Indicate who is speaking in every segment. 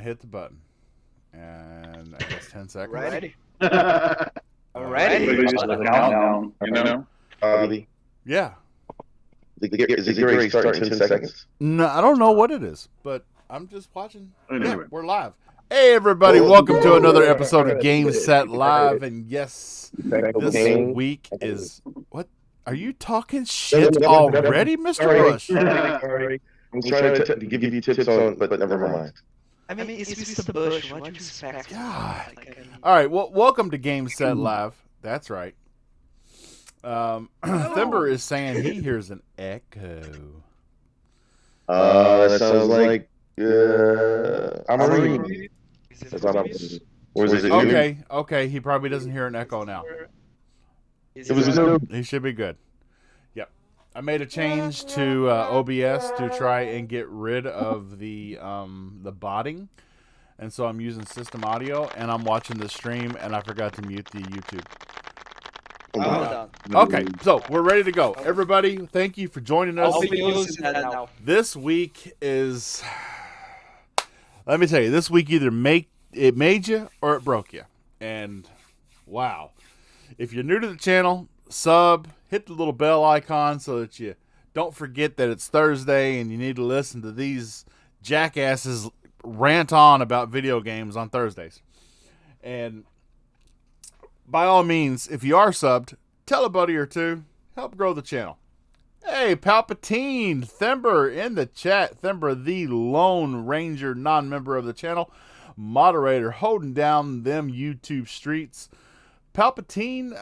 Speaker 1: hit the button. And I guess 10 seconds.
Speaker 2: Ready?
Speaker 3: Maybe just a countdown, you know?
Speaker 1: Yeah.
Speaker 4: Is it great start in 10 seconds?
Speaker 1: No, I don't know what it is, but I'm just watching.
Speaker 3: Anyway.
Speaker 1: Yeah, we're live. Hey, everybody. Welcome to another episode of Game Set Live. And yes, this week is... What? Are you talking shit already, Mr. Bush?
Speaker 4: I'm trying to give you tips on, but never mind.
Speaker 2: I mean, it's Mr. Bush. What do you expect?
Speaker 1: God. All right. Well, welcome to Game Set Live. That's right. Thimber is saying he hears an echo.
Speaker 4: It sounds like I'm reading. Or is it
Speaker 1: Okay. He probably doesn't hear an echo now.
Speaker 4: It was new.
Speaker 1: He should be good. Yep. I made a change to OBS to try and get rid of the botting, and so I'm using system audio, and I'm watching the stream, and I forgot to mute the YouTube. Okay, so we're ready to go. Everybody, thank you for joining us. This week is, let me tell you, this week either made you or it broke you. And wow. If you're new to the channel, sub, hit the little bell icon so that you don't forget that it's Thursday and you need to listen to these jackasses rant on about video games on Thursdays. And by all means, if you are subbed, tell a buddy or two. Help grow the channel. Hey, Palpatine, Thimber in the chat. Thimber, the Lone Ranger, non-member of the channel. Moderator, holding down them YouTube streets. Palpatine,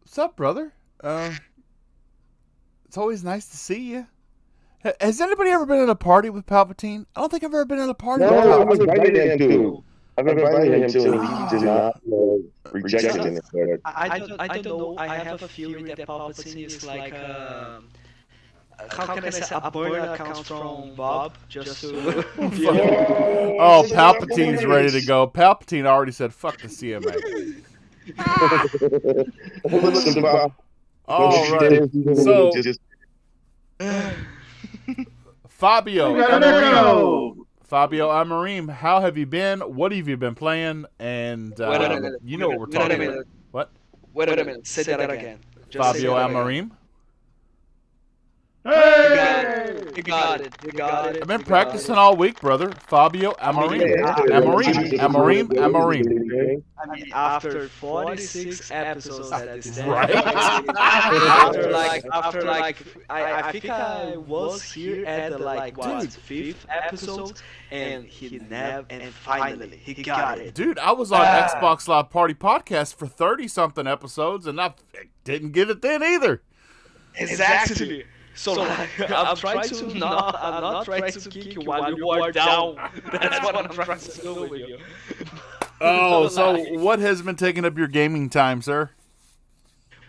Speaker 1: what's up, brother? It's always nice to see you. Has anybody ever been at a party with Palpatine? I don't think I've ever been at a party with Palpatine.
Speaker 4: I was invited him to. I've invited him to, and he did not reject it.
Speaker 2: I don't know. I have a feeling that Palpatine is like how can I say, a burner account from Bob, just to...
Speaker 1: Oh, Palpatine's ready to go. Palpatine already said, fuck the CMA. All right. So, Fabio Amarim, how have you been? What have you been playing? And you know what we're talking about. What?
Speaker 2: Wait a minute. Say that again.
Speaker 1: Fabio Amarim?
Speaker 2: Hey! You got it.
Speaker 1: I've been practicing all week, brother. Fabio Amarim. Amarim.
Speaker 2: I mean, after 46 episodes at this time,
Speaker 1: right?
Speaker 2: after I think I was here at the fifth episode, and finally he got it.
Speaker 1: Dude, I was on Xbox Live Party Podcast for 30-something episodes, and I didn't get it then either.
Speaker 2: Exactly. So I'm not trying to kick you while you are down. That's what I'm trying to do with you.
Speaker 1: Oh, so what has been taking up your gaming time, sir?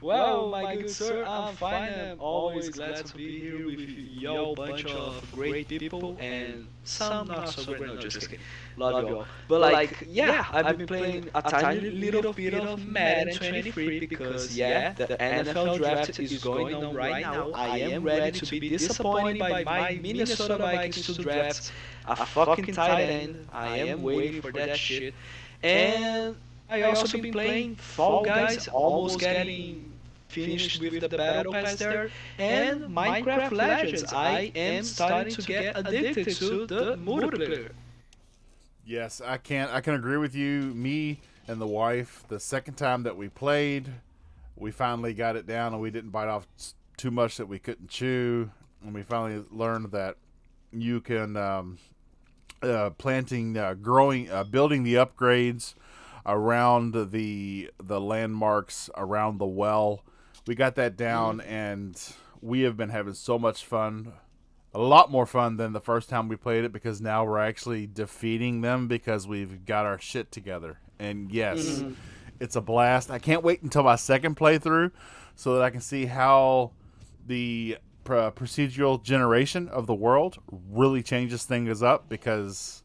Speaker 2: Well, my good sir, I'm fine. I'm always glad to be here with y'all, bunch of great people, and some not so great. No, just kidding. Love you all. But I've been playing a tiny little bit of Madden 23 because the NFL draft is going on right now. I am ready to be disappointed by my Minnesota Vikings to draft a fucking tight end. I am waiting for that shit. And I also been playing Fall Guys, almost getting finished with the Battle Pass there, and Minecraft Legends. I am starting to get addicted to the multiplayer.
Speaker 1: Yes, I can agree with you. Me and the wife, the second time that we played, we finally got it down, and we didn't bite off too much that we couldn't chew, and we finally learned that you can building the upgrades around the landmarks around the well. We got that down, and we have been having so much fun. A lot more fun than the first time we played it, because now we're actually defeating them because we've got our shit together. And yes, it's a blast. I can't wait until my second playthrough so that I can see how the procedural generation of the world really changes things up, because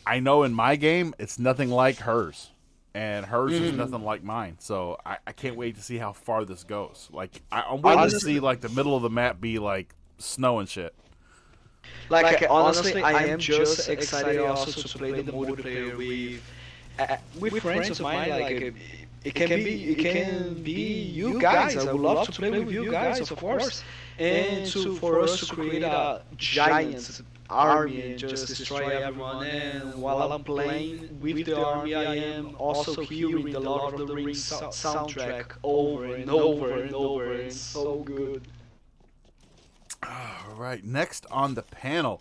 Speaker 1: I know in my game it's nothing like hers. And hers is nothing like mine, so I can't wait to see how far this goes. Like, I'm waiting to see the middle of the map be like snow and shit.
Speaker 2: Like honestly, I am just excited also to play the multiplayer with friends of mine. Like it can be you guys. I would love to play with you guys, of course, and for us to create a giant army and just destroy everyone. And while I'm playing with the army, I am also hearing the Lord of the Rings soundtrack over and over and over. It's so good.
Speaker 1: All right, next on the panel,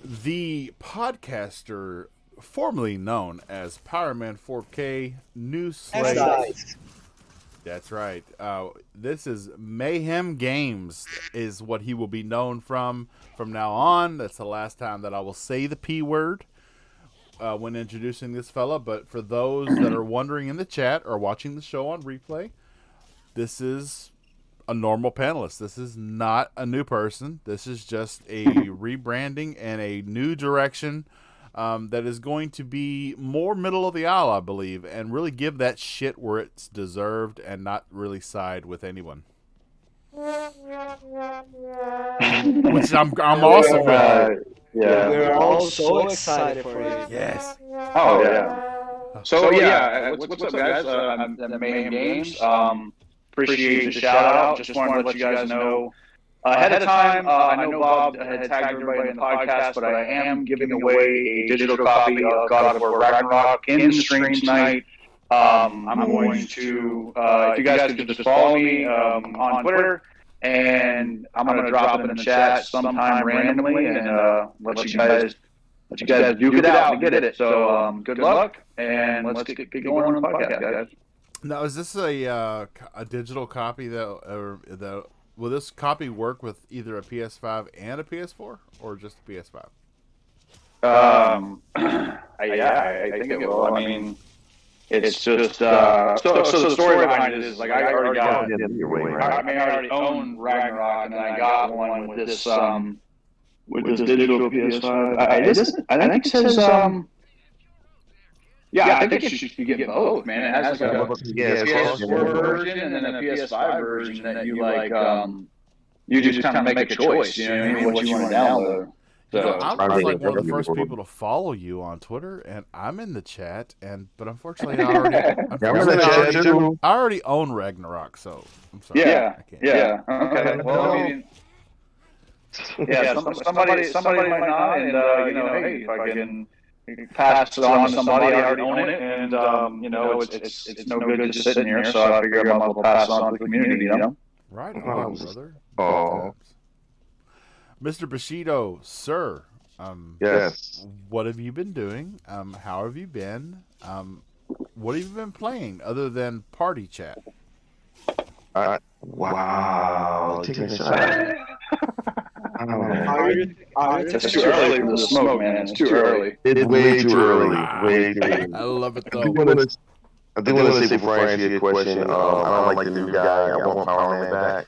Speaker 1: the podcaster formerly known as Powerman 4K New Slate.
Speaker 4: Nice.
Speaker 1: That's right. This is Mayhem Games is what he will be known from now on. That's the last time that I will say the P word when introducing this fella. But for those that are wondering in the chat or watching the show on replay, this is a normal panelist. This is not a new person. This is just a rebranding and a new direction that is going to be more middle of the aisle, I believe, and really give that shit where it's deserved and not really side with anyone. Which I'm also
Speaker 4: Yeah.
Speaker 2: We're all so excited for it.
Speaker 1: yes.
Speaker 3: Oh yeah. So yeah, what's up, guys? I'm the Mayhem Games. Appreciate the shout out. Just wanted to let you guys know ahead of time. I know Bob had tagged everybody in the podcast, but I am giving away a digital copy of God of War Ragnarok in the stream tonight. I'm going to, if you guys could just follow me on Twitter, and I'm going to drop it in the chat sometime randomly and let you guys duke it out and get it. So good luck, and let's get going on the podcast, guys.
Speaker 1: Now, is this a digital copy that will this copy work with either a PS5 and a PS4 or just a PS5?
Speaker 3: I think it will. I mean, it's just so the story behind it is like I already got. I already own Ragnarok, and then I got one with this digital PS5. I think it says yeah, I think you should get both, man. It has like a PS4 version and then a PS5 version that you like. You just kind of make a choice, you know what I mean? What you want to download. So
Speaker 1: I was like one of the first people to follow you on Twitter, and I'm in the chat, but unfortunately, I already own Ragnarok, so I'm sorry.
Speaker 3: Yeah,
Speaker 1: I can't.
Speaker 3: yeah. Okay. Well, I mean, yeah, somebody might not, and hey, if I can pass it on to somebody, I already own it, and it's no good just sitting here, so I figure I might as well pass it on to the community,
Speaker 1: Right on, brother.
Speaker 4: Oh.
Speaker 1: Mr. Bushido, sir.
Speaker 4: Yes.
Speaker 1: What have you been doing? How have you been? What have you been playing other than party chat?
Speaker 4: Wow. Taking a shot.
Speaker 3: It's too early for the smoke, man. It's too early.
Speaker 4: It's way too early. Way too early.
Speaker 1: I love it, though.
Speaker 4: I do want to say before I answer your question, I don't like the new guy. I want Power Man back.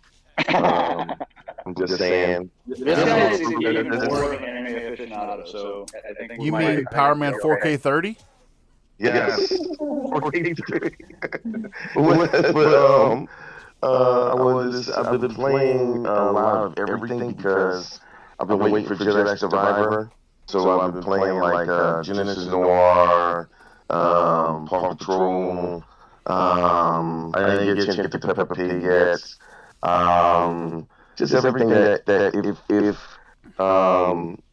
Speaker 4: I'm just saying.
Speaker 3: This guy is getting more of an anime aficionado, so I think
Speaker 1: you mean Power Man 4K 30?
Speaker 4: Yes. 4K 30. I've been playing a lot of everything because I've been waiting for Jedi Survivor. So I've been playing like Genesis Noir, Paw Patrol. I didn't get a chance to get to Peppa Pig yet. Just everything that if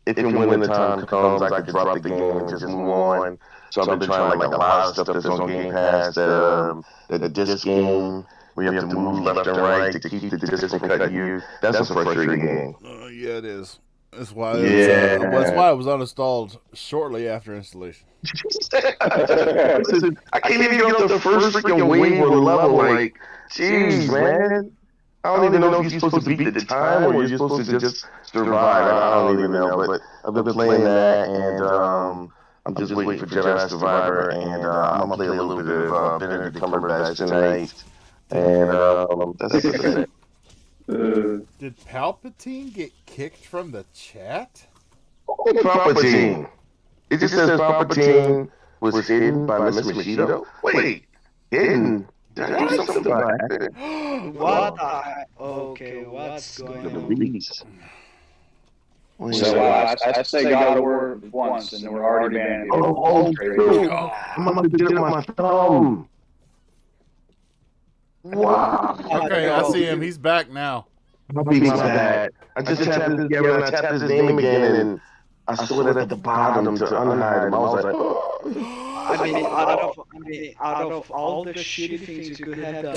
Speaker 4: and when the time comes, I could drop the game and just move on. So I've been trying like a lot of stuff that's on Game Pass, the disc game. We have to move left and right to keep the disc from cutting you. That's a frustrating game.
Speaker 1: Yeah, it is. That's why it was uninstalled shortly after installation.
Speaker 4: I can't even get up the first freaking wave or level. Like, jeez, man. I don't even know if you're supposed to beat the time or you're supposed to just survive. I don't even know. But I've been playing that, and I'm just waiting for Jedi Survivor, and I'm gonna play a little bit of Benedict Cumberbatch tonight. And that's it.
Speaker 1: Did Palpatine get kicked from the chat?
Speaker 4: Palpatine. It just says Palpatine was hidden by Miss Machito. Wait, hidden? Did I do something by accident?
Speaker 2: What? Okay, what's going on?
Speaker 3: So I say God of War once, and we're already banning people.
Speaker 4: Oh, I'm about to get up my thumb. Wow.
Speaker 1: Okay, I see him. He's back now.
Speaker 4: My bad. I just tapped his name and I tapped his name again, and I saw it at the bottom to unhide him. I was like,
Speaker 2: out of all the shitty things you could have done,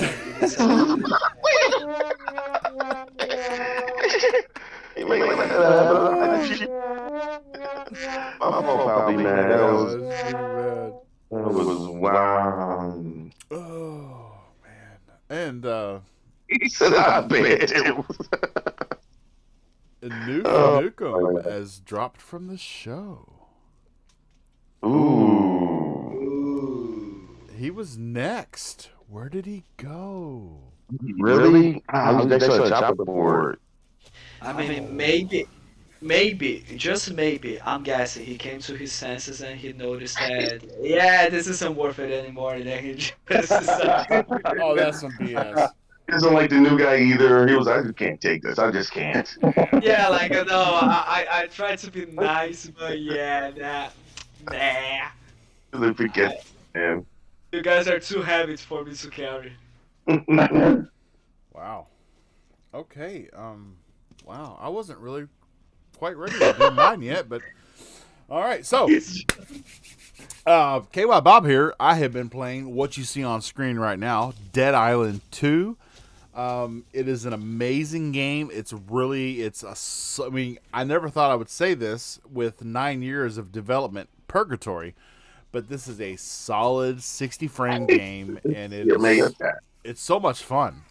Speaker 4: my fault, Poppy, man.
Speaker 1: That
Speaker 4: was wow.
Speaker 1: Oh man. And
Speaker 4: He said I bet.
Speaker 1: Nukem has dropped from the show.
Speaker 4: Ooh.
Speaker 1: He was next. Where did he go?
Speaker 4: Really? I was next on the chopper board.
Speaker 2: I mean, maybe, just maybe, I'm guessing he came to his senses and he noticed that, yeah, this isn't worth it anymore. And then he just
Speaker 1: Oh, that's some BS.
Speaker 4: He doesn't like the new guy either. He was, I just can't take this. I just can't.
Speaker 2: Yeah, like, no, I tried to be nice, but yeah, nah.
Speaker 4: Forget him.
Speaker 2: You guys are too heavy for me to carry.
Speaker 1: Wow. Okay. Wow. I wasn't really quite ready to do mine yet, but all right. So, KY Bob here. I have been playing what you see on screen right now, Dead Island 2. It is an amazing game. I mean, I never thought I would say this with 9 years of development purgatory, but this is a solid 60 frame game, and it's so much fun.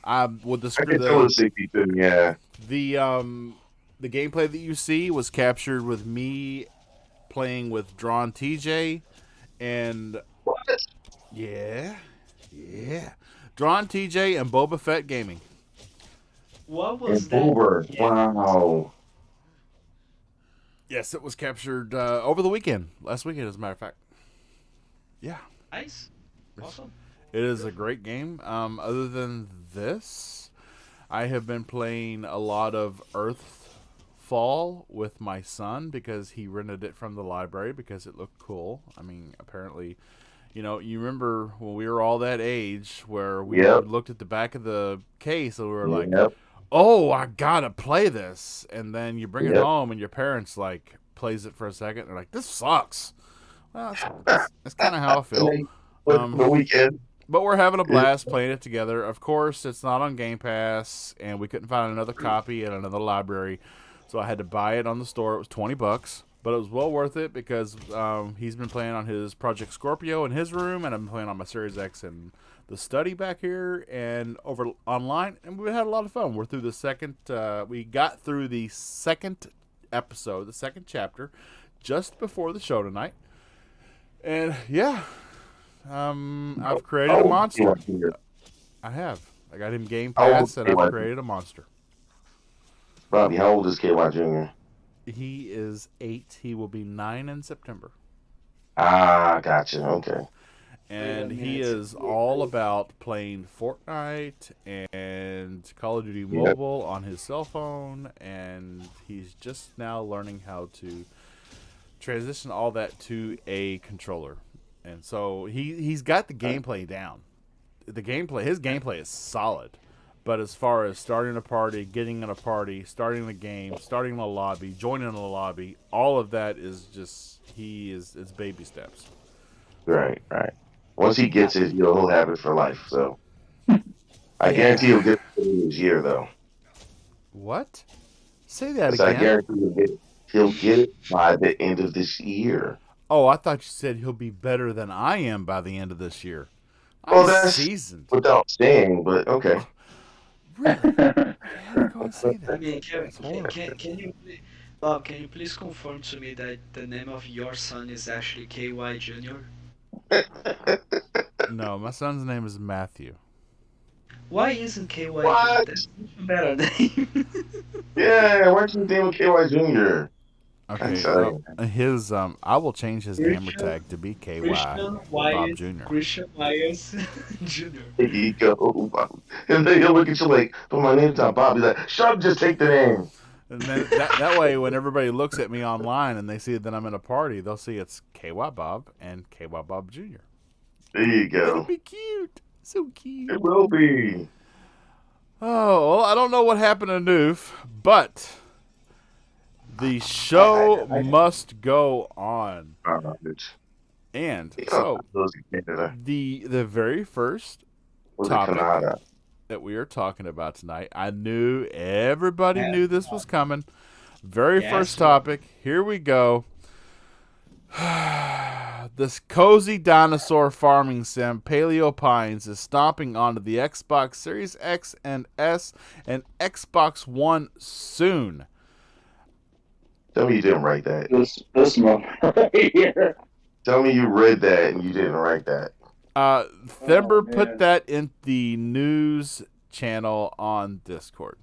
Speaker 1: With the
Speaker 4: 62, yeah.
Speaker 1: The gameplay that you see was captured with me playing with Drawn TJ, and
Speaker 4: what?
Speaker 1: Yeah, Drawn TJ and Boba Fett Gaming.
Speaker 2: What was
Speaker 4: that? Wow.
Speaker 1: Yes, it was captured over the weekend. Last weekend, as a matter of fact. Yeah.
Speaker 2: Nice. Awesome.
Speaker 1: It is a great game. Other than this, I have been playing a lot of Earthfall with my son because he rented it from the library because it looked cool. I mean, apparently, you remember when we were all that age where we looked at the back of the case and we were like, oh, I gotta play this. And then you bring it home and your parents plays it for a second. And they're like, this sucks. Well, that's kind of how I feel.
Speaker 4: The weekend.
Speaker 1: But we're having a blast playing it together. Of course, it's not on Game Pass, and we couldn't find another copy at another library, so I had to buy it on the store. It was $20, but it was well worth it because he's been playing on his Project Scorpio in his room, and I'm playing on my Series X in the study back here and over online, and we had a lot of fun. We're through the second. We got through the second episode, the second chapter, just before the show tonight. And yeah, I've created a monster. I have. I got him Game Pass, and I've created a monster.
Speaker 4: Bobby, how old is KY Jr.?
Speaker 1: He is 8. He will be 9 in September.
Speaker 4: Ah, gotcha. Okay.
Speaker 1: And he is all about playing Fortnite and Call of Duty Mobile on his cell phone, and he's just now learning how to transition all that to a controller. And so he's got the gameplay down. His gameplay is solid. But as far as starting a party, getting in a party, starting the game, starting the lobby, joining the lobby, all of that is just it's baby steps.
Speaker 4: Right. Once he gets it, he'll have it for life. So I guarantee he'll get it in his year, though.
Speaker 1: What? Say that again.
Speaker 4: I guarantee he'll get it by the end of this year.
Speaker 1: Oh, I thought you said he'll be better than I am by the end of this year.
Speaker 4: Well, that's
Speaker 1: seasoned.
Speaker 4: Without saying, but okay.
Speaker 1: Really? How are you going to say that?
Speaker 2: I mean, can you, Bob? Can you please confirm to me that the name of your son is actually KY Jr.?
Speaker 1: No, my son's name is Matthew.
Speaker 2: Why isn't KY Jr.? That's a better name.
Speaker 4: Yeah, why don't you name him KY Jr.?
Speaker 1: Okay, his I will change his gamer tag to be KY Bob Jr.
Speaker 2: Christian Myers Jr.
Speaker 4: There you go, Bob. And then he'll look at you like, put my name down, Bob. He's like, shut up, just take the name.
Speaker 1: And then that way, when everybody looks at me online and they see that I'm at a party, they'll see it's KY Bob and KY Bob Jr.
Speaker 4: There you go.
Speaker 1: It'll be cute. So cute.
Speaker 4: It will be.
Speaker 1: Oh, well, I don't know what happened to Noof, but the show must go on. And so, the very first topic that we are talking about tonight, I knew everybody knew this was coming. Very first topic. Here we go. This cozy dinosaur farming sim, Paleo Pines, is stomping onto the Xbox Series X and S and Xbox One soon.
Speaker 4: Tell me you didn't write that.
Speaker 3: This month right here.
Speaker 4: Tell me you read that and you didn't write that.
Speaker 1: Thember put that in the news channel on Discord.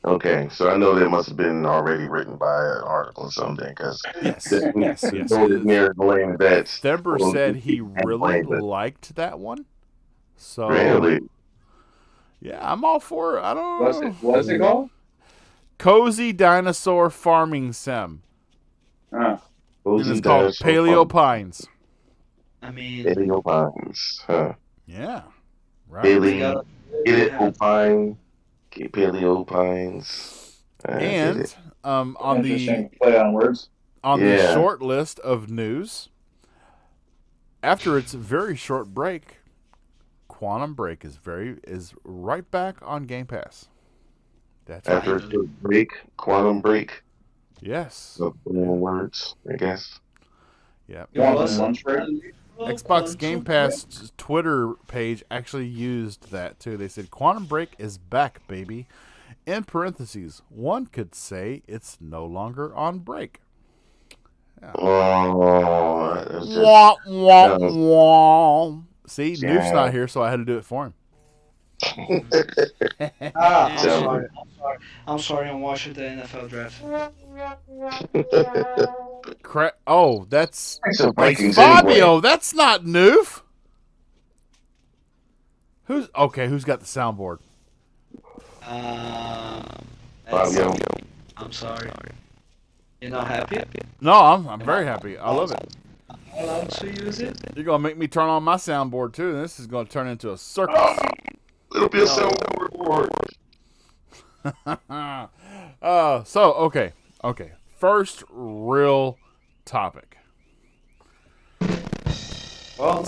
Speaker 4: Okay, so I know that must have been already written by an article or something, because
Speaker 1: yes. Thember said he really liked that one. So
Speaker 4: really,
Speaker 1: yeah, I'm all for it. I don't know.
Speaker 3: What's it called?
Speaker 1: Cozy Dinosaur Farming Sim. And it's called Paleo Pines.
Speaker 2: I mean,
Speaker 4: Paleo Pines, huh?
Speaker 1: Yeah, right.
Speaker 4: Paleo Pines.
Speaker 1: And on the
Speaker 3: play on words.
Speaker 1: On the short list of news, after its very short break, Quantum Break is right back on Game Pass. That's
Speaker 4: after
Speaker 1: right.
Speaker 4: a short break, Quantum Break.
Speaker 1: Yes.
Speaker 4: Words, I guess.
Speaker 1: Yeah.
Speaker 3: Xbox
Speaker 1: Game Pass Twitter page actually used that too. They said Quantum Break is back, baby. In parentheses, one could say it's no longer on break. Yeah. See, Noof's not here, so I had to do it for him.
Speaker 2: I'm sorry. I'm watching the NFL draft.
Speaker 1: Oh, that's Fabio. Anyway. That's not Noof. Who's got the soundboard?
Speaker 4: Fabio.
Speaker 2: I'm sorry. You're not happy?
Speaker 1: No, I'm very happy. I love it.
Speaker 2: Allowed to use it?
Speaker 1: You're gonna make me turn on my soundboard too, and this is gonna turn into a circus.
Speaker 4: It'll be a soundboard.
Speaker 1: Okay. First real topic.
Speaker 2: Well,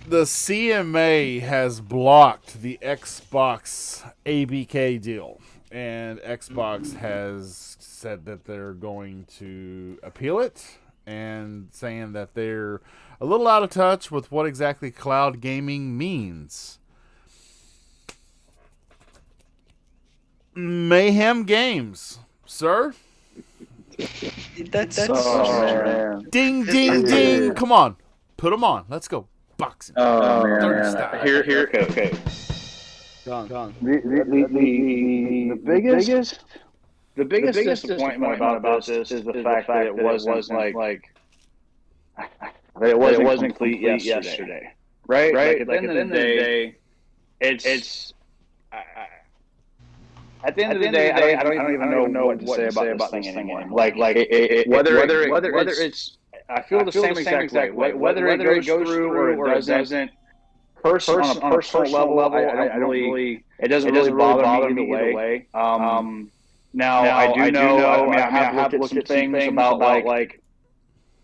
Speaker 1: the CMA has blocked the Xbox ABK deal, and Xbox has said that they're going to appeal it, and saying that they're a little out of touch with what exactly cloud gaming means. Mayhem Games, sir.
Speaker 2: That's
Speaker 1: ding, ding, ding. Come on. Put them on. Let's go. Boxing.
Speaker 3: Oh, man. Here. Okay.
Speaker 2: Gone.
Speaker 3: The biggest disappointment about this is the fact that it wasn't it wasn't complete yesterday. Right? Like, at the end of the day, it's at the end of the day, I don't even know what to say about this thing anymore. Whether it's, I feel the same exact way. Whether it goes through or it doesn't, on a personal level, I don't really, it doesn't really bother me either way. Now I do know. I have looked at some things about like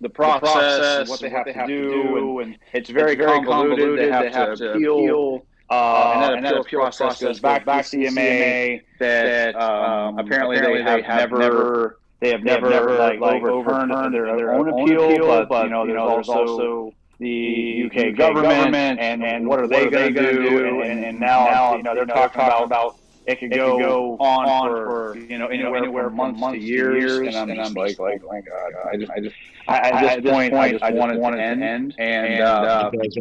Speaker 3: the process, what they have to do, and it's very convoluted. They have to appeal. And that appeal process goes back to CMA. That apparently they have never overturned their own appeal. But there's also the UK government, and what are they going to do? And now they're talking about it could go on for anywhere from months to years. And I'm just like, oh my God, at this point I just want it to end. And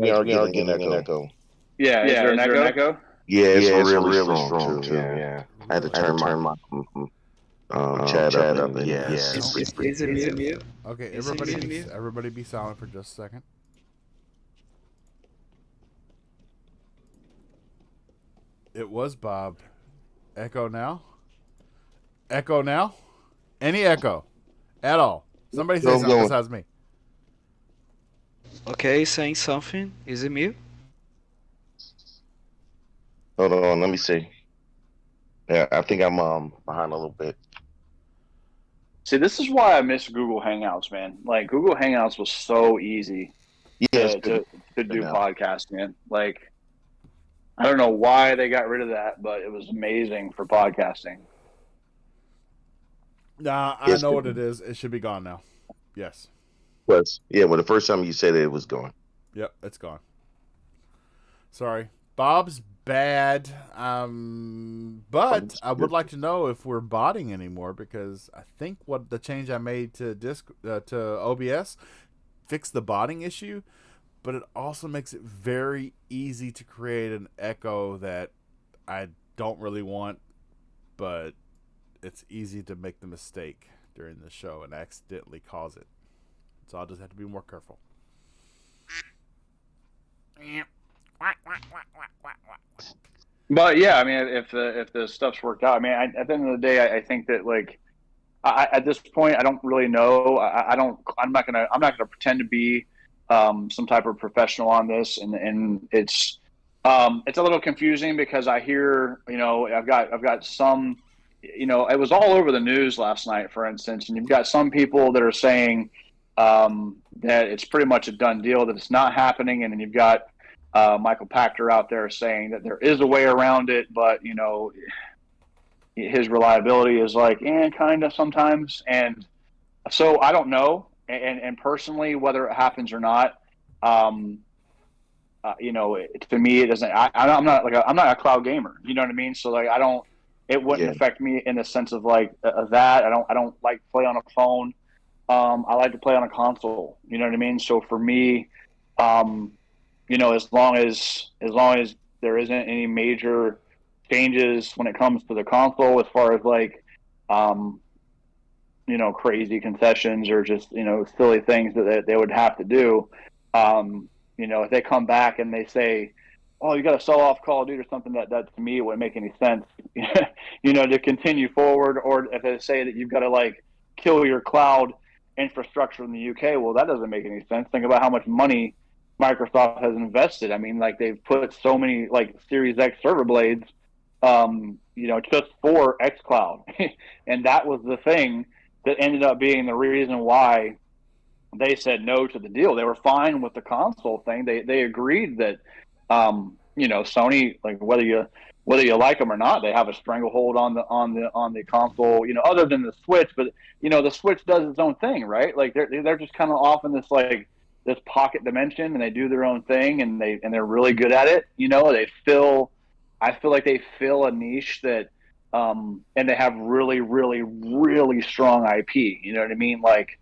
Speaker 4: we are getting an echo.
Speaker 3: Yeah, is there an echo?
Speaker 4: Yeah, it's really strong too. Yeah. I had to turn my chat up. Yes.
Speaker 2: Is it mute?
Speaker 1: Okay, everybody be silent for just a second. It was Bob. Echo now? Echo now? Any echo at all? Somebody say
Speaker 4: Still
Speaker 1: something
Speaker 4: going.
Speaker 1: besides me.
Speaker 2: Okay, saying something. Is it me?
Speaker 4: Hold on, let me see. Yeah, I think I'm behind a little bit.
Speaker 3: See, this is why I miss Google Hangouts, man. Like Google Hangouts was so easy
Speaker 4: Yeah, it's
Speaker 3: to
Speaker 4: good.
Speaker 3: to to
Speaker 4: Good
Speaker 3: do
Speaker 4: now.
Speaker 3: podcasts, man. Like I don't know why they got rid of that, but it was amazing for podcasting.
Speaker 1: Nah, I
Speaker 4: It's
Speaker 1: know
Speaker 4: good.
Speaker 1: what it is. It should be gone now. Yes.
Speaker 4: Was yeah. Well, the first time you said it was gone.
Speaker 1: Yep, it's gone. Sorry. Bob's bad. But I would like to know if we're botting anymore because I think what the change I made to to OBS fixed the botting issue, but it also makes it very easy to create an echo that I don't really want, but it's easy to make the mistake during the show and accidentally cause it. So I'll just have to be more careful.
Speaker 3: But yeah, I mean, if the stuff's worked out, I mean, at the end of the day, I think that like at this point, I don't really know. I don't. I'm not gonna pretend to be some type of professional on this, and it's a little confusing because I hear, I've got some, it was all over the news last night, for instance, and you've got some people that are saying that it's pretty much a done deal, that it's not happening, and then you've got Michael Pachter out there saying that there is a way around it, but his reliability is like, kind of sometimes. And so I don't know. And personally, whether it happens or not, um, to me, it doesn't. I'm not I'm not a cloud gamer. You know what I mean? So like, I don't. It wouldn't
Speaker 4: Yeah,
Speaker 3: affect me in the sense of like that. I don't like to play on a phone. I like to play on a console. You know what I mean? So for me, um, as long as there isn't any major changes when it comes to the console, as far as like um, crazy concessions or just silly things that they would have to do. If they come back and they say, "Oh, you got to sell off Call of Duty" or something, that to me wouldn't make any sense. To continue forward, or if they say that you've got to like kill your cloud infrastructure in the UK, well, that doesn't make any sense. Think about how much money Microsoft has invested. I mean, like they've put so many like Series X server blades, just for xCloud, and that was the thing that ended up being the reason why they said no to the deal. They were fine with the console thing. They agreed that Sony, like whether you like them or not, they have a stranglehold on the console. Other than the Switch, but the Switch does its own thing, right? Like they're just kind of off in this pocket dimension, and they do their own thing, and they're really good at it. I feel like they fill a niche that and they have really, really, really strong IP. You know what I mean? Like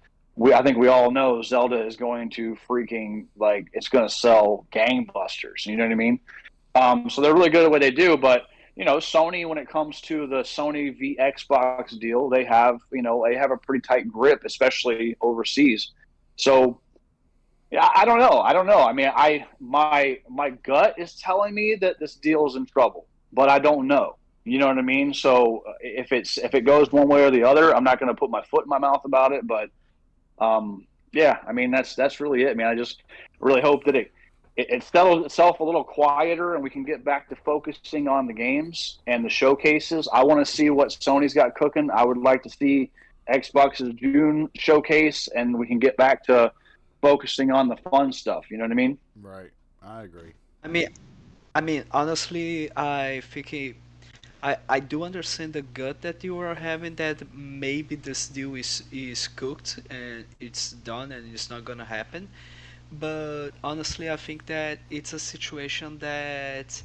Speaker 3: I think we all know Zelda is going to freaking like it's going to sell gangbusters. You know what I mean? So they're really good at what they do. But Sony, when it comes to the Sony v Xbox deal, they have a pretty tight grip, especially overseas. So yeah, I don't know. I don't know. I mean, my gut is telling me that this deal is in trouble, but I don't know. You know what I mean? So if it goes one way or the other, I'm not going to put my foot in my mouth about it. But yeah, I mean that's really it. I mean, I just really hope that it settles itself a little quieter and we can get back to focusing on the games and the showcases. I want to see what Sony's got cooking. I would like to see Xbox's June showcase, and we can get back to focusing on the fun stuff. You know what I mean?
Speaker 1: Right. I agree.
Speaker 2: I mean, honestly, I do understand the gut that you are having, that maybe this deal is cooked and it's done and it's not gonna happen. But honestly, I think that it's a situation that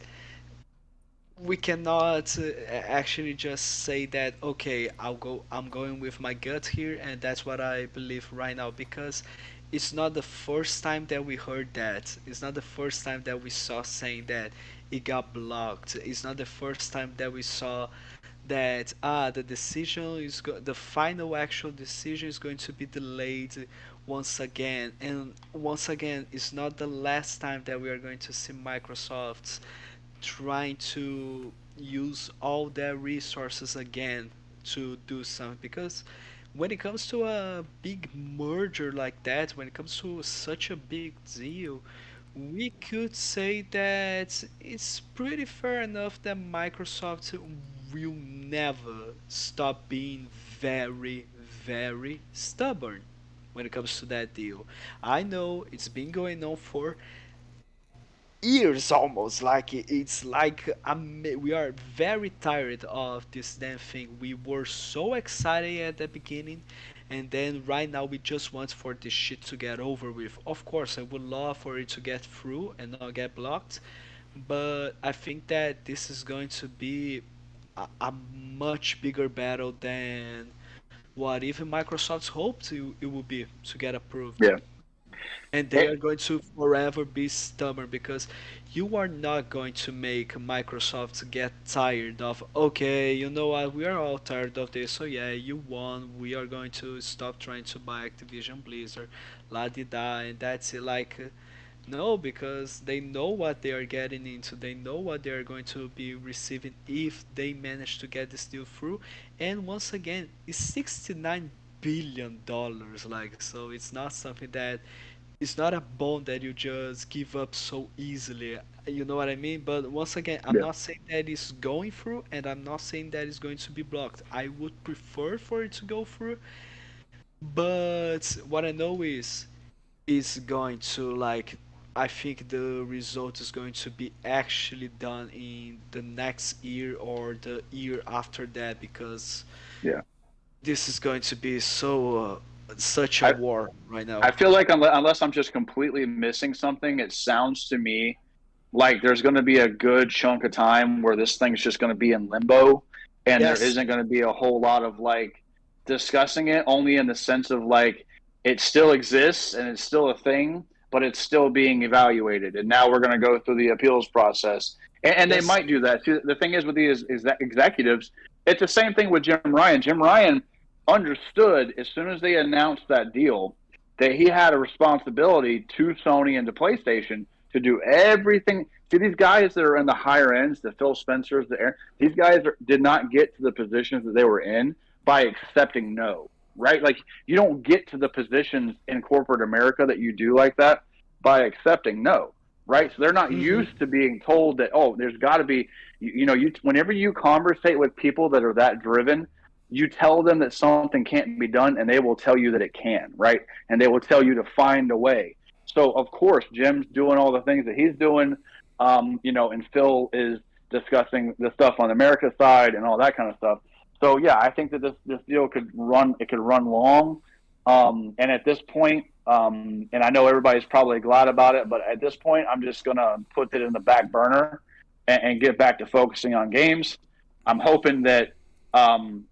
Speaker 2: we cannot actually just say that okay, I'm going with my gut here and that's what I believe right now, because it's not the first time that we heard that. It's not the first time that we saw saying that it got blocked. It's not the first time that we saw that the the final actual decision is going to be delayed once again. And once again, it's not the last time that we are going to see Microsoft trying to use all their resources again to do something, because when it comes to a big merger like that, when it comes to such a big deal, we could say that it's pretty fair enough that Microsoft will never stop being very, very stubborn when it comes to that deal. I know it's been going on for years almost. Like it's like we are very tired of this damn thing. We were so excited at the beginning, and then right now we just want for this shit to get over with. Of course, I would love for it to get through and not get blocked, but I think that this is going to be a much bigger battle than what even Microsoft hoped it would be to get approved.
Speaker 3: Yeah.
Speaker 2: And they are going to forever be stubborn, because you are not going to make Microsoft get tired of, okay, you know what, we are all tired of this, so yeah, you won, we are going to stop trying to buy Activision Blizzard, la di da, and that's it. Like, no, because they know what they are getting into, they know what they are going to be receiving if they manage to get this deal through. And once again, it's $69 billion, like, so it's not something that, it's not a bond that you just give up so easily. You know what I mean? But once again, I'm
Speaker 3: Yeah.
Speaker 2: not saying that it's going through, and I'm not saying that it's going to be blocked. I would prefer for it to go through, but what I know is going to, like, I think the result is going to be actually done in the next year or the year after that, because
Speaker 3: Yeah.
Speaker 2: this is going to be so such a
Speaker 3: I
Speaker 2: war right
Speaker 3: I
Speaker 2: now.
Speaker 3: feel like unless I'm just completely missing something, it sounds to me like there's going to be a good chunk of time where this thing's just going to be in limbo, and there
Speaker 2: Yes.
Speaker 3: isn't going to be a whole lot of like discussing it, only in the sense of like it still exists and it's still a thing, but it's still being evaluated. And now we're going to go through the appeals process, and they
Speaker 2: Yes.
Speaker 3: might do that. See, the thing is with these is that executives, it's the same thing with Jim Ryan. Jim Ryan understood as soon as they announced that deal that he had a responsibility to Sony and to PlayStation to do everything. See, these guys that are in the higher ends, the Phil Spencers, these guys did not get to the positions that they were in by accepting no, right? Like, you don't get to the positions in corporate America that you do like that by accepting no, right? So they're not
Speaker 2: Hmm.
Speaker 3: used to being told that, oh, there's got to be, whenever you conversate with people that are that driven, you tell them that something can't be done and they will tell you that it can, right? And they will tell you to find a way. So of course, Jim's doing all the things that he's doing, and Phil is discussing the stuff on the America side and all that kind of stuff. So yeah, I think that this deal could run long, and at this point, and I know everybody's probably glad about it, but at this point, I'm just gonna put it in the back burner and get back to focusing on games. I'm hoping that um,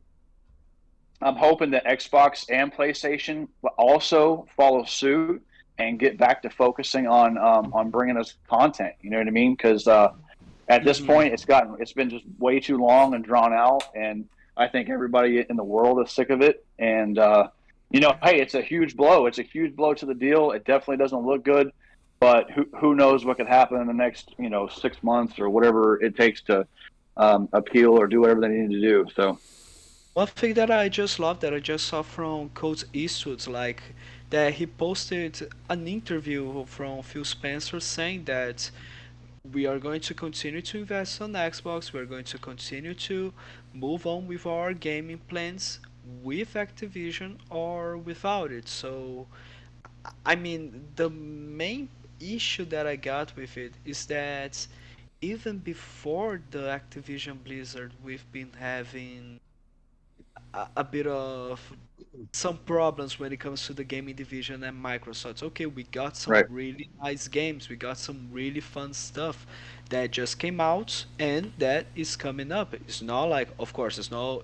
Speaker 3: I'm hoping that Xbox and PlayStation also follow suit and get back to focusing on bringing us content. You know what I mean? Because at this
Speaker 2: Hmm.
Speaker 3: point, it's been just way too long and drawn out, and I think everybody in the world is sick of it. And hey, it's a huge blow. It's a huge blow to the deal. It definitely doesn't look good, but who knows what could happen in the next 6 months or whatever it takes to appeal or do whatever they need to do. So
Speaker 2: One thing that I just love that I just saw from Coach Eastwood, like that he posted an interview from Phil Spencer saying that we are going to continue to invest on Xbox, we are going to continue to move on with our gaming plans with Activision or without it. So, I mean, the main issue that I got with it is that even before the Activision Blizzard, we've been having a bit of some problems when it comes to the gaming division and Microsoft. Okay, we got some
Speaker 3: right,
Speaker 2: really nice games, we got some really fun stuff that just came out and that is coming up. It's not like, of course, it's no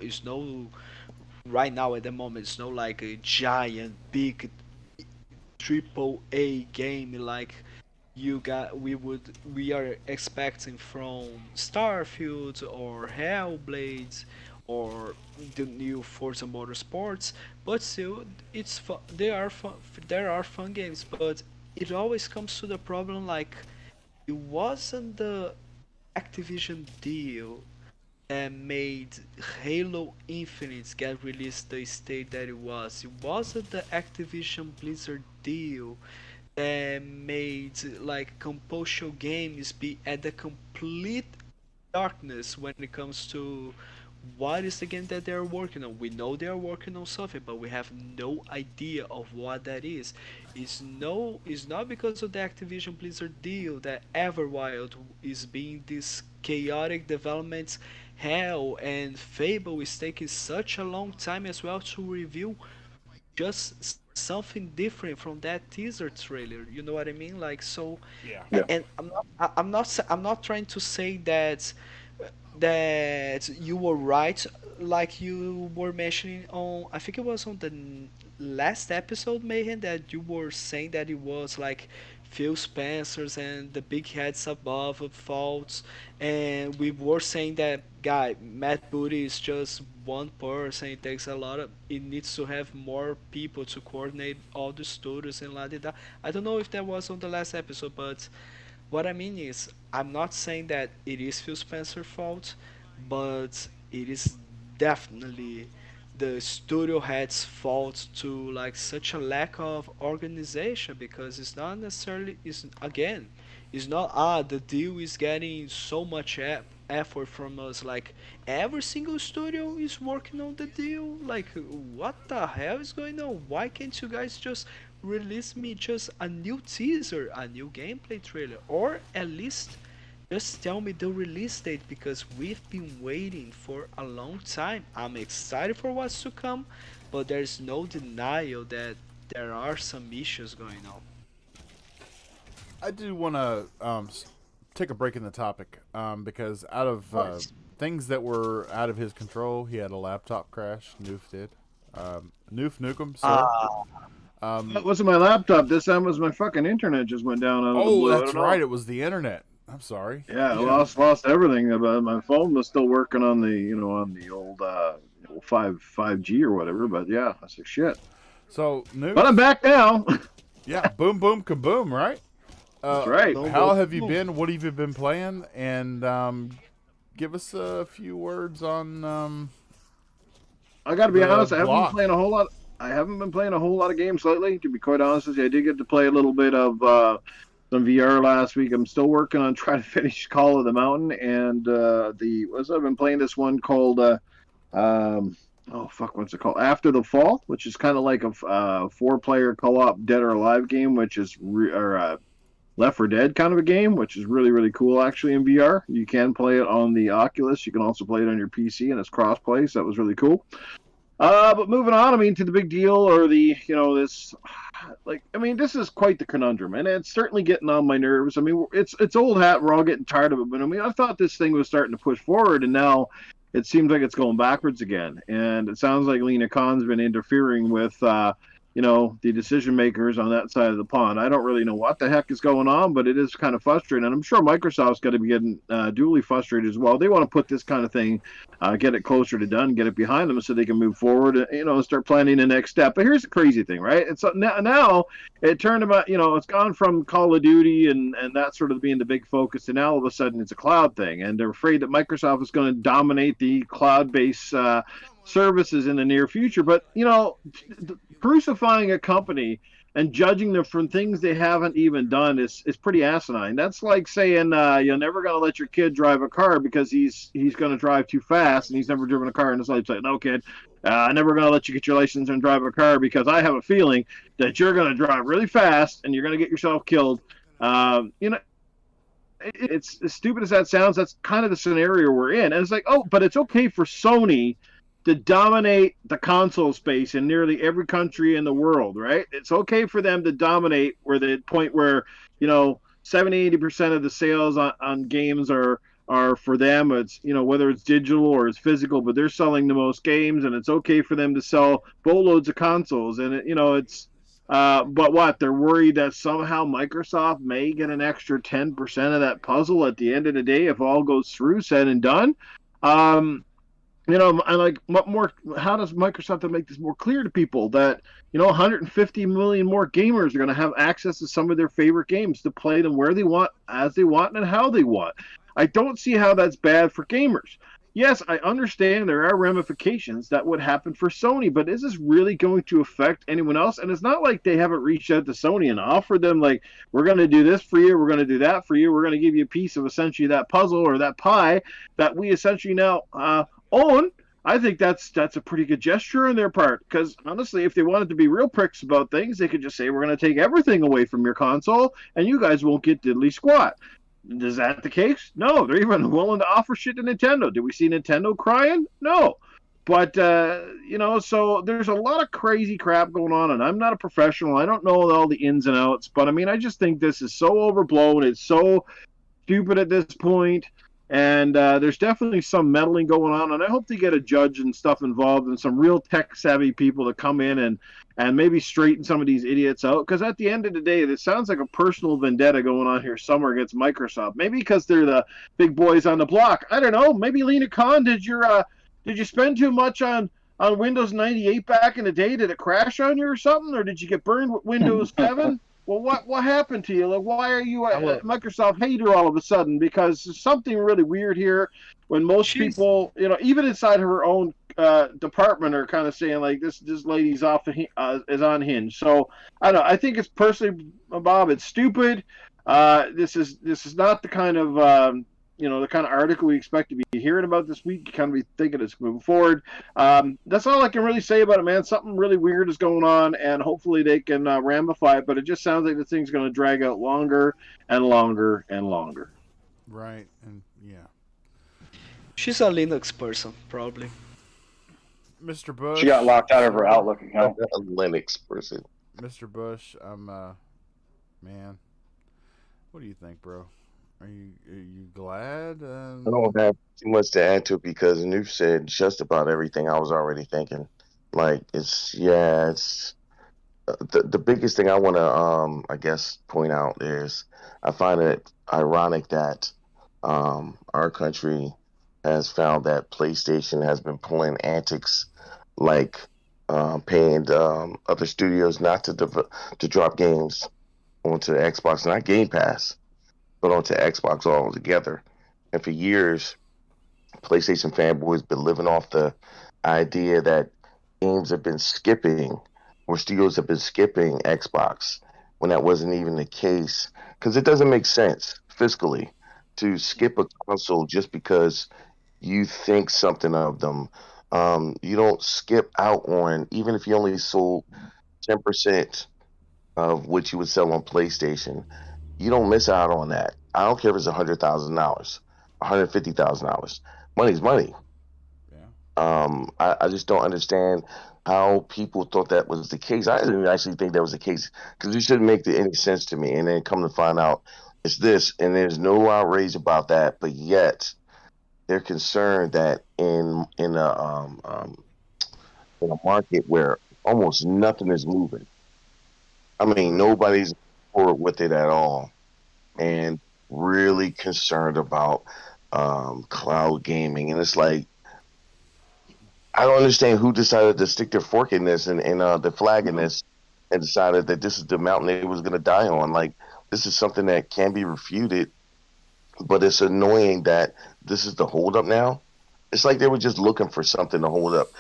Speaker 2: right now at the moment. It's not like a giant, big triple A game like we are expecting from Starfield or Hellblade or the new Forza Motorsports, but still it's fun. There are fun games, but it always comes to the problem like it wasn't the Activision deal that made Halo Infinite get released the state that it was. It wasn't the Activision Blizzard deal that made like Compulsion Games be at the complete darkness when it comes to what is the game that they're working on. We know they're working on something, but we have no idea of what that is. It's not because of the Activision Blizzard deal that Everwild is being this chaotic development hell, and Fable is taking such a long time as well to reveal just something different from that teaser trailer. You know what I mean? Like so,
Speaker 1: Yeah.
Speaker 2: and I'm not trying to say that you were right, like you were mentioning on, I think it was on the last episode, Mayhem, that you were saying that it was like Phil Spencer's and the big heads above of faults, and we were saying that guy Matt Booty is just one person. It takes a lot of, it needs to have more people to coordinate all the studios and la da da. I don't know if that was on the last episode, but what I mean is, I'm not saying that it is Phil Spencer's fault, but it is definitely the studio head's fault to like such a lack of organization, because it's not necessarily, is again, it's not the deal is getting so much effort from us. Like every single studio is working on the deal. Like what the hell is going on? Why can't you guys just release me just a new teaser, a new gameplay trailer, or at least just tell me the release date, because we've been waiting for a long time. I'm excited for what's to come, but there's no denial that there are some issues going on.
Speaker 1: I do want to take a break in the topic because out of things that were out of his control, he had a laptop crash. Noof did. Noof Nukem, sir.
Speaker 5: That wasn't my laptop. This time was my fucking internet just went down. Out of the blue.
Speaker 1: That's right. It was the internet. I'm sorry.
Speaker 5: Yeah, I lost everything. But my phone was still working on the old 5G or whatever. But yeah, I said shit.
Speaker 1: So Noof,
Speaker 5: but I'm back now.
Speaker 1: Yeah, boom, boom, kaboom, right?
Speaker 5: That's right.
Speaker 1: How have you been? What have you been playing? And give us a few words on.
Speaker 5: I got to be honest. I haven't been playing a whole lot. I haven't been playing a whole lot of games lately. To be quite honest with you, I did get to play a little bit of some VR last week. I'm still working on trying to finish Call of the Mountain, and I've been playing this one called what's it called? After the Fall, which is kind of like a 4-player co-op Dead or Alive game, which is Left 4 Dead kind of a game, which is really, really cool actually in VR. You can play it on the Oculus. You can also play it on your PC, and it's cross-play, so that was really cool. But moving on, I mean, to the big deal, or this is quite the conundrum, and it's certainly getting on my nerves. I mean, it's old hat. We're all getting tired of it, but I mean, I thought this thing was starting to push forward, and now it seems like it's going backwards again. And it sounds like Lena Khan's been interfering with the decision makers on that side of the pond. I don't really know what the heck is going on, but it is kind of frustrating. And I'm sure Microsoft's got to be getting duly frustrated as well. They want to put this kind of thing, get it closer to done, get it behind them so they can move forward, and start planning the next step. But here's the crazy thing, right? It's now it turned about, it's gone from Call of Duty and that sort of being the big focus to now all of a sudden it's a cloud thing. And they're afraid that Microsoft is going to dominate the cloud-based services in the near future. But crucifying a company and judging them from things they haven't even done is pretty asinine. That's like saying you're never going to let your kid drive a car because he's going to drive too fast and he's never driven a car in his life. It's like, no, kid, I'm never going to let you get your license and drive a car because I have a feeling that you're going to drive really fast and you're going to get yourself killed. It's as stupid as that sounds. That's kind of the scenario we're in. And it's like, but it's okay for Sony to dominate the console space in nearly every country in the world, right? It's okay for them to dominate where the point where, 70-80% of the sales on games are for them. It's, whether it's digital or it's physical, but they're selling the most games, and it's okay for them to sell boatloads of consoles. And, but what? They're worried that somehow Microsoft may get an extra 10% of that puzzle at the end of the day if all goes through, said and done. I like what more. How does Microsoft have to make this more clear to people that 150 million more gamers are going to have access to some of their favorite games to play them where they want, as they want, and how they want. I don't see how that's bad for gamers. yes, I understand there are ramifications that would happen for Sony, but is this really going to affect anyone else? And it's not like they haven't reached out to Sony and offered them, like, we're going to do this for you, we're going to do that for you, we're going to give you a piece of essentially that puzzle or that pie that we essentially now own. I think that's a pretty good gesture on their part, because honestly, if they wanted to be real pricks about things, they could just say, we're going to take everything away from your console and you guys won't get diddly squat. Is that the case? No, they're even willing to offer shit to Nintendo. Did we see Nintendo crying? No. But, so there's a lot of crazy crap going on, and I'm not a professional. I don't know all the ins and outs, but I mean, I just think this is so overblown. It's so stupid at this point. And there's definitely some meddling going on, and I hope they get a judge and stuff involved and some real tech-savvy people to come in and maybe straighten some of these idiots out. Because at the end of the day, this sounds like a personal vendetta going on here somewhere against Microsoft. Maybe because they're the big boys on the block. I don't know. Maybe Lena Khan, did you spend too much on Windows 98 back in the day? Did it crash on you or something, or did you get burned with Windows 7? Well, what happened to you? Like, why are you a Microsoft hater all of a sudden? Because there's something really weird here when most people, even inside her own department are kind of saying, like, this lady's is unhinged. So, I don't know. I think it's personally, Bob, it's stupid. This is not the kind of, the kind of article we expect to be hearing about this week. You kind of be thinking it's moving forward. That's all I can really say about it, man. Something really weird is going on, and hopefully they can ramify it, but it just sounds like the thing's going to drag out longer and longer and longer.
Speaker 1: Right, and yeah.
Speaker 2: She's a Linux person, probably.
Speaker 1: Mr. Bush.
Speaker 3: She got locked out of her Outlook account.
Speaker 4: A Linux person.
Speaker 1: Mr. Bush, man, what do you think, bro? Are you glad?
Speaker 4: I don't have too much to add to it because Noof said just about everything I was already thinking. Like, it's the biggest thing I want to I guess point out is I find it ironic that our country has found that PlayStation has been pulling antics like paying other studios not to drop games onto Xbox, not Game Pass, but onto Xbox altogether. And for years, PlayStation fanboys been living off the idea that games have been skipping, or studios have been skipping Xbox, when that wasn't even the case. Because it doesn't make sense fiscally to skip a console just because you think something of them. You don't skip out on, even if you only sold 10% of what you would sell on PlayStation, you don't miss out on that. I don't care if it's $100,000, $150,000. Money's money.
Speaker 1: Yeah.
Speaker 4: I just don't understand how people thought that was the case. I didn't actually think that was the case because it shouldn't make any sense to me. And then come to find out it's this, and there's no outrage about that. But yet they're concerned that in a market where almost nothing is moving. I mean, nobody's forward with it at all, and really concerned about cloud gaming. And it's like, I don't understand who decided to stick their fork in this and the flag in this and decided that this is the mountain they was going to die on. Like, this is something that can be refuted, but it's annoying that this is the holdup now. It's like they were just looking for something to hold up.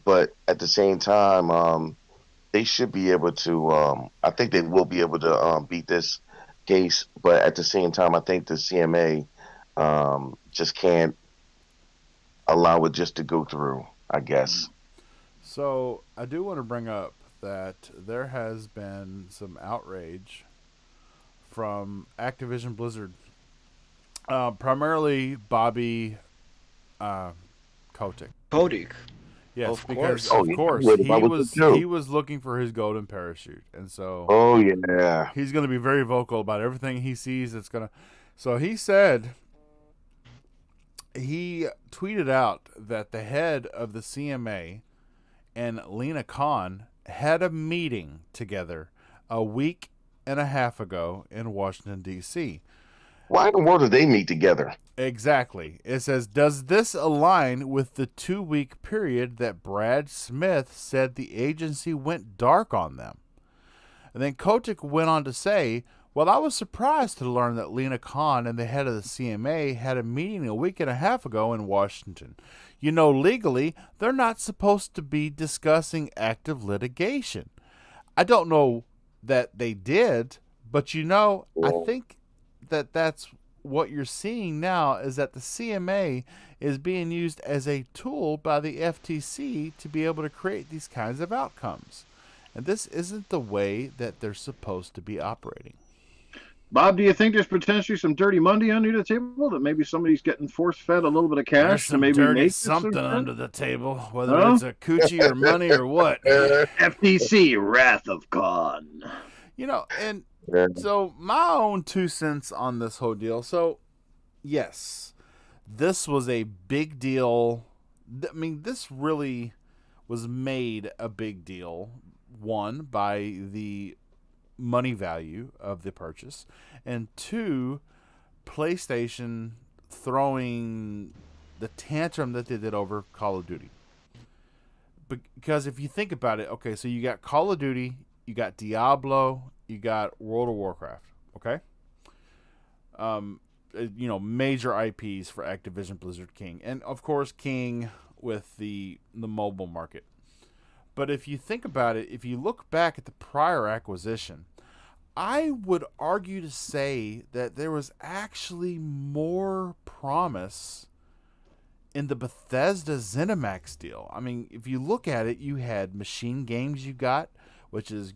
Speaker 4: But at the same time, they should be able to, I think they will be able to beat this case. But at the same time, I think the CMA just can't allow it just to go through, I guess.
Speaker 1: So I do want to bring up that there has been some outrage from Activision Blizzard, primarily Bobby Kotick.
Speaker 2: Kotick.
Speaker 1: Yes,
Speaker 2: of
Speaker 1: because
Speaker 2: course.
Speaker 1: of course he was looking for his golden parachute, and so he's going to be very vocal about everything he sees. That's going to. So he said, he tweeted out that the head of the CMA and Lena Khan had a meeting together a week and a half ago in Washington, D.C.
Speaker 4: Why in the world did they meet together?
Speaker 1: Exactly. It says, does this align with the 2-week period that Brad Smith said the agency went dark on them? And then Kotick went on to say, Well, I was surprised to learn that Lena Khan and the head of the CMA had a meeting a week and a half ago in Washington. You know, legally, they're not supposed to be discussing active litigation. I don't know that they did, but I think that that's what you're seeing now is that the CMA is being used as a tool by the FTC to be able to create these kinds of outcomes. And this isn't the way that they're supposed to be operating.
Speaker 5: Bob, do you think there's potentially some dirty money under the table that maybe somebody's getting force-fed a little bit of cash to maybe
Speaker 1: dirty
Speaker 5: make
Speaker 1: something under the table, whether it's a coochie or money or what?
Speaker 5: FTC, Wrath of Khan.
Speaker 1: And so my own 2 cents on this whole deal. So, yes, this was a big deal. I mean, this really was made a big deal, one, by the money value of the purchase, and two, PlayStation throwing the tantrum that they did over Call of Duty. Because if you think about it, okay, so you got Call of Duty, you got Diablo, you got World of Warcraft, okay? Major IPs for Activision Blizzard King. And, of course, King with the mobile market. But if you think about it, if you look back at the prior acquisition, I would argue to say that there was actually more promise in the Bethesda ZeniMax deal. I mean, if you look at it, you had Machine Games which is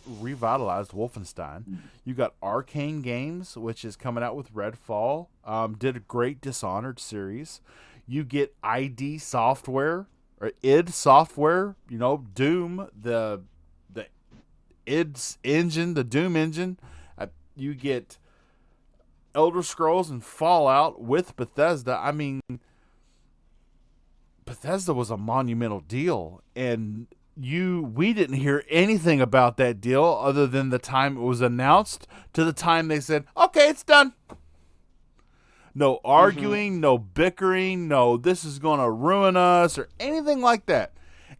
Speaker 1: revitalized Wolfenstein. You got Arcane Games, which is coming out with Redfall. Did a great Dishonored series. You get ID Software, or id Software, Doom, the id's engine, the Doom engine. You get Elder Scrolls and Fallout with Bethesda. I mean, Bethesda was a monumental deal, and we didn't hear anything about that deal other than the time it was announced to the time they said, okay, it's done. No arguing, no bickering, no this is going to ruin us or anything like that.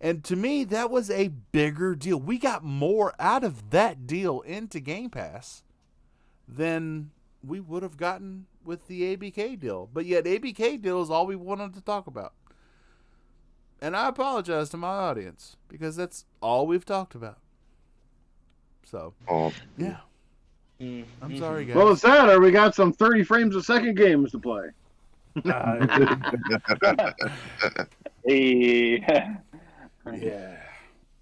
Speaker 1: And to me, that was a bigger deal. We got more out of that deal into Game Pass than we would have gotten with the ABK deal. But yet ABK deal is all we wanted to talk about. And I apologize to my audience because that's all we've talked about. So, yeah. I'm sorry, guys.
Speaker 5: Well, it's that, or we got some 30 frames a second games to play.
Speaker 1: Yeah.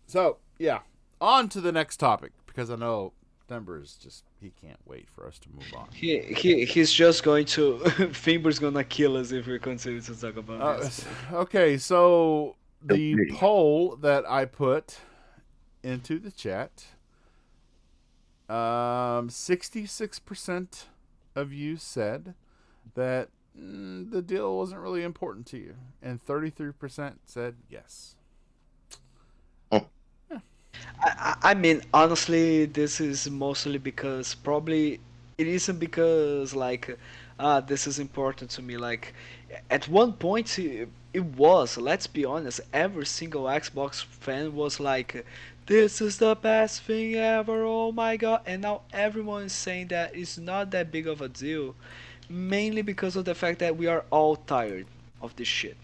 Speaker 1: So, yeah. On to the next topic, because I know Denver is he can't wait for us to move on.
Speaker 2: He's just going to Finber's gonna kill us if we continue to talk about this.
Speaker 1: Okay, so the poll that I put into the chat, 66% of you said that the deal wasn't really important to you, and 33% said yes.
Speaker 2: I mean, honestly, this is mostly because probably it isn't because this is important to me. Like, at one point, it was. Let's be honest. Every single Xbox fan was like, "This is the best thing ever! Oh my god!" And now everyone is saying that it's not that big of a deal, mainly because of the fact that we are all tired of this shit.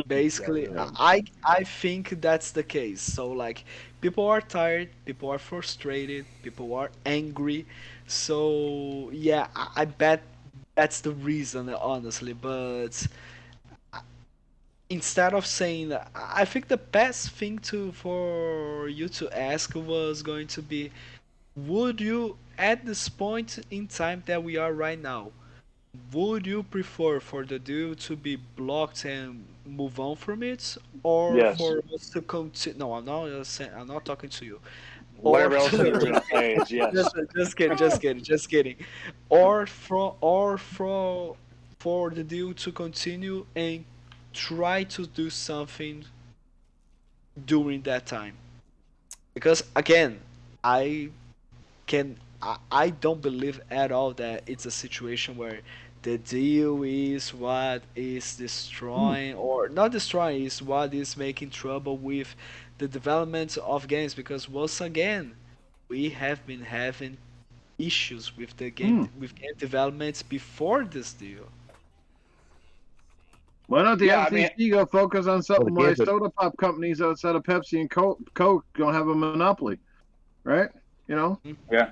Speaker 2: Basically, I think that's the case. So people are tired, people are frustrated, people are angry. So yeah, I bet that's the reason, honestly. But instead of saying that, I think the best thing for you to ask was going to be, would you, at this point in time that we are right now, would you prefer for the deal to be blocked and move on from it, or for us to continue? No, I'm not talking to you.
Speaker 3: Whatever else you're gonna say is yes.
Speaker 2: just kidding. Or for the deal to continue and try to do something during that time. Because again, I don't believe at all that it's a situation where the deal is what is destroying, or not destroying, is what is making trouble with the development of games. Because once again, we have been having issues with the game with game developments before this deal.
Speaker 5: Why don't the
Speaker 3: Yeah, I
Speaker 5: FCC go focus on something
Speaker 4: Well,
Speaker 5: why
Speaker 4: the games
Speaker 5: soda pop companies outside of Pepsi and Coke don't have a monopoly, right? You know,
Speaker 3: Yeah.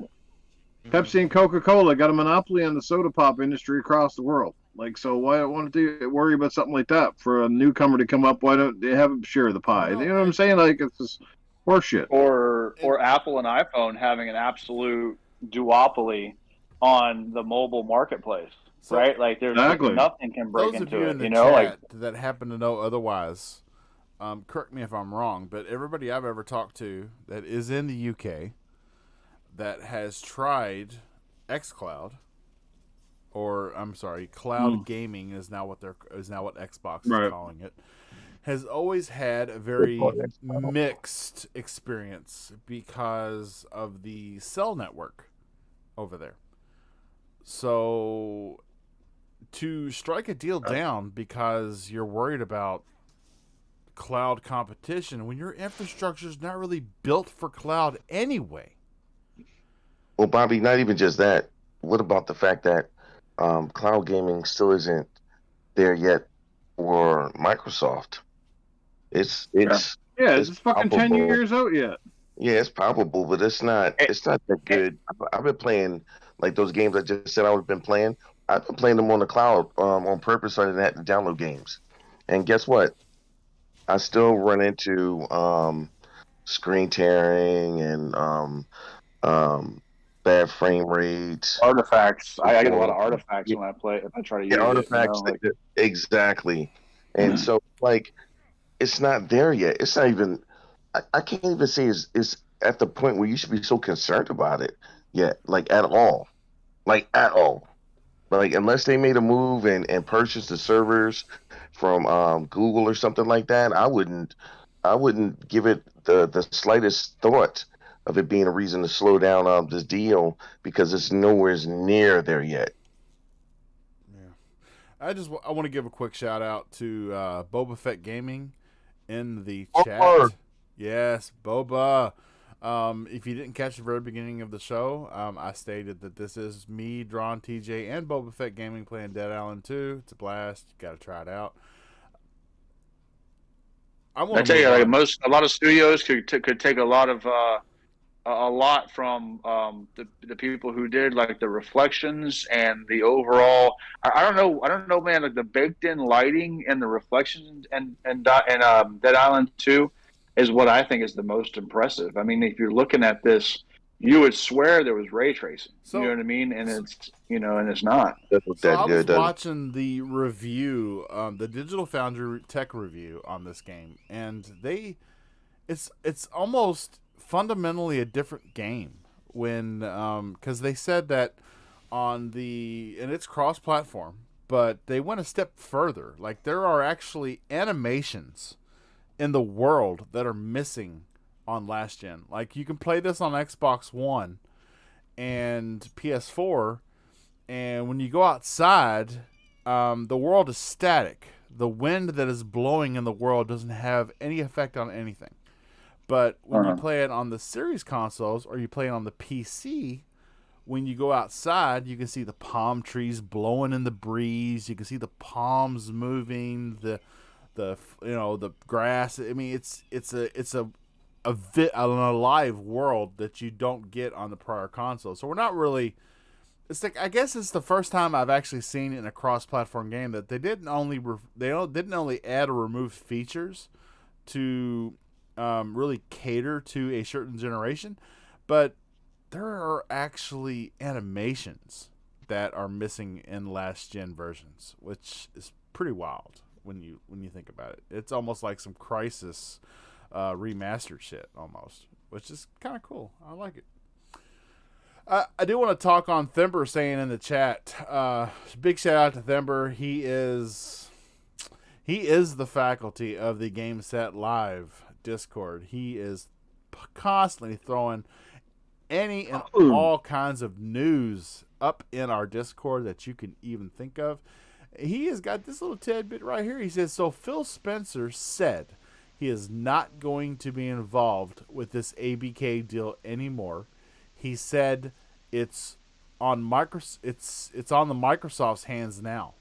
Speaker 5: Pepsi and Coca-Cola got a monopoly on the soda pop industry across the world. Like, so why don't they worry about something like that for a newcomer to come up? Why don't they have a share of the pie?
Speaker 1: Well,
Speaker 5: You know what I'm saying? Like, it's just horseshit.
Speaker 3: Or Apple and iPhone having an absolute duopoly on the mobile marketplace,
Speaker 1: So-
Speaker 3: right? Like there's
Speaker 5: Exactly.
Speaker 3: nothing can break
Speaker 1: those of
Speaker 3: into
Speaker 1: you
Speaker 3: it.
Speaker 1: in the
Speaker 3: You know, like
Speaker 1: chat that happen to know otherwise, correct me if I'm wrong, but everybody I've ever talked to that is in the UK that has tried xCloud, or I'm sorry, cloud gaming is now what Xbox is
Speaker 5: Right.
Speaker 1: calling it, has always had a very mixed experience because of the cell network over there. So to strike a deal down because you're worried about cloud competition when your infrastructure is not really built for cloud anyway.
Speaker 4: Well, Bobby, not even just that. What about the fact that cloud gaming still isn't there yet for Microsoft? It's
Speaker 5: Yeah,
Speaker 4: it's
Speaker 5: it's fucking 10
Speaker 4: palpable.
Speaker 5: years out yet.
Speaker 4: Yeah, it's palpable, but it's not that good. I've been playing like those games I just said I've been playing. I've been playing them on the cloud on purpose. So I didn't have to download games. And guess what? I still run into screen tearing and bad frame rates.
Speaker 3: artifacts. I get a lot of artifacts
Speaker 4: Yeah,
Speaker 3: when I play if I try to
Speaker 4: yeah,
Speaker 3: use
Speaker 4: artifacts.
Speaker 3: it.
Speaker 4: Exactly. And so like it's not there yet. It's not even. I can't even say it's at the point where you should be so concerned about it yet, like at all, like at all. Like unless they made a move and purchased the servers from Google or something like that, I wouldn't give it the slightest thought of it being a reason to slow down this deal because it's nowhere near there yet.
Speaker 1: I want to give a quick shout out to Boba Fett Gaming in the
Speaker 4: Boba.
Speaker 1: chat. Yes, Boba. If you didn't catch the very beginning of the show, I stated that this is me, Drawn, TJ, and Boba Fett Gaming playing Dead Island 2. It's a blast. You got to try it out.
Speaker 3: I tell you, like a lot of studios could take a lot of a lot from the people who did like the reflections and the overall. I don't know, man. Like the baked in lighting and the reflections and Dead Island 2 is what I think is the most impressive. I mean, if you're looking at this, you would swear there was ray tracing.
Speaker 1: So,
Speaker 3: you know what I mean? And it's and it's not.
Speaker 4: Doesn't look
Speaker 1: So
Speaker 4: that
Speaker 1: I was
Speaker 4: good, does it?
Speaker 1: watching the review, the Digital Foundry tech review on this game, and it's almost fundamentally a different game when because they said that and it's cross-platform, but they went a step further. Like there are actually animations in the world that are missing on last gen. Like you can play this on Xbox One and PS4, and when you go outside, the world is static. The wind that is blowing in the world doesn't have any effect on anything. But when you play it on the series consoles or you play it on the PC, when you go outside, you can see the palm trees blowing in the breeze. You can see the palms moving, the grass. I mean, it's an alive world that you don't get on the prior console. So we're not really. It's like I guess it's the first time I've actually seen it in a cross-platform game that they didn't only add or remove features to really cater to a certain generation, but there are actually animations that are missing in last gen versions, which is pretty wild when you think about it. It's almost like some Crisis remastered shit almost, which is kind of cool. I like it. I do want to talk on Thember saying in the chat. Big shout out to Thember. He is the faculty of the Game Set Live Discord. He is constantly throwing any and all kinds of news up in our Discord that you can even think of. He has got this little tidbit right here. He says, so Phil Spencer said he is not going to be involved with this ABK deal anymore. He said it's on it's on the Microsoft's hands now.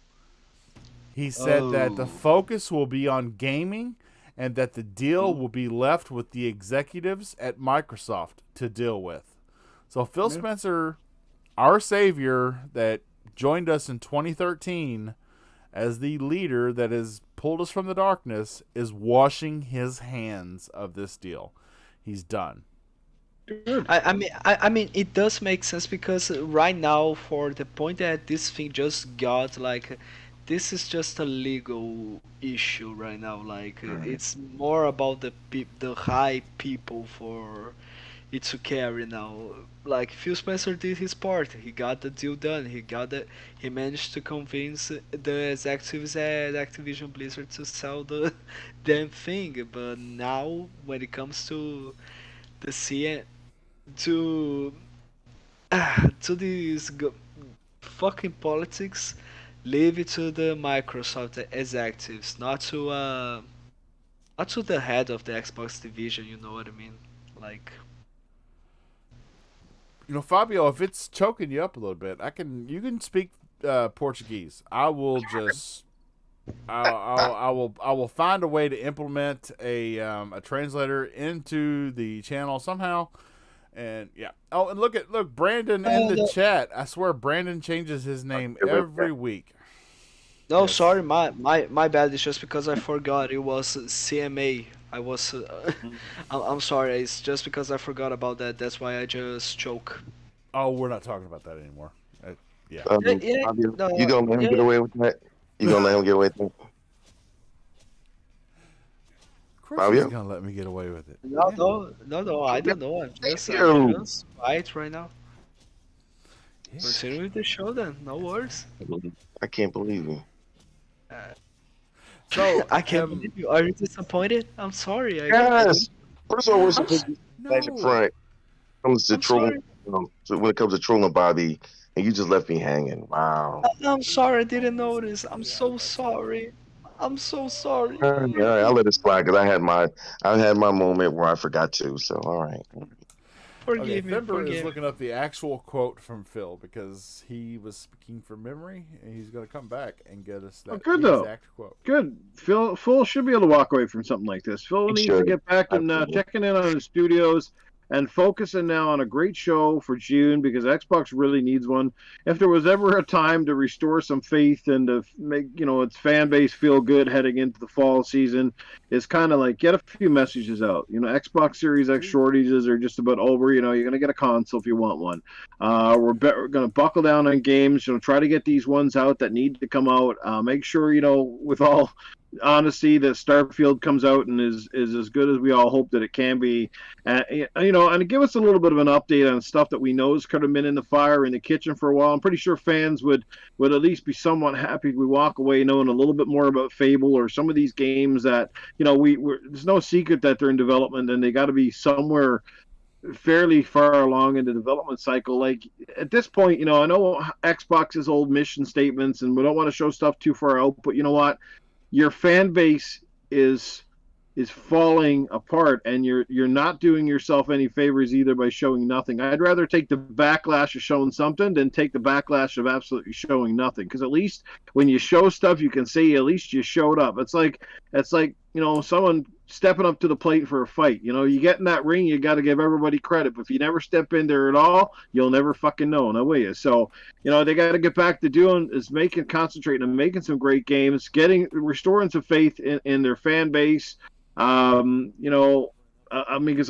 Speaker 1: He said that the focus will be on gaming and that the deal will be left with the executives at Microsoft to deal with. So Phil Spencer, our savior that joined us in 2013 as the leader that has pulled us from the darkness, is washing his hands of this deal. He's done.
Speaker 2: I mean, it does make sense because right now, for the point that this thing just got, like, this is just a legal issue right now. Like, it's more about the high people for it to carry now. Like, Phil Spencer did his part. He got the deal done. He managed to convince the executives at Activision Blizzard to sell the damn thing. But now, when it comes to the CN to to these fucking politics, leave it to the Microsoft executives, not to the head of the Xbox division. You know what I mean? Like,
Speaker 1: Fabio, if it's choking you up a little bit, you can speak Portuguese. I will just I will find a way to implement a translator into the channel somehow. And yeah. Oh, and look Brandon in the chat. I swear Brandon changes his name every week.
Speaker 2: no, sorry, my bad. It's just because I forgot it was CMA. I was I'm sorry. It's just because I forgot about that. That's why I just choke.
Speaker 1: Oh, we're not talking about that anymore. Yeah.
Speaker 4: You gonna let him get away with that? You gonna let him get away with that?
Speaker 1: Of course he's gonna let me get away with it.
Speaker 2: No, I don't know. I'm just quiet right now. Yeah. Continue with the show then. No worries.
Speaker 4: I can't believe you.
Speaker 1: So
Speaker 2: I can't believe you. Are you disappointed? I'm sorry.
Speaker 4: Yes. First of all, we're supposed to
Speaker 1: no.
Speaker 4: front. Comes to trolling, so when it comes to trolling Bobby, and you just left me hanging. Wow.
Speaker 2: I'm sorry. I didn't notice. I'm so sorry. I'm so sorry.
Speaker 4: All right, I'll let it slide because I had my moment where I forgot to. So all right.
Speaker 2: Forgive me.
Speaker 1: Fimber is looking up the actual quote from Phil because he was speaking from memory, and he's going to come back and get us that exact quote.
Speaker 5: Good. Phil should be able to walk away from something like this. Phil needs to get back and checking in on the studios and focusing now on a great show for June because Xbox really needs one. If there was ever a time to restore some faith and to make its fan base feel good heading into the fall season, it's kind of like get a few messages out. Xbox Series X shortages are just about over. You're going to get a console if you want one. We're going to buckle down on games. Try to get these ones out that need to come out. Make sure with all honesty that Starfield comes out and is as good as we all hope that it can be, and give us a little bit of an update on stuff that we know could have been in the fire in the kitchen for a while. I'm pretty sure fans would at least be somewhat happy if we walk away knowing a little bit more about Fable or some of these games that there's no secret that they're in development and they got to be somewhere fairly far along in the development cycle. Like at this point, I know Xbox's old mission statements and we don't want to show stuff too far out, but you know what? Your fan base is falling apart, and you're not doing yourself any favors either by showing nothing. I'd rather take the backlash of showing something than take the backlash of absolutely showing nothing. Because at least when you show stuff, you can say at least you showed up. It's like someone stepping up to the plate for a fight. You get in that ring, you got to give everybody credit. But if you never step in there at all, you'll never fucking know, no will you? So, they got to get back to concentrating on making some great games, restoring some faith in their fan base. Because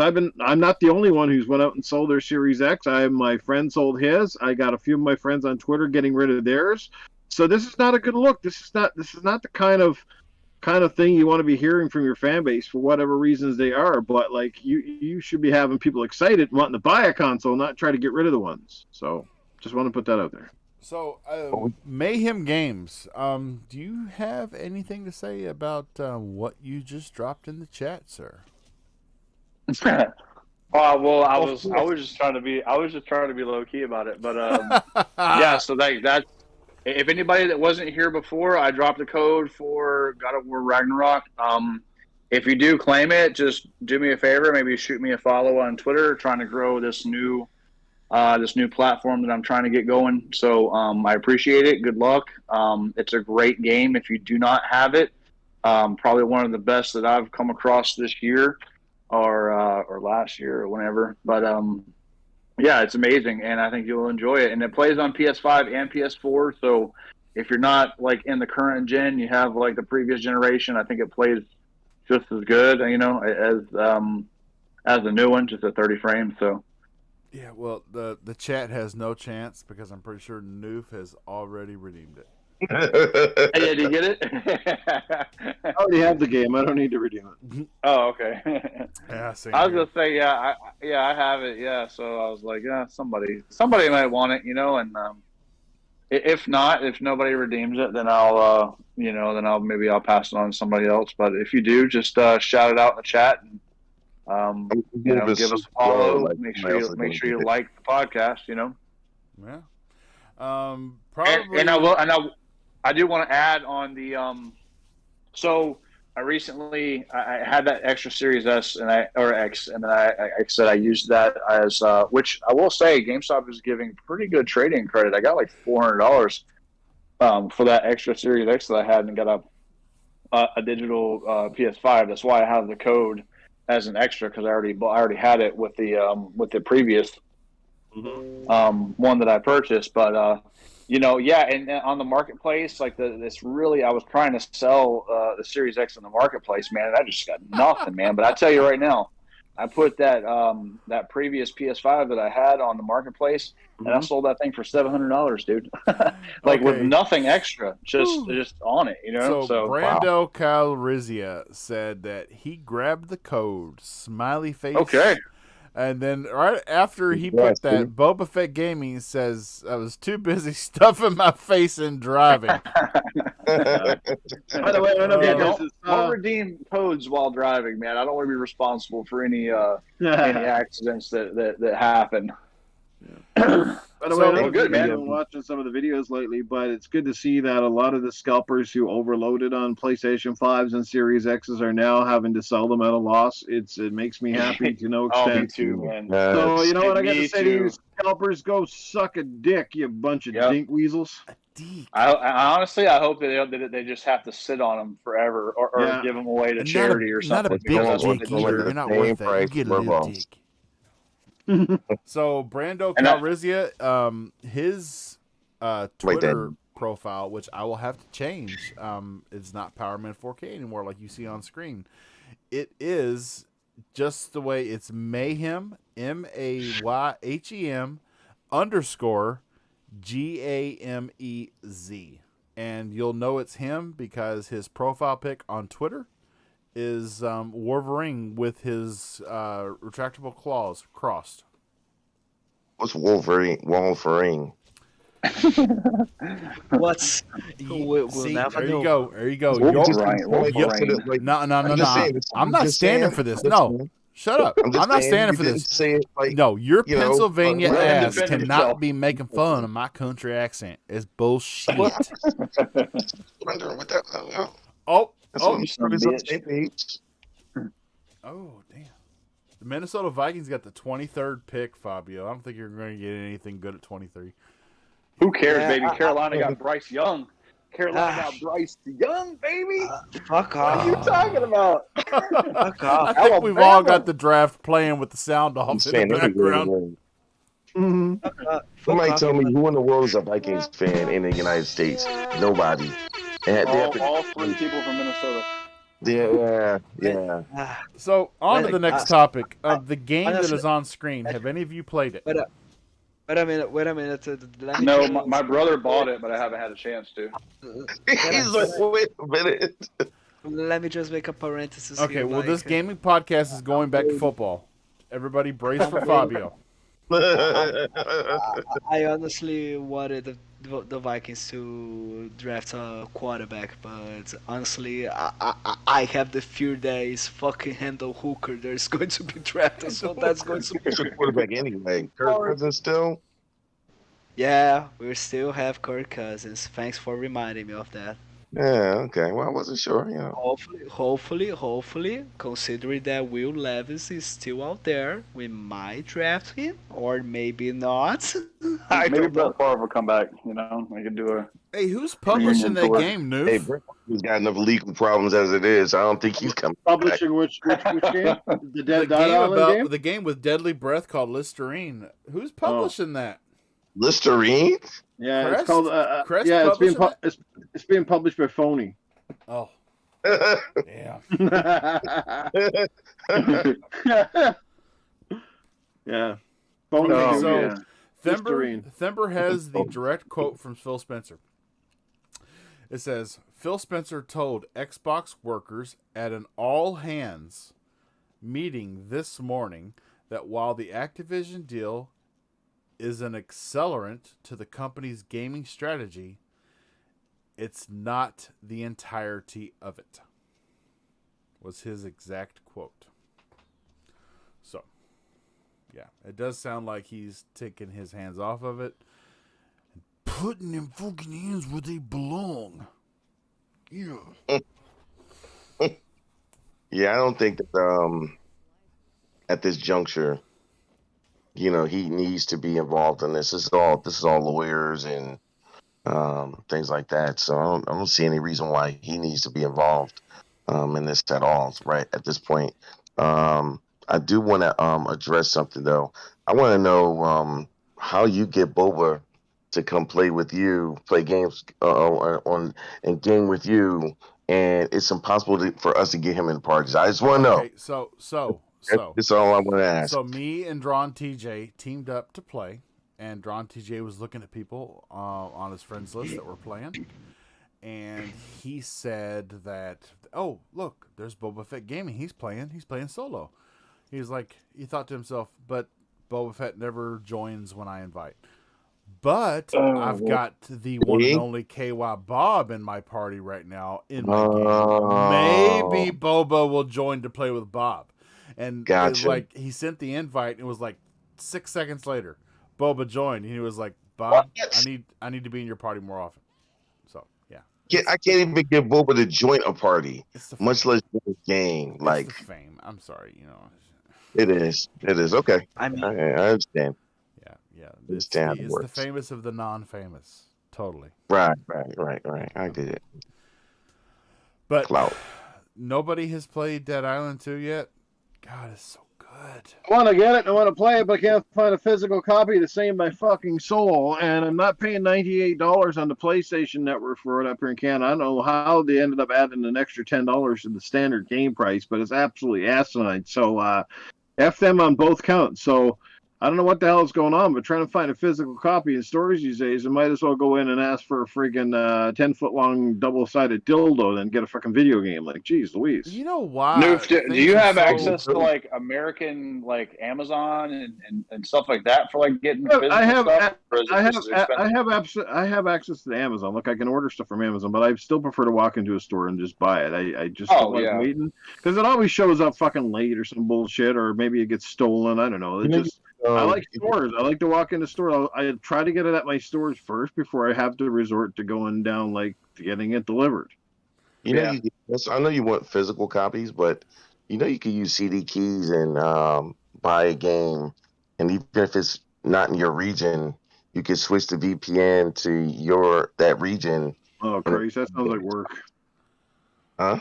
Speaker 5: I'm not the only one who's went out and sold their Series X. My friend sold his. I got a few of my friends on Twitter getting rid of theirs. So this is not a good look. This is not the kind of thing you want to be hearing from your fan base for whatever reasons they are. But like you should be having people excited, wanting to buy a console, not try to get rid of the ones. So just want to put that out there.
Speaker 1: So Mayhem Games, do you have anything to say about what you just dropped in the chat, sir?
Speaker 3: Well, I was just trying to be low key about it, but yeah. So that if anybody that wasn't here before, I dropped a code for God of War Ragnarok. If you do claim it, just do me a favor, maybe shoot me a follow on Twitter. Trying to grow this new this new platform that I'm trying to get going. So I appreciate it. Good luck. It's a great game. If you do not have it, probably one of the best that I've come across this year or last year or whenever. But yeah, it's amazing, and I think you'll enjoy it. And it plays on PS5 and PS4. So if you're not like in the current gen, you have like the previous generation. I think it plays just as good, as the new one, just at 30 frames. So.
Speaker 1: Yeah, well, the chat has no chance because I'm pretty sure Noof has already redeemed it.
Speaker 3: Hey, did you get it?
Speaker 5: I already have the game. I don't need to redeem it.
Speaker 3: Oh, okay.
Speaker 1: Yeah,
Speaker 3: I was gonna say, I have it. Yeah, so I was like, yeah, somebody might want it, and if not, if nobody redeems it, then I'll maybe I'll pass it on to somebody else. But if you do, just shout it out in the chat and give us a follow. Make sure you like the podcast.
Speaker 1: Yeah. Probably.
Speaker 3: And I do want to add on the so I recently I had that extra Series S or X, and then I said I used that as which I will say GameStop is giving pretty good trading credit. I got like $400 for that extra Series X that I had, and got a digital PS5. That's why I have the code as an extra, because I already had it with the previous one that I purchased. But and on the marketplace, like I was trying to sell the Series X on the marketplace, man, and I just got nothing, man. But I tell you right now, I put that previous PS5 that I had on the marketplace, and I sold that thing for $700, dude. With nothing extra, just on it,
Speaker 1: So Brando Calrissian said that he grabbed the code, smiley face.
Speaker 3: Okay.
Speaker 1: And then right after he put that, Boba Fett Gaming says, I was too busy stuffing my face and driving.
Speaker 5: By the way, I don't know if
Speaker 3: don't redeem codes while driving, man. I don't want to be responsible for any accidents that happen.
Speaker 5: By the way, I don't know if you've been watching some of the videos lately, but it's good to see that a lot of the scalpers who overloaded on PlayStation 5s and Series X's are now having to sell them at a loss. It makes me happy to no extent.
Speaker 3: Me too, man.
Speaker 5: So you know what I got to say to you scalpers? Go suck a dick, you bunch of dink weasels.
Speaker 3: I honestly, I hope that they just have to sit on them forever, or give them away to charity or something.
Speaker 1: Not a big dick either. You're not worth that. You get a little dick. So Brando Calrissian, his Twitter profile, which I will have to change, it's not Powerman 4K anymore like you see on screen. It is just the way it's Mayhem, MAYHEM _GAMEZ. And you'll know it's him because his profile pic on Twitter is Wolverine with his retractable claws crossed.
Speaker 4: What's Wolverine?
Speaker 2: What's
Speaker 1: See, there you go. There you go.
Speaker 3: Wolverine.
Speaker 1: No. I'm not standing for this. No. Shut up. I'm not standing for this. No, your Pennsylvania ass cannot be making fun of my country accent. It's bullshit. Oh, damn. The Minnesota Vikings got the 23rd pick, Fabio. I don't think you're going to get anything good at 23.
Speaker 3: Who cares, baby? Carolina got Bryce Young. Got Bryce Young, baby.
Speaker 2: Fuck off.
Speaker 3: What are you talking about?
Speaker 2: Fuck off.
Speaker 1: I think we've all got the draft playing with the sound off in the background.
Speaker 4: Somebody tell me who in the world is a Vikings fan in the United States? Nobody.
Speaker 3: All 3 people from Minnesota.
Speaker 4: Yeah.
Speaker 1: So, on to the next topic of the game that is on screen. Have any of you played it?
Speaker 2: Wait a minute.
Speaker 3: No, my brother bought it, but I haven't had a chance to.
Speaker 4: He's like, wait a minute.
Speaker 2: Let me just make a parenthesis.
Speaker 1: Okay,
Speaker 2: here,
Speaker 1: well, this gaming podcast is going back to football. Everybody brace for Fabio.
Speaker 2: I honestly wanted the Vikings to draft a quarterback, but honestly, I have the fear that is fucking Hendon Hooker there's going to be drafted, so that's going to be
Speaker 4: a quarterback anyway. Kirk Cousins still?
Speaker 2: Yeah, we still have Kirk Cousins. Thanks for reminding me of that.
Speaker 4: Yeah, okay. Well, I wasn't sure, you know.
Speaker 2: Hopefully, considering that Will Levis is still out there, we might draft him, or maybe not. I
Speaker 3: Maybe
Speaker 2: don't
Speaker 3: Brett
Speaker 2: know.
Speaker 3: Favre will come back. You know, we could do a
Speaker 1: Hey, who's publishing
Speaker 3: reunion
Speaker 1: that
Speaker 3: tour.
Speaker 1: game,
Speaker 4: Hey,
Speaker 1: Noof?
Speaker 4: Brett has got enough legal problems as it is. I don't think he's coming back.
Speaker 5: Publishing which game? The
Speaker 1: The
Speaker 5: Dead
Speaker 1: game
Speaker 5: Island game?
Speaker 1: the game with Deadly Breath called Listerine. Who's publishing that?
Speaker 4: Listerine?
Speaker 5: Yeah,
Speaker 1: Crest?
Speaker 5: it's called.
Speaker 1: Crest
Speaker 5: Yeah, it's being
Speaker 1: publishing
Speaker 5: it's being published by Phony.
Speaker 1: Oh, yeah.
Speaker 5: Yeah, Phony.
Speaker 1: Okay,
Speaker 3: Oh,
Speaker 1: so
Speaker 3: yeah.
Speaker 5: Listerine.
Speaker 1: Thember has the direct quote from Phil Spencer. It says, Phil Spencer told Xbox workers at an all-hands meeting this morning that while the Activision deal is an accelerant to the company's gaming strategy, it's not the entirety of it. Was his exact quote. So, yeah, it does sound like he's taking his hands off of it and putting them fucking hands where they belong. Yeah.
Speaker 4: Yeah, I don't think that at this juncture, you know, he needs to be involved in this. This is all lawyers and things like that. So I don't see any reason why he needs to be involved in this at all, right at this point. I do want to address something though. I want to know how you get Boba to come play games on and game with you, and it's impossible for us to get him in parties. I just want to know.
Speaker 1: Okay, so
Speaker 4: That's all I want to ask.
Speaker 1: So me and Drawn TJ teamed up to play, and Drawn TJ was looking at people on his friends list that were playing, and he said that, oh, look, there's Boba Fett Gaming. He's playing solo. He's like, he thought to himself, but Boba Fett never joins when I invite. But I've got the one and only KY Bob in my party right now in my game. Maybe Boba will join to play with Bob. And
Speaker 4: Gotcha.
Speaker 1: like he sent the invite, and it was like 6 seconds later, Boba joined, and he was like, "Bob, I need to be in your party more often." So yeah,
Speaker 4: I can't even get Boba to join a party, much less the game.
Speaker 1: It's
Speaker 4: Like
Speaker 1: the fame. I'm sorry, you know.
Speaker 4: it is. Okay.
Speaker 2: I mean,
Speaker 4: I understand.
Speaker 1: Yeah. It's
Speaker 4: Understand how it
Speaker 1: the
Speaker 4: works.
Speaker 1: famous of the non-famous. Totally.
Speaker 4: Right. I get it.
Speaker 1: But
Speaker 4: Clout.
Speaker 1: nobody has played Dead Island 2 yet. God, it's so good.
Speaker 5: I want to get it. I want to play it, but I can't find a physical copy to save my fucking soul. And I'm not paying $98 on the PlayStation Network for it up here in Canada. I don't know how they ended up adding an extra $10 to the standard game price, but it's absolutely asinine. So F them on both counts. So I don't know what the hell is going on, but trying to find a physical copy in stores these days, I might as well go in and ask for a freaking 10-foot long double-sided dildo than get a fucking video game. Like, geez Louise.
Speaker 1: You know why?
Speaker 3: Noof, do you have
Speaker 1: so
Speaker 3: access to like American like Amazon and stuff like that for like getting physical
Speaker 5: I have
Speaker 3: stuff? Or is it just expensive?
Speaker 5: I have access to Amazon. Look, I can order stuff from Amazon, but I still prefer to walk into a store and just buy it. I just don't like waiting because it always shows up fucking late or some bullshit, or maybe it gets stolen. I don't know. It just I like stores. I like to walk into stores. I try to get it at my stores first before I have to resort to going down like getting it delivered.
Speaker 4: You know, I know you want physical copies, but you know you can use CD keys and buy a game, and even if it's not in your region, you can switch the VPN to that region.
Speaker 5: Oh, Christ, that sounds like work.
Speaker 4: Huh?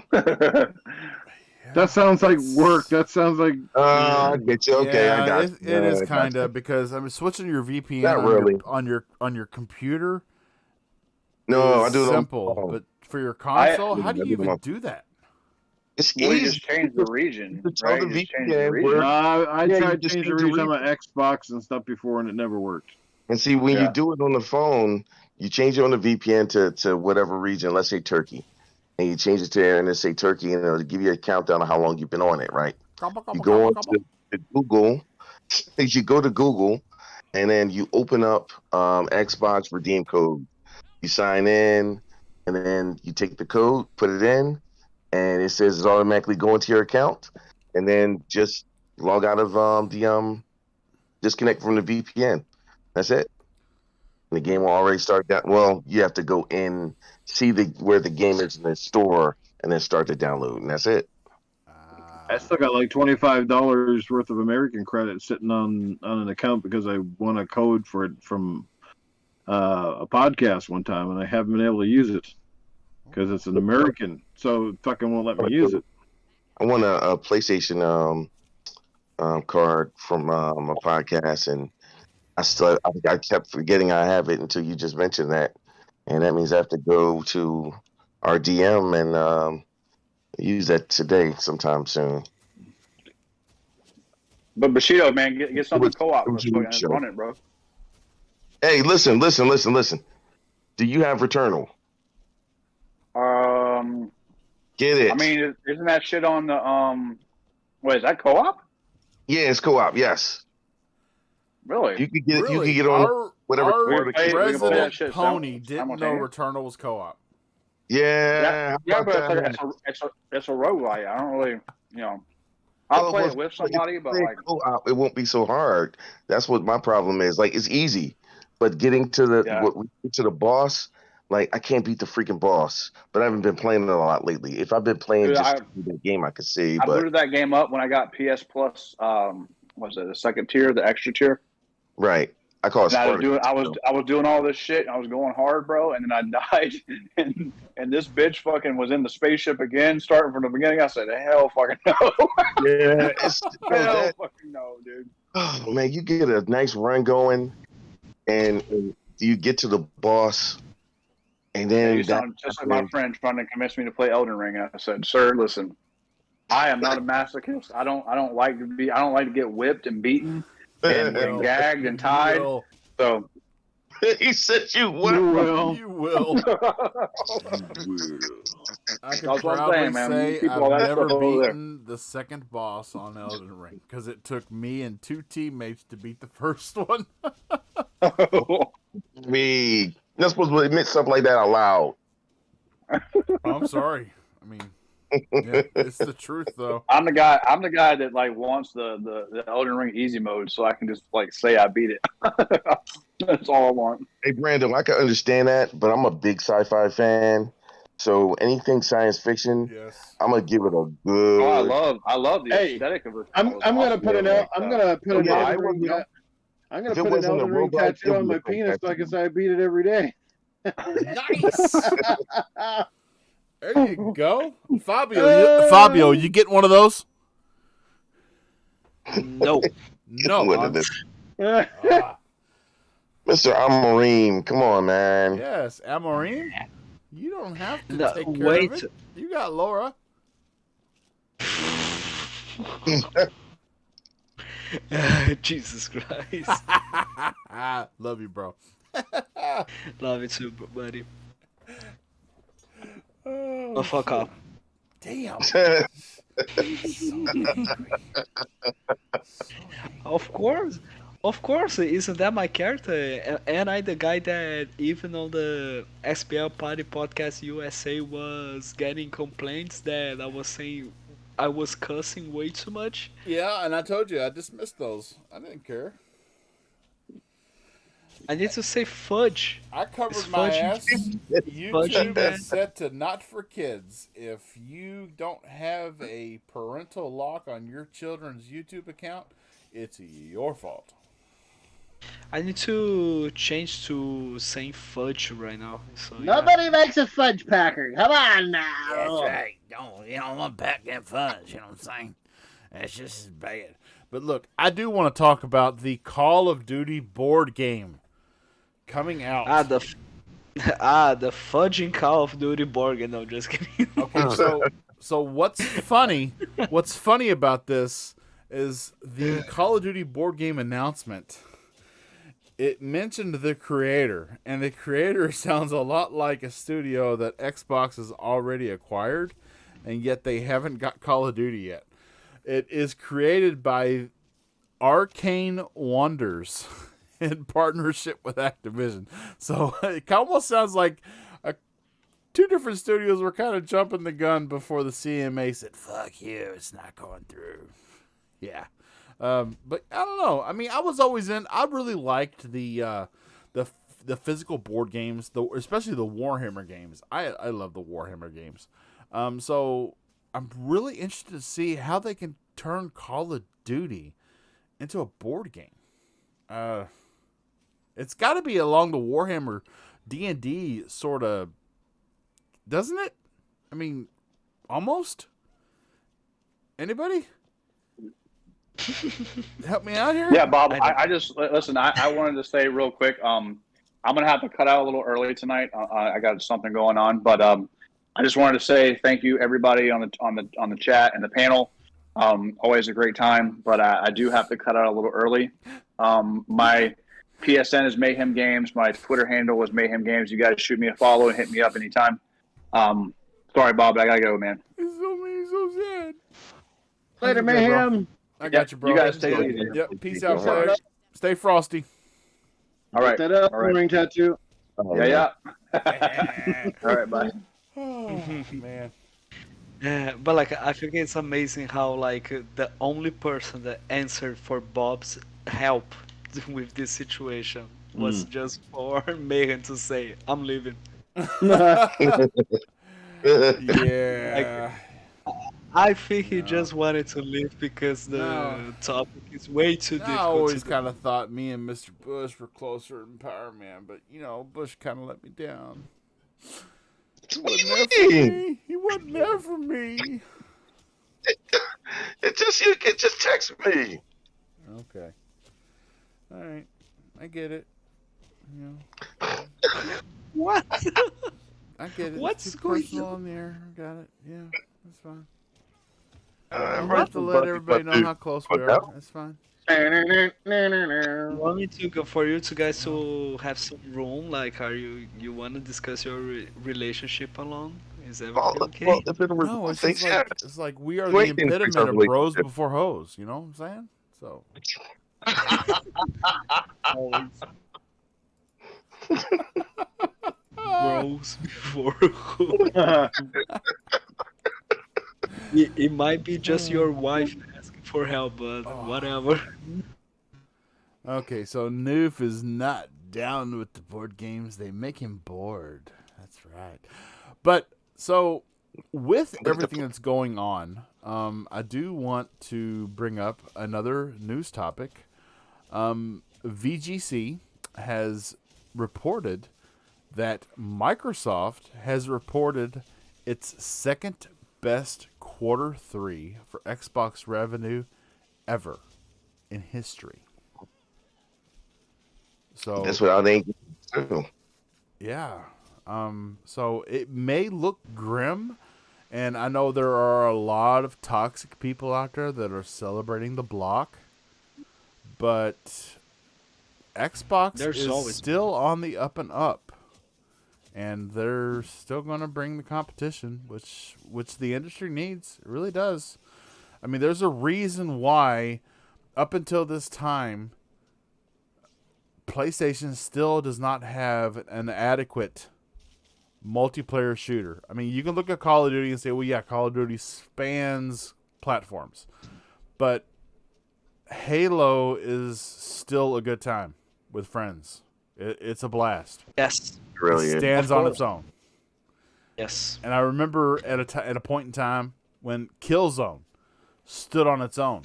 Speaker 5: That sounds like work. That sounds like.
Speaker 4: I get you. Okay,
Speaker 1: yeah,
Speaker 4: I got
Speaker 1: it is kind of because I'm switching your VPN on your computer.
Speaker 4: No, I do it
Speaker 1: simple, but for your console, how do you even do that?
Speaker 4: It's
Speaker 3: Well,
Speaker 4: easy.
Speaker 3: you just change the region,
Speaker 4: Just
Speaker 3: right?
Speaker 4: tell the
Speaker 3: You just change
Speaker 4: VPN
Speaker 3: the region.
Speaker 5: I
Speaker 4: Yeah,
Speaker 5: tried
Speaker 4: you
Speaker 5: to
Speaker 4: just
Speaker 5: change the
Speaker 4: change the
Speaker 5: region on my Xbox and stuff before, and it never worked.
Speaker 4: And see, when you do it on the phone, you change it on the VPN to whatever region. Let's say Turkey, and you change it to there, and it say Turkey, and it'll give you a countdown of how long you've been on it. Right? You go on to Google. You go to Google, and then you open up Xbox redeem code. You sign in, and then you take the code, put it in, and it says it's automatically going to your account, and then just log out of disconnect from the VPN. That's it. And the game will already start that. Well, you have to go in, see where the game is in the store, and then start the download, and that's it.
Speaker 5: I still got like $25 worth of American credit sitting on an account because I won a code for it from a podcast one time, and I haven't been able to use it because it's an American, so it fucking won't let me use it.
Speaker 4: I won a PlayStation card from a podcast, and I kept forgetting I have it until you just mentioned that, and that means I have to go to our DM and use that today sometime soon.
Speaker 3: But Bushido, man, get something co-op. Let's run it, bro.
Speaker 4: Hey, listen. Do you have Returnal? Get it.
Speaker 3: I mean, isn't that shit on the What is that co-op?
Speaker 4: Yeah, it's co-op. Yes.
Speaker 3: Really?
Speaker 4: You could get it.
Speaker 1: Really?
Speaker 4: You could get on whatever.
Speaker 1: Our Resident
Speaker 3: shit
Speaker 1: Pony didn't know Returnal was co-op.
Speaker 4: Yeah.
Speaker 3: But it's a roguelite. I don't really, I'll play it with somebody, but like
Speaker 4: co-op, it won't be so hard. That's what my problem is. Like, it's easy, but getting to the boss, like, I can't beat the freaking boss. But I haven't been playing it a lot lately. If I've been playing the game, I could see.
Speaker 3: I booted that game up when I got PS Plus. Was it the second tier, the extra tier?
Speaker 4: Right. I call it.
Speaker 3: I was doing all this shit. And I was going hard, bro, and then I died. And this bitch fucking was in the spaceship again, starting from the beginning. I said, "Hell, fucking no."
Speaker 4: Yeah,
Speaker 3: hell, fucking no, dude.
Speaker 4: Oh man, you get a nice run going, and you get to the boss, and then
Speaker 3: you sound just like my friend trying to convince me to play Elden Ring. I said, "Sir, listen, I am not a masochist. I don't like to get whipped and beaten." And gagged and tied. So
Speaker 4: he said, "You will.
Speaker 1: You will." I can proudly say I've never beaten the second boss on Elden Ring because it took me and 2 teammates to beat the first one.
Speaker 4: Me, you're not supposed to admit something like that out loud.
Speaker 1: I'm sorry. I mean. Yeah, it's the truth, though.
Speaker 3: I'm the guy that like wants the Elden Ring easy mode, so I can just like say I beat it. That's all I want.
Speaker 4: Hey, Brandon, I can understand that, but I'm a big sci-fi fan, so anything science fiction,
Speaker 1: yes,
Speaker 4: I'm gonna give it a good.
Speaker 3: Oh, I love the aesthetic of it.
Speaker 5: I'm gonna put an Elden Ring tattoo on my penis so I can say I beat it every day.
Speaker 1: Nice. There you go, Fabio. You get one of those?
Speaker 2: No.
Speaker 4: Mr. Amorim, come on, man.
Speaker 1: Yes, Amorim. You don't have to take care of it. You got Laura.
Speaker 2: Jesus Christ.
Speaker 1: Love you, bro.
Speaker 2: Love you too, buddy. Oh, fuck up.
Speaker 1: Damn.
Speaker 2: Of course, isn't that my character? And I the guy that even on the SPL Party Podcast USA was getting complaints that I was saying I was cussing way too much?
Speaker 1: Yeah, and I told you I dismissed those. I didn't care.
Speaker 2: I need to say fudge.
Speaker 1: I covered my ass. YouTube is set to not for kids. If you don't have a parental lock on your children's YouTube account, it's your fault.
Speaker 2: I need to change to saying fudge right now. So,
Speaker 6: Nobody makes a fudge packer. Come on now.
Speaker 1: That's right. You don't want to pack that fudge. You know what I'm saying? That's just as bad. But look, I do want to talk about the Call of Duty board game coming out.
Speaker 2: The fudging Call of Duty board game. No, just kidding.
Speaker 1: Okay, so what's funny about this is the Call of Duty board game announcement. It mentioned the creator, and the creator sounds a lot like a studio that Xbox has already acquired, and yet they haven't got Call of Duty yet. It is created by Arcane Wonders in partnership with Activision. So it almost sounds like two different studios were kind of jumping the gun before the CMA said, "Fuck you, it's not going through." Yeah. But I don't know. I mean, I was always in. I really liked the the physical board games, especially the Warhammer games. I love the Warhammer games. So I'm really interested to see how they can turn Call of Duty into a board game. It's got to be along the Warhammer D&D sort of, doesn't it? I mean, almost. Anybody? Help me out here.
Speaker 3: Yeah, Bob. I just listen. I wanted to say real quick. I'm gonna have to cut out a little early tonight. I got something going on, but I just wanted to say thank you everybody on the chat and the panel. Always a great time, but I do have to cut out a little early. My PSN is Mayhem Games. My Twitter handle was Mayhem Games. You guys shoot me a follow and hit me up anytime. Sorry, Bob, but I gotta go, man.
Speaker 1: It's so sad.
Speaker 6: Later, Mayhem.
Speaker 1: I got you, bro.
Speaker 3: You guys stay easy.
Speaker 1: Yep. Peace out, players. Stay frosty.
Speaker 3: All right.
Speaker 5: Get that up,
Speaker 3: All right.
Speaker 5: ring tattoo.
Speaker 3: Yeah. All right, bye.
Speaker 1: Oh, man.
Speaker 2: Yeah, but like I think it's amazing how like the only person that answered for Bob's help with this situation was just for Megan to say, "I'm leaving."
Speaker 1: Yeah.
Speaker 2: I think he just wanted to leave because the topic is way too
Speaker 1: I
Speaker 2: difficult.
Speaker 1: always kind of thought me and Mr. Bush were closer in Power Man, but Bush kind of let me down. He wasn't there for me. He wasn't there for me.
Speaker 4: It just text me.
Speaker 1: Okay. All right. I get it.
Speaker 2: What?
Speaker 1: I get it.
Speaker 2: What's
Speaker 1: it's too
Speaker 2: going
Speaker 1: personal on there. I got it. Yeah, that's fine.
Speaker 4: I'm
Speaker 1: I have to let everybody know how close we are. That's fine.
Speaker 2: Want me to go for you guys to have some room? Like, you want to discuss your relationship alone? Is everything okay?
Speaker 1: No, it's like we are the epitome of bros before hoes. You know what I'm saying? So.
Speaker 2: Bros before it might be just your wife asking for help, but whatever.
Speaker 1: Okay, so Noof is not down with the board games. They make him bored. That's right. But so with everything that's going on, I do want to bring up another news topic. VGC has reported that Microsoft has reported its second best Q3 for Xbox revenue ever in history. So
Speaker 4: that's what I think too.
Speaker 1: Yeah. So it may look grim, and I know there are a lot of toxic people out there that are celebrating the block, but Xbox is still on the up and up, and they're still going to bring the competition, which the industry needs. It really does. I mean, there's a reason why up until this time, PlayStation still does not have an adequate multiplayer shooter. I mean, you can look at Call of Duty and say, well, yeah, Call of Duty spans platforms. But Halo is still a good time with friends. It's a blast.
Speaker 2: Yes.
Speaker 4: Really
Speaker 1: it stands on its own.
Speaker 2: Yes.
Speaker 1: And I remember at a point in time when Killzone stood on its own,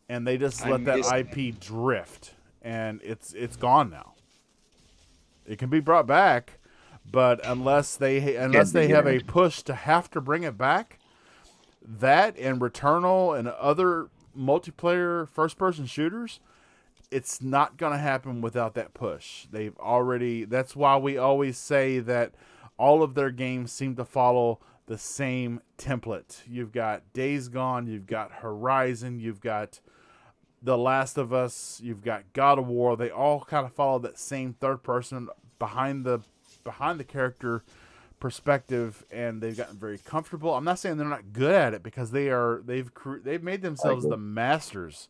Speaker 1: and they just let that IP drift. And it's gone now. It can be brought back, but unless they have a push to have to bring it back, that and Returnal and other multiplayer first-person shooters, it's not going to happen without that push. That's why we always say that all of their games seem to follow the same template. You've got Days Gone, you've got Horizon, you've got The Last of Us, you've got God of War. They all kind of follow that same third person behind the character perspective, and they've gotten very comfortable. I'm not saying they're not good at it, because they've made themselves the masters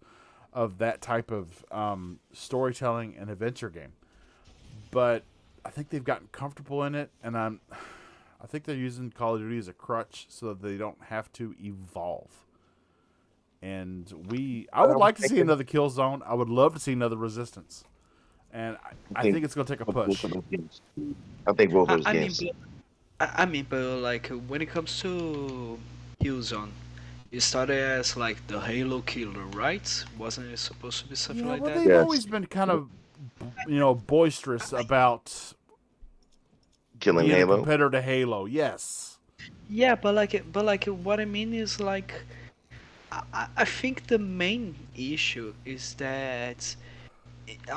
Speaker 1: of that type of storytelling and adventure game. But I think they've gotten comfortable in it, and I think they're using Call of Duty as a crutch so that they don't have to evolve. And I would like to see another Killzone. I would love to see another Resistance. and I think it's going to take a push.
Speaker 4: I think both those
Speaker 2: I mean,
Speaker 4: games.
Speaker 2: but like when it comes to Killzone, it started as like the Halo killer, right? Wasn't it supposed to be something
Speaker 1: Yeah,
Speaker 2: like
Speaker 1: well,
Speaker 2: that?
Speaker 1: they've
Speaker 4: Yes.
Speaker 1: always been kind of, boisterous about
Speaker 4: Killing
Speaker 1: being a
Speaker 4: Halo.
Speaker 1: competitor to Halo. Yes.
Speaker 2: Yeah, but like what I mean is like I think the main issue is that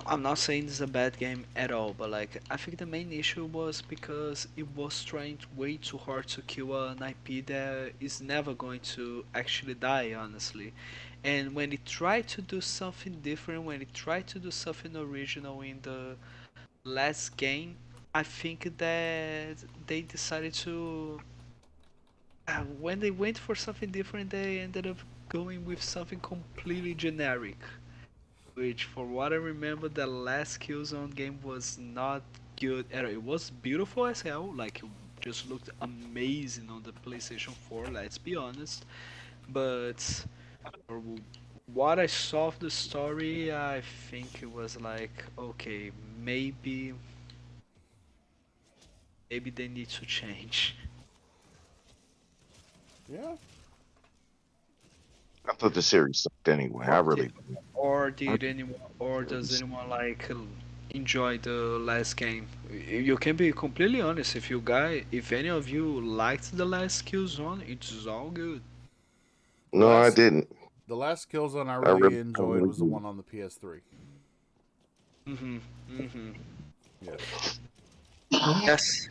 Speaker 2: I'm not saying this is a bad game at all, but like I think the main issue was because it was trying way too hard to kill an IP that is never going to actually die, honestly. And when it tried to do something different, when it tried to do something original in the last game, I think that they decided to when they went for something different, they ended up going with something completely generic. Which, for what I remember, the last Killzone game was not good at all. It was beautiful as hell, like it just looked amazing on the PlayStation 4. Let's be honest. But for what I saw of the story, I think it was like, okay, maybe they need to change.
Speaker 1: Yeah.
Speaker 4: I thought the series sucked anyway. I really.
Speaker 2: Or does anyone like enjoy the last game? You can be completely honest. If any of you liked the last Killzone, it's all good.
Speaker 4: No, I
Speaker 1: Last-
Speaker 4: didn't.
Speaker 1: The last Killzone I
Speaker 4: I
Speaker 1: really
Speaker 4: really-
Speaker 1: enjoyed was the one on the PS3.
Speaker 2: Mhm. Mhm.
Speaker 1: Yes.
Speaker 2: Yes.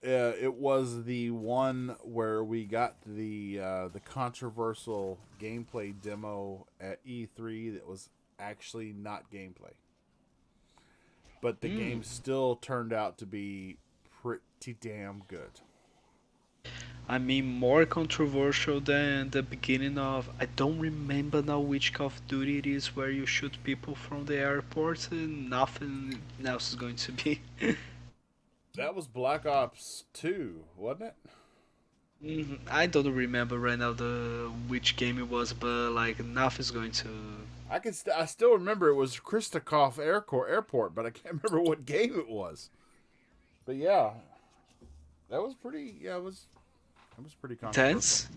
Speaker 1: It was the one where we got the controversial gameplay demo at E3 that was actually not gameplay, but the game still turned out to be pretty damn good.
Speaker 2: I mean, more controversial than the beginning of. I don't remember now which Call of Duty it is where you shoot people from the airport and nothing else is going to be.
Speaker 1: That was Black Ops 2, wasn't it?
Speaker 2: I don't remember right now the which game it was, but like nothing's going to.
Speaker 1: I still remember it was Christoph Airport, but I can't remember what game it was. But yeah, that was pretty. Yeah, it was pretty controversial.
Speaker 2: Tense?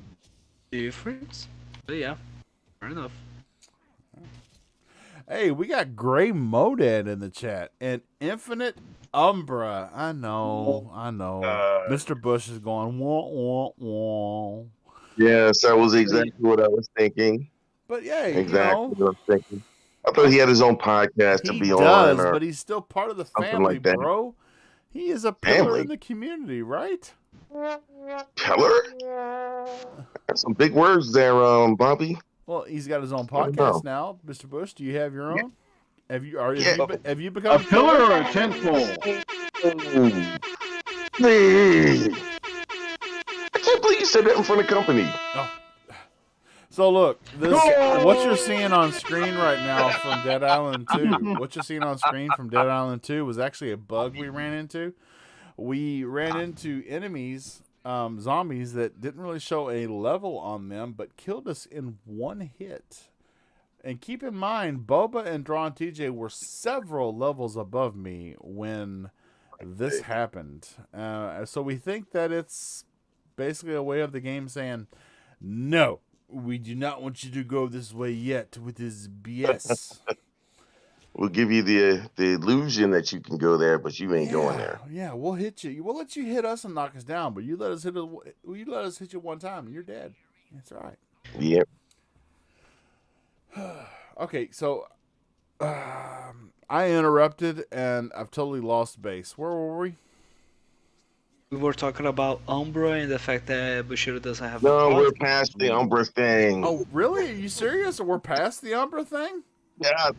Speaker 2: Difference? But yeah, fair enough.
Speaker 1: Hey, we got Gray Modad in the chat and Infinite Umbra. I know. Mr. Bush is going wah wah wah.
Speaker 4: Yes, that was exactly what I was thinking.
Speaker 1: But yeah,
Speaker 4: Exactly what I was thinking. I thought he had his own podcast to
Speaker 1: he
Speaker 4: be
Speaker 1: does,
Speaker 4: on.
Speaker 1: but he's still part of the
Speaker 4: something
Speaker 1: family,
Speaker 4: like that.
Speaker 1: bro. He is a pillar
Speaker 4: Family?
Speaker 1: in the community, right?
Speaker 4: Keller? That's some big words there, Bobby.
Speaker 1: Well, he's got his own
Speaker 4: I don't
Speaker 1: podcast
Speaker 4: know.
Speaker 1: now. Mr. Bush, do you have your own? Have you
Speaker 5: A
Speaker 1: become
Speaker 5: pillar or a tent pole?
Speaker 4: Hey. I can't believe you said that in front of company.
Speaker 1: Oh. So look, what you're seeing on screen right now from Dead Island 2, what you're seeing on screen from Dead Island 2 was actually a bug we ran into. We ran into enemies, zombies that didn't really show a level on them, but killed us in one hit. And keep in mind, Boba and Drawn TJ were several levels above me when this happened. So we think that it's basically a way of the game saying, no, we do not want you to go this way yet with this BS.
Speaker 4: We'll give you the illusion that you can go there, but you ain't going there.
Speaker 1: Yeah, we'll hit you. We'll let you hit us and knock us down, but you let us hit you one time and you're dead. That's right.
Speaker 4: Yep.
Speaker 1: Okay, so I interrupted and I've totally lost base. Where were we?
Speaker 2: We were talking about Umbra and the fact that Bushido doesn't have
Speaker 4: No,
Speaker 2: a
Speaker 4: we're
Speaker 2: podcast.
Speaker 4: past the Umbra thing.
Speaker 1: Oh, really? Are you serious? We're past the Umbra thing?
Speaker 4: Yeah,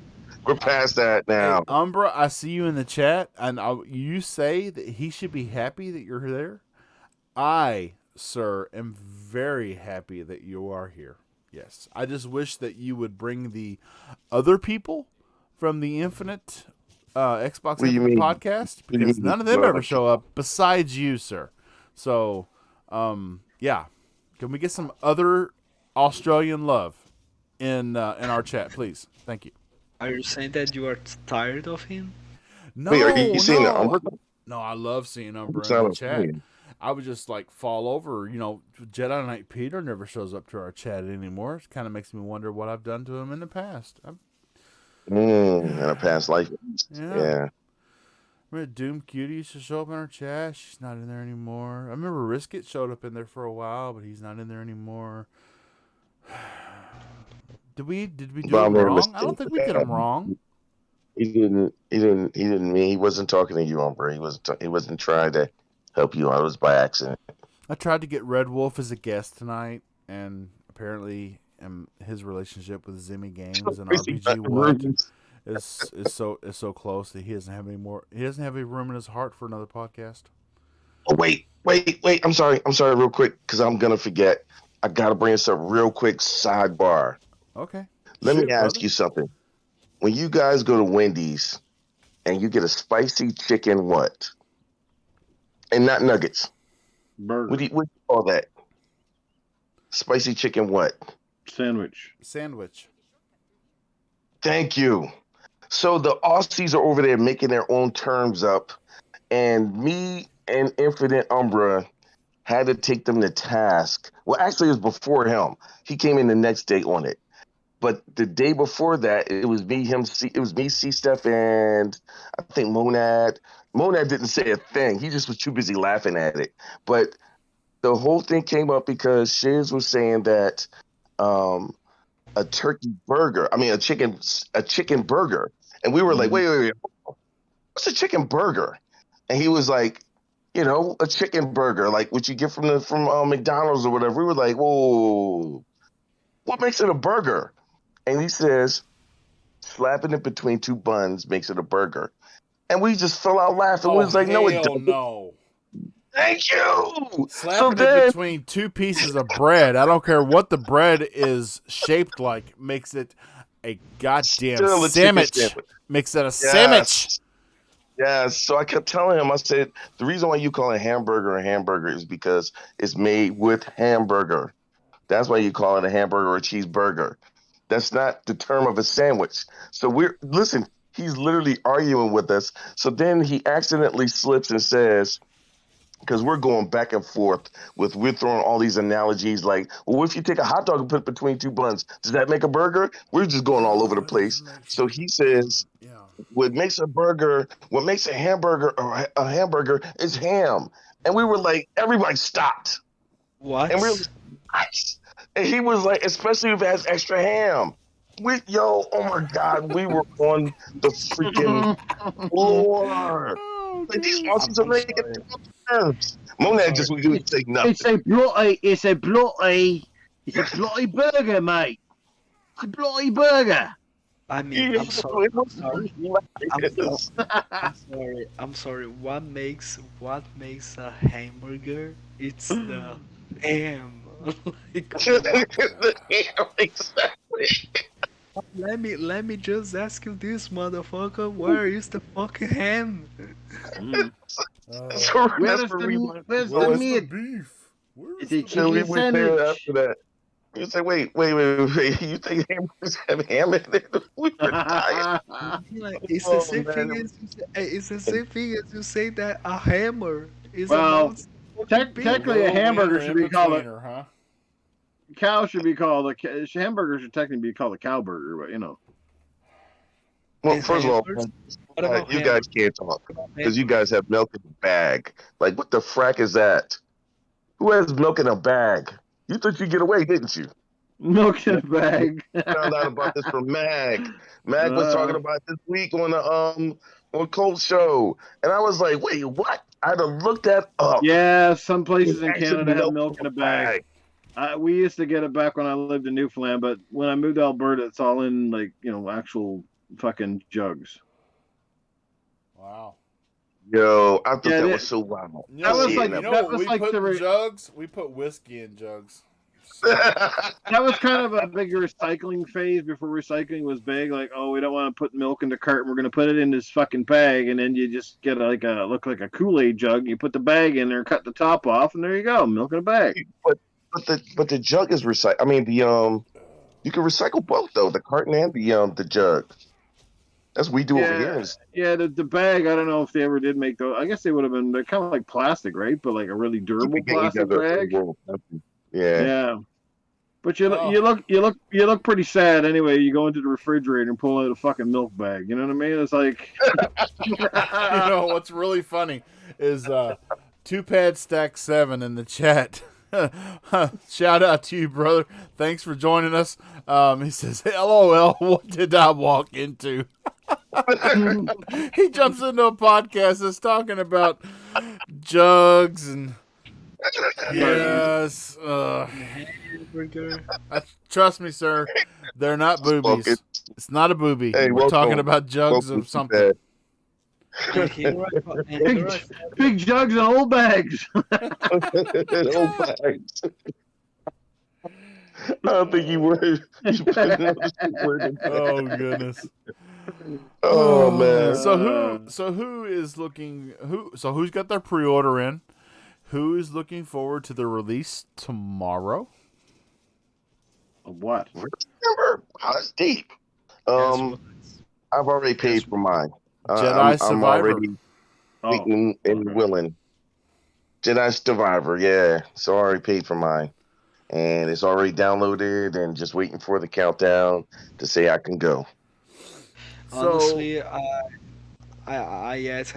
Speaker 4: we're past that now.
Speaker 1: Hey, Umbra, I see you in the chat, and you say that he should be happy that you're there. I, sir, am very happy that you are here. Yes. I just wish that you would bring the other people from the Infinite Xbox Infinite podcast, because none of them ever show up besides you, sir. So, yeah. Can we get some other Australian love in our chat, please? Thank you.
Speaker 2: Are you saying that you are tired of him?
Speaker 1: No,
Speaker 4: Wait, are you seeing the
Speaker 1: no,
Speaker 4: Umbra?
Speaker 1: no. I love seeing Umbra in the
Speaker 4: Sound
Speaker 1: chat.
Speaker 4: familiar.
Speaker 1: I would just like fall over. Jedi Knight Peter never shows up to our chat anymore. It kind of makes me wonder what I've done to him in the past.
Speaker 4: In a past life.
Speaker 1: Yeah.
Speaker 4: Yeah.
Speaker 1: Remember Doom Cutie used to show up in our chat. She's not in there anymore. I remember Riskit showed up in there for a while, but he's not in there anymore. Did we do
Speaker 4: But I
Speaker 1: him
Speaker 4: made a
Speaker 1: wrong?
Speaker 4: mistake.
Speaker 1: I don't think we did him wrong.
Speaker 4: He didn't mean, he wasn't talking to you, Umbra. He wasn't trying to help you out. It was by accident.
Speaker 1: I tried to get Red Wolf as a guest tonight, and apparently his relationship with Zimmy Games and RBG What is so close that he doesn't have any more. He doesn't have any room in his heart for another podcast.
Speaker 4: Oh, wait. I'm sorry, real quick, because I'm gonna forget. I gotta bring us up real quick. Sidebar.
Speaker 1: Okay.
Speaker 4: Let me ask you something. When you guys go to Wendy's and you get a spicy chicken, what? And not nuggets.
Speaker 5: Burger.
Speaker 4: What do you call that? Spicy chicken, what?
Speaker 5: Sandwich.
Speaker 4: Thank you. So the Aussies are over there making their own terms up, and me and Infinite Umbra had to take them to task. Well, actually, it was before him. He came in the next day on it. But the day before that, it was me, C-Steph, and I think Monad. Monad didn't say a thing. He just was too busy laughing at it. But the whole thing came up because Shiz was saying that a chicken burger. And we were like, wait. What's a chicken burger? And he was like, a chicken burger, like what you get from McDonald's or whatever. We were like, whoa, what makes it a burger? And he says, slapping it between two buns makes it a burger. And we just fell out laughing. We was like, no, it doesn't.
Speaker 1: No.
Speaker 4: Thank you.
Speaker 1: Slapping it between two pieces of bread. I don't care what the bread is shaped like. Makes it a goddamn sandwich. Makes it a sandwich.
Speaker 4: Yes. So I kept telling him, I said, the reason why you call it hamburger a hamburger is because it's made with hamburger. That's why you call it a hamburger or a cheeseburger. That's not the term of a sandwich. So he's literally arguing with us. So then he accidentally slips and says, because we're going back and forth we're throwing all these analogies like, well, if you take a hot dog and put it between two buns, does that make a burger? We're just going all over the place. So he says, what makes a hamburger or a hamburger is ham. And we were like, everybody stopped.
Speaker 2: What?
Speaker 4: And we were like, and he was like, especially if it has extra ham. Oh my God, we were on the freaking floor. Like, these Aussies are making terms. Monad just would say nothing.
Speaker 5: It's a bloody burger, mate. It's a bloody burger.
Speaker 2: I mean, I'm sorry. I'm sorry. What makes a hamburger? It's the ham. Let me just ask you this, motherfucker. Where is the fucking ham?
Speaker 5: Where's the meat?
Speaker 1: Beef?
Speaker 5: It's a chicken sandwich.
Speaker 4: After that, you say, wait. You think hamburgers have ham in it? We were tired.
Speaker 2: It's the same thing as you say. It's the same thing as you say that a hammer is
Speaker 5: technically a hamburger should be called
Speaker 1: huh?
Speaker 5: Cow should be called a hamburger should technically be called a cow burger, but
Speaker 4: Well, first of all, you guys can't talk because you guys have milk in a bag. Like, what the frack is that? Who has milk in a bag? You thought you'd get away, didn't you?
Speaker 5: Milk in a bag.
Speaker 4: Found out about this from Mag. Mag was talking about this week on the Colt Show, and I was like, wait, what? I had to look that up.
Speaker 5: Yeah, some places in Canada have milk in a bag. We used to get it back when I lived in Newfoundland, but when I moved to Alberta, it's all in actual fucking jugs.
Speaker 1: Wow.
Speaker 4: Yo, I thought that was so wild.
Speaker 5: That was like
Speaker 1: we put in jugs. We put whiskey in jugs.
Speaker 5: That was kind of a big recycling phase before recycling was big. Like, oh, we don't want to put milk in the carton. We're going to put it in this fucking bag, and then you just get look like a Kool-Aid jug. You put the bag in there, cut the top off, and there you go, milk in a bag.
Speaker 4: But the jug is recycled. I mean, you can recycle both though, the carton and the jug. That's what we do over here.
Speaker 5: Yeah, the bag. I don't know if they ever did make those. I guess they would have been. They're kind of like plastic, right? But like a really durable plastic bag.
Speaker 4: Yeah.
Speaker 5: Yeah. But you look pretty sad anyway. You go into the refrigerator and pull out a fucking milk bag. You know what I mean? It's like,
Speaker 1: You know what's really funny is 2Pad Stack 7 in the chat. Shout out to you, brother. Thanks for joining us. He says, "LOL, what did I walk into?" He jumps into a podcast that's talking about jugs and yes. Trust me, sir. They're not boobies. It's not a boobie.
Speaker 4: Hey,
Speaker 1: we're talking about jugs of something.
Speaker 5: Big jugs and old bags.
Speaker 4: Old bags. I don't think you would.
Speaker 1: Oh goodness.
Speaker 4: Oh man.
Speaker 1: So who is looking? Who's got their pre-order in? Who is looking forward to the release tomorrow?
Speaker 5: What?
Speaker 4: Remember? It's deep. I've already paid for mine.
Speaker 1: Jedi Survivor.
Speaker 4: I'm already waiting and willing. Jedi Survivor, yeah. So I already paid for mine. And it's already downloaded and just waiting for the countdown to say I can go.
Speaker 2: Honestly, I yet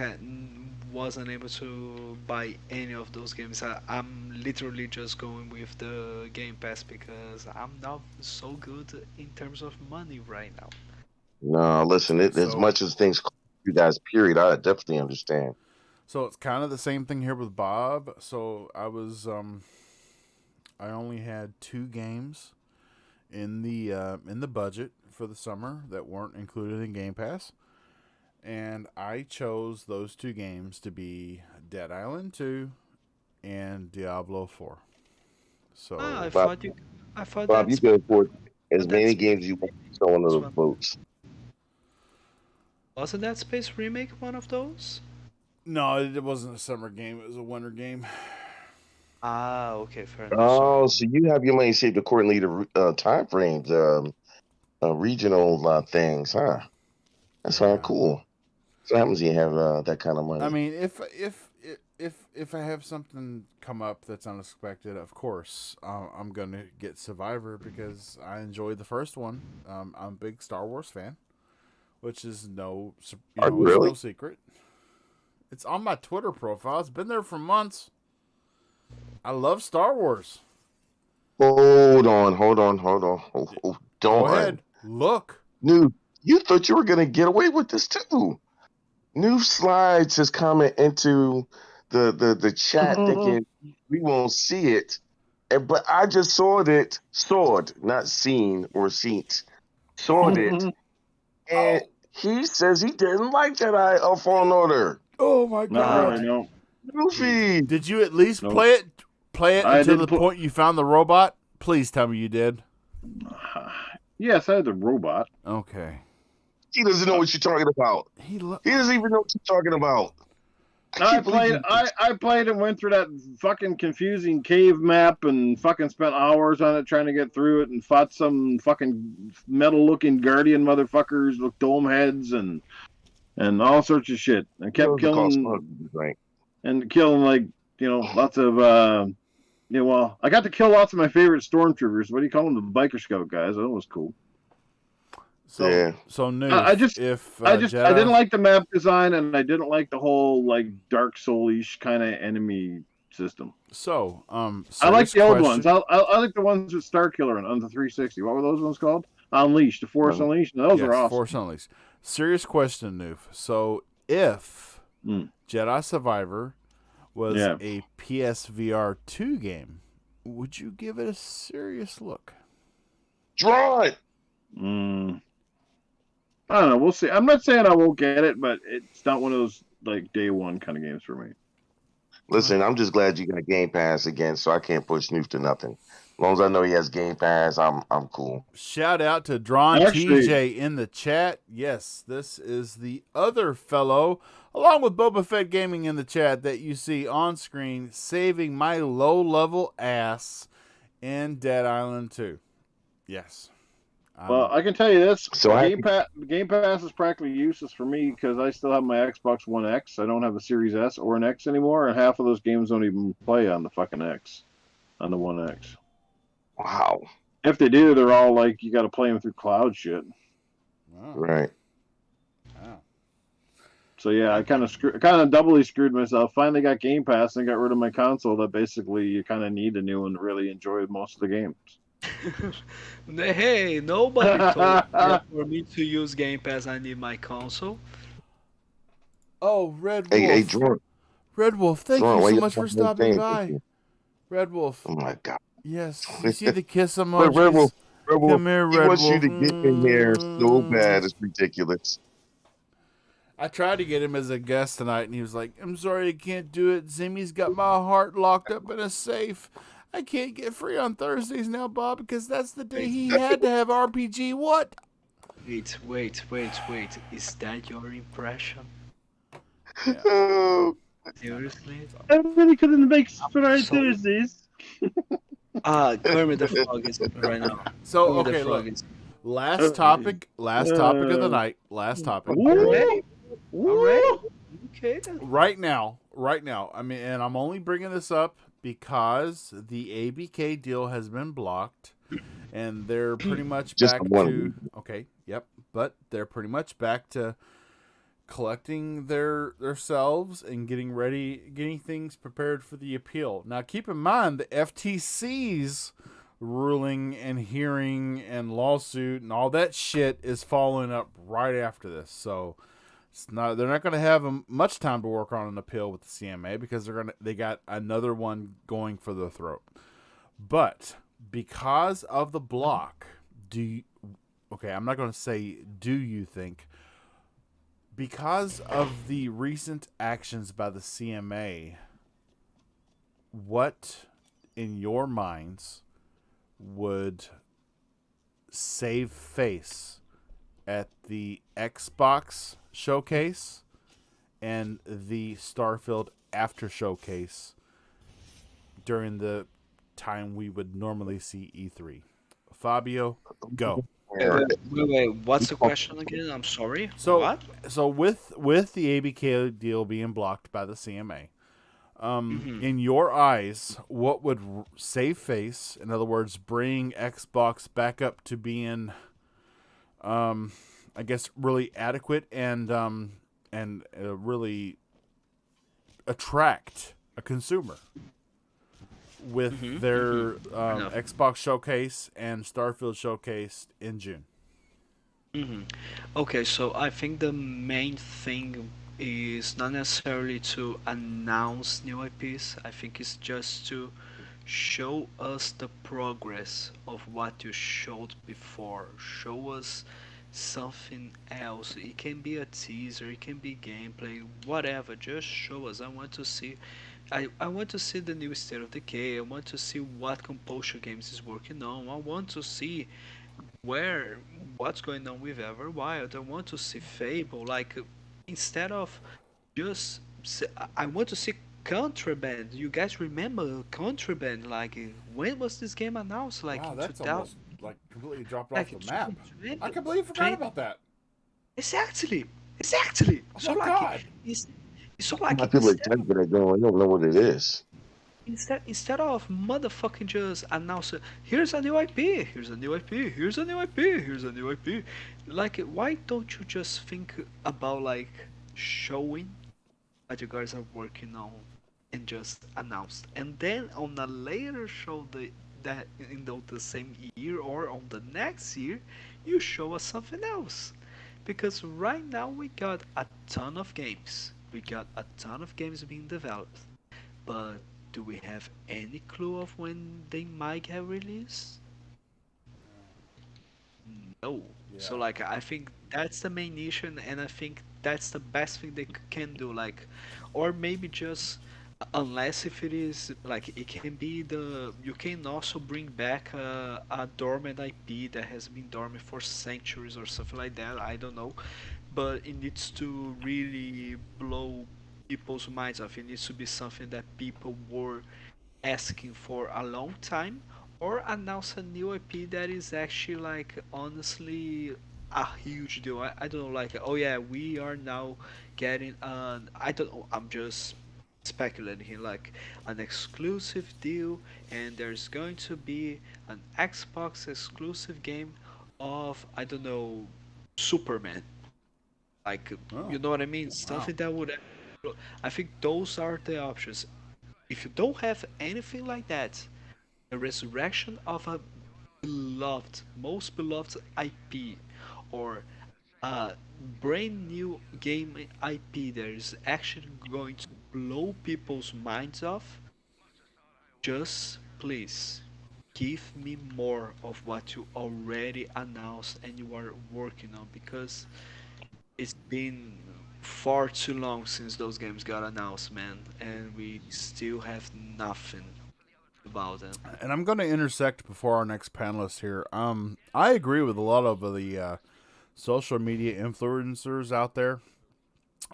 Speaker 2: wasn't able to buy any of those games. I'm literally just going with the Game Pass because I'm not so good in terms of money right now.
Speaker 4: No, listen, as much as things cost you guys, period, I definitely understand.
Speaker 1: So it's kind of the same thing here with Bob. So I was, I only had 2 games in the budget for the summer that weren't included in Game Pass, and I chose those 2 games to be Dead Island 2 and Diablo 4. So
Speaker 2: I
Speaker 4: Bob,
Speaker 2: thought
Speaker 4: you can afford as many games as you want to throw into those boats.
Speaker 2: Wasn't Dead Space Remake one of those?
Speaker 1: no, it wasn't a summer game; it was a winter game.
Speaker 2: Ah, okay, fair enough.
Speaker 4: Oh, so you have your money saved accordingly to time frames, regional things, huh? That's kind of cool. So what happens when you have that kind of money?
Speaker 1: I mean, if I have something come up that's unexpected, of course, I'm going to get Survivor because I enjoyed the first one. I'm a big Star Wars fan, which is no secret. It's on my Twitter profile. It's been there for months. I love Star Wars.
Speaker 4: Hold on.
Speaker 1: Go ahead. Look.
Speaker 4: Noob, you thought you were going to get away with this too. Noob slides his comment into the chat thinking we won't see it. But I just saw it, not seen or seat. Saw it. And he says he didn't like Jedi Fallen Order.
Speaker 1: Oh my God.
Speaker 5: No.
Speaker 4: Goofy.
Speaker 1: Did you at least play it? Play it until the point you found the robot? Please tell me you did.
Speaker 5: Yes, I had the robot.
Speaker 1: Okay.
Speaker 4: He doesn't know what you're talking about. He doesn't even know what you're talking about.
Speaker 5: I played and went through that fucking confusing cave map and fucking spent hours on it trying to get through it and fought some fucking metal-looking guardian motherfuckers with dome heads and all sorts of shit. And kept killing like, lots of I got to kill lots of my favorite stormtroopers. What do you call them? The biker scout guys. That was cool.
Speaker 1: So new.
Speaker 5: I didn't like the map design, and I didn't like the whole like Dark Soulish kind of enemy system.
Speaker 1: So,
Speaker 5: I like the old ones. I like the ones with Starkiller on the 360. What were those ones called? Unleashed, the Force Unleashed. Those are awesome.
Speaker 1: Force Unleashed. Serious question, Noof. So, if Jedi Survivor was a PSVR 2 game, would you give it a serious look?
Speaker 4: Draw it.
Speaker 5: I don't know. We'll see. I'm not saying I won't get it, but it's not one of those like day one kind of games for me.
Speaker 4: Listen, I'm just glad you got Game Pass again, so I can't push Noof to nothing. As long as I know he has Game Pass, I'm cool.
Speaker 1: Shout out to Drawn TJ in the chat. Yes, this is the other fellow, along with Boba Fett Gaming in the chat, that you see on screen saving my low-level ass in Dead Island 2. Yes.
Speaker 5: Well, I can tell you this:
Speaker 4: So
Speaker 5: Game Pass is practically useless for me because I still have my Xbox One X. I don't have a Series S or an X anymore, and half of those games don't even play on the fucking X, on the One X.
Speaker 4: wow.
Speaker 5: If they do, they're all like you got to play them through cloud shit.
Speaker 1: Wow.
Speaker 4: Right.
Speaker 1: Wow.
Speaker 5: So yeah, I kind of doubly screwed myself. Finally got Game Pass and got rid of my console. That basically you kind of need a new one to really enjoy most of the games.
Speaker 2: Hey, nobody told me that for me to use Game Pass I need my console.
Speaker 1: Oh, Red
Speaker 4: Hey,
Speaker 1: Wolf.
Speaker 4: Jordan.
Speaker 1: Red Wolf, thank
Speaker 4: Jordan,
Speaker 1: you
Speaker 4: why
Speaker 1: so
Speaker 4: you
Speaker 1: much for
Speaker 4: not
Speaker 1: stopping
Speaker 4: saying
Speaker 1: by.
Speaker 4: anything?
Speaker 1: Red Wolf.
Speaker 4: Oh my God.
Speaker 1: Yes. You see the kiss
Speaker 4: But
Speaker 1: emojis?
Speaker 4: Red Wolf,
Speaker 1: Come here,
Speaker 4: he
Speaker 1: Red
Speaker 4: wants you
Speaker 1: Wolf.
Speaker 4: to get in here so bad, it's ridiculous.
Speaker 1: I tried to get him as a guest tonight, and he was like, I'm sorry I can't do it. Zimmy's got my heart locked up in a safe. I can't get free on Thursdays now, Bob, because that's the day he had to have RPG. What?
Speaker 2: Wait. Is that your impression?
Speaker 1: Yeah.
Speaker 4: Oh,
Speaker 2: Seriously?
Speaker 6: I really couldn't make Friday
Speaker 2: So-
Speaker 6: Thursdays.
Speaker 2: Kermit the Frog is right now.
Speaker 1: So,
Speaker 2: Kermit the
Speaker 1: okay,
Speaker 2: Frog
Speaker 1: look.
Speaker 2: is
Speaker 1: Last topic of the night. Last topic.
Speaker 2: already. Okay then.
Speaker 1: Right now, I mean, and I'm only bringing this up because the ABK deal has been blocked, and they're pretty much
Speaker 4: Just
Speaker 1: back
Speaker 4: one.
Speaker 1: to but they're pretty much back to collecting themselves and getting things prepared for the appeal. Now, keep in mind the FTC's ruling and hearing and lawsuit and all that shit is following up right after this, so. They're not going to have much time to work on an appeal with the CMA because they got another one going for their throat. But because of the block, I'm not going to say do you think, because of the recent actions by the CMA, what in your minds would save face at the Xbox showcase and the Starfield after showcase during the time we would normally see E3? Fabio, go.
Speaker 2: Wait, what's the question again? I'm sorry.
Speaker 1: So,
Speaker 2: What?
Speaker 1: So with the ABK deal being blocked by the CMA, in your eyes, what would save face? In other words, bring Xbox back up to being, I guess, really adequate and really attract a consumer with their Xbox showcase and Starfield showcase in June.
Speaker 2: Okay, so I think the main thing is not necessarily to announce new IPs. I think it's just to show us the progress of what you showed before. Show us something else. It can be a teaser, it can be gameplay, whatever. Just show us. I want to see the new State of Decay. I want to see what Compulsion Games is working on. I want to see what's going on with Everwild. I want to see Fable. Like instead of just I want to see Contraband. You guys remember Contraband? Like when was this game announced? Like
Speaker 1: Wow,
Speaker 2: in
Speaker 1: that's
Speaker 2: 2000.
Speaker 1: almost like completely dropped
Speaker 2: Like
Speaker 1: off the map.
Speaker 2: 2020?
Speaker 1: I completely forgot about that.
Speaker 2: Exactly.
Speaker 1: Oh
Speaker 2: So
Speaker 1: my
Speaker 2: like
Speaker 1: God.
Speaker 2: it's so like
Speaker 4: I feel like typing it going, I don't know what it is.
Speaker 2: instead of motherfucking just announce here's a new IP, here's a new IP, here's a new IP, here's a new IP. Like why don't you just think about like showing what you guys are working on and just announce, and then on a later show that in the same year or on the next year you show us something else, because right now we got a ton of games, being developed, but do we have any clue of when they might have released? No. So
Speaker 1: Yeah.
Speaker 2: like I think that's the main issue, and I think that's the best thing they can do. Like, or maybe just unless if it is like it can be you can also bring back a dormant IP that has been dormant for centuries or something like that. I don't know, but it needs to really blow people's minds off. It needs to be something that people were asking for a long time, or announce a new IP that is actually like honestly a huge deal. I don't know, like, oh yeah, we are now getting an, I don't know, I'm just speculating here, like an exclusive deal, and there's going to be an Xbox exclusive game of, I don't know, Superman. Like,
Speaker 1: Oh,
Speaker 2: you know what I mean?
Speaker 1: wow.
Speaker 2: Something that would, I think those are the options. If you don't have anything like that, the resurrection of a beloved, most beloved IP, or a brand new game IP that is actually going to blow people's minds off, just please give me more of what you already announced and you are working on, because it's been far too long since those games got announced, man, and we still have nothing about them.
Speaker 1: And I'm going to intersect before our next panelist here. I agree with a lot of the social media influencers out there.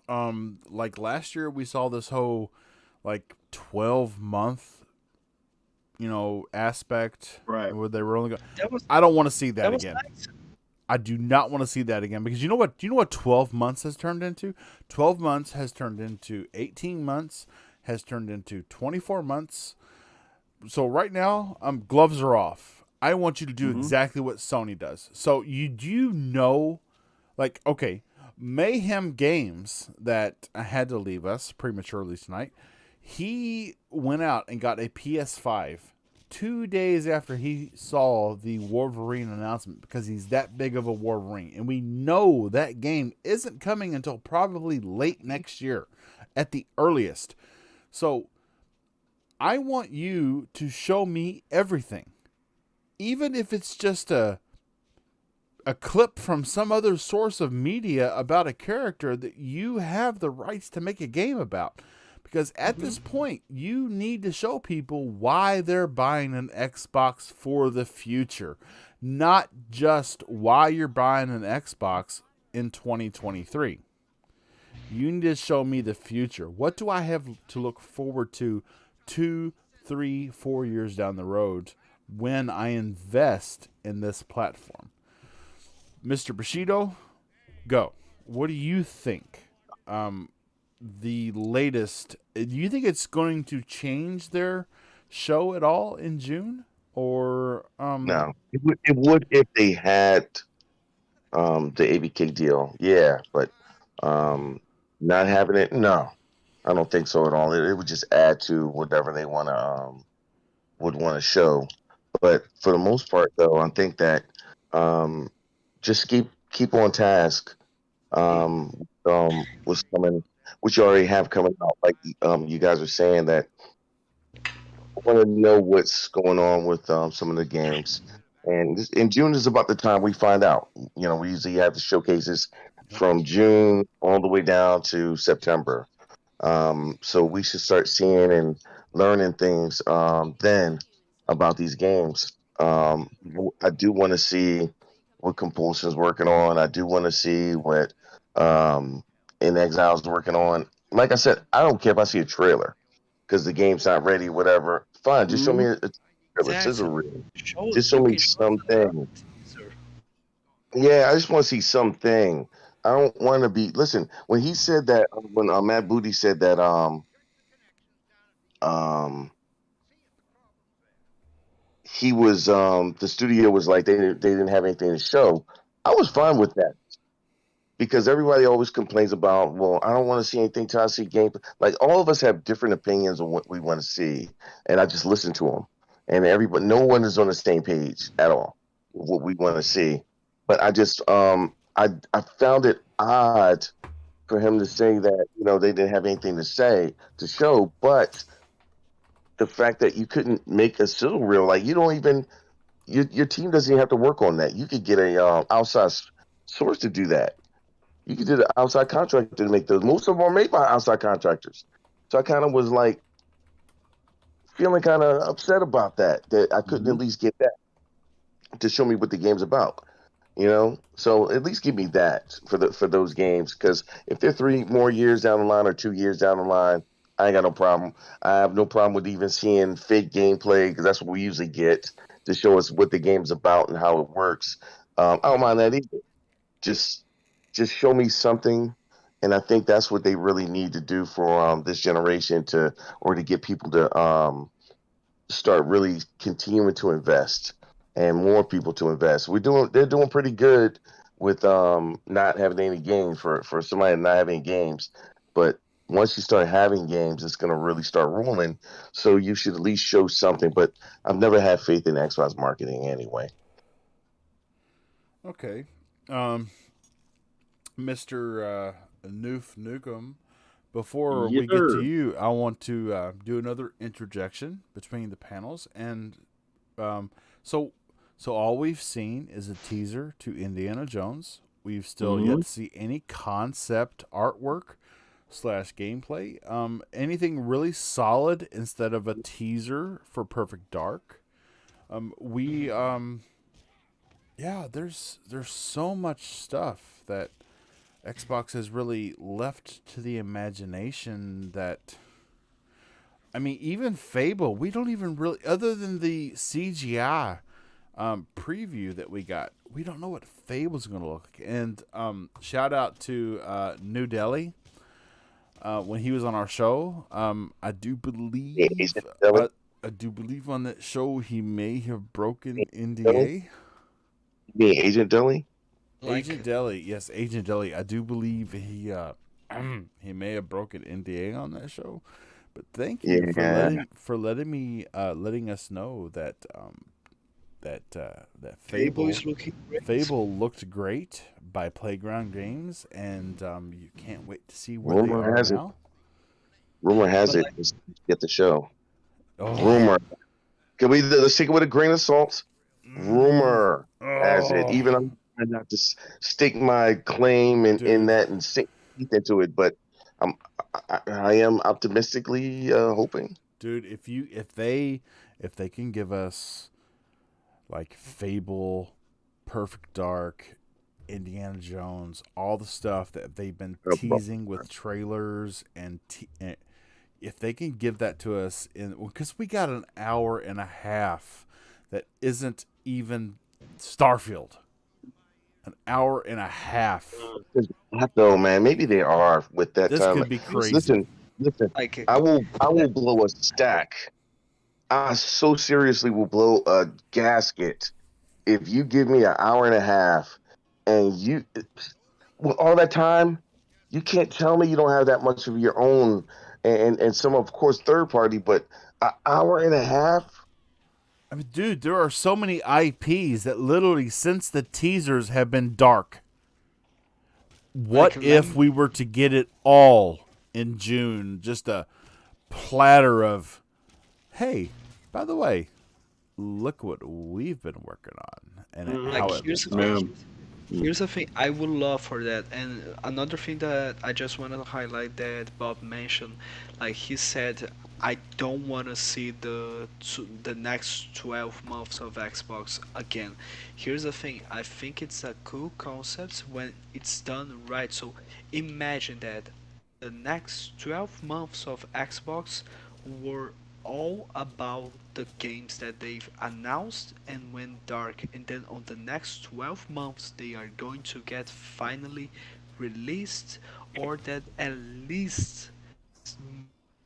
Speaker 1: Like last year, we saw this whole like 12-month, aspect
Speaker 5: Right.
Speaker 1: where they were only going.
Speaker 2: That was
Speaker 1: I don't want to see
Speaker 2: that
Speaker 1: that
Speaker 2: was
Speaker 1: again.
Speaker 2: nice.
Speaker 1: I do not want to see that again because you know what? Do you know what 12 months has turned into? 12 months has turned into 18 months, has turned into 24 months. So right now, gloves are off. I want you to do exactly what Sony does. So you do know, like, okay, Mayhem Games that had to leave us prematurely tonight. He went out and got a PS5 2 days after he saw the Wolverine announcement because he's that big of a Wolverine. And we know that game isn't coming until probably late next year at the earliest. So I want you to show me everything. Even if it's just a clip from some other source of media about a character that you have the rights to make a game about. Because at this point, you need to show people why they're buying an Xbox for the future, not just why you're buying an Xbox in 2023. You need to show me the future. What do I have to look forward to 2, 3, 4 years down the road when I invest in this platform? Mr. Bushido, go. What do you think? The latest. Do you think it's going to change their show at all in June? Or
Speaker 4: No, it would if they had the ABK deal. Yeah, but um, not having it, no, I don't think so at all. It would just add to whatever they would want to show. But for the most part, though, I think that um, just keep on task what's coming, which you already have coming out. Like you guys are saying that I want to know what's going on with some of the games. And in June is about the time we find out. We usually have the showcases from June all the way down to September. So we should start seeing and learning things then about these games. I do want to see what Compulsion's working on. I do want to see what um, In Exile's working on. Like I said, I don't care if I see a trailer because the game's not ready, whatever. Fine, just show me a trailer, sizzle
Speaker 2: Exactly.
Speaker 4: reel.
Speaker 2: Show
Speaker 4: Just show
Speaker 2: you
Speaker 4: me
Speaker 2: can show them
Speaker 4: something.
Speaker 2: a teaser.
Speaker 4: Yeah, I just want to see something. I don't want to be. Listen, when he said that, when Matt Booty said that, um, he was the studio was like they didn't have anything to show. I was fine with that because everybody always complains about, well, I don't want to see anything till I see gameplay. Like all of us have different opinions on what we want to see, and I just listen to them. And everybody, no one is on the same page at all with what we want to see. But I just I found it odd for him to say that they didn't have anything to show, but the fact that you couldn't make a sizzle reel, like you don't even your team doesn't even have to work on that. You could get a outside source to do that. You could do the outside contractor to make those. Most of them are made by outside contractors. So I kind of was like feeling kind of upset about that I couldn't at least get that to show me what the game's about. So at least give me that for those games, because if they're 3 more years down the line or 2 years down the line, I ain't got no problem. I have no problem with even seeing fake gameplay because that's what we usually get. to show us what the game's about and how it works. I don't mind that either. Just just show me something, and I think that's what they really need to do for this generation to get people to start really continuing to invest and more people to invest. They're doing pretty good with not having any games for somebody not having games, but once you start having games, it's going to really start rolling. So you should at least show something. But I've never had faith in Xbox marketing anyway.
Speaker 1: Okay. Mr. Noof Nukem, before we get to you, I want to do another interjection between the panels. And so all we've seen is a teaser to Indiana Jones. We've still yet to see any concept artwork / gameplay. Anything really solid instead of a teaser for Perfect Dark. There's so much stuff that Xbox has really left to the imagination that, I mean, even Fable, we don't even really, other than the CGI preview that we got, we don't know what Fable's going to look like. And shout out to New Delhi when he was on our show. I do believe on that show he may have broken NDA.
Speaker 4: Me, Agent Deli?
Speaker 1: Agent Deli, yes, Agent Deli. I do believe he he may have broken NDA on that show, but thank you for letting us know that that Fable looked great by Playground Games, and you can't wait to see where they are now.
Speaker 4: Rumor has it, get the show.
Speaker 1: Oh.
Speaker 4: Rumor. Can we let's take it with a grain of salt? Rumor has it. Even I'm trying not to stake my claim in that and sink into it, but I am optimistically hoping.
Speaker 1: Dude, if they can give us like Fable, Perfect Dark, Indiana Jones, all the stuff that they've been teasing with trailers and if they can give that to us because we got an hour and a half that isn't even Starfield. An hour and a half.
Speaker 4: No, man. Maybe they are with that
Speaker 1: this
Speaker 4: time.
Speaker 1: This could be crazy.
Speaker 4: Listen. I will blow a stack. I so seriously will blow a gasket if you give me an hour and a half, and you, with all that time, you can't tell me you don't have that much of your own, and some of course third party, but an hour and a half.
Speaker 1: I mean, dude, there are so many IPs that literally, since the teasers, have been dark. What if we were to get it all in June? Just a platter of, hey, by the way, look what we've been working on. And
Speaker 2: here's the thing I would love for that. And another thing that I just want to highlight that Bob mentioned, like he said, I don't want to see the next 12 months of Xbox again. Here's the thing, I think it's a cool concept when it's done right. So imagine that the next 12 months of Xbox were all about the games that they've announced and went dark, and then on the next 12 months they are going to get finally released, or that at least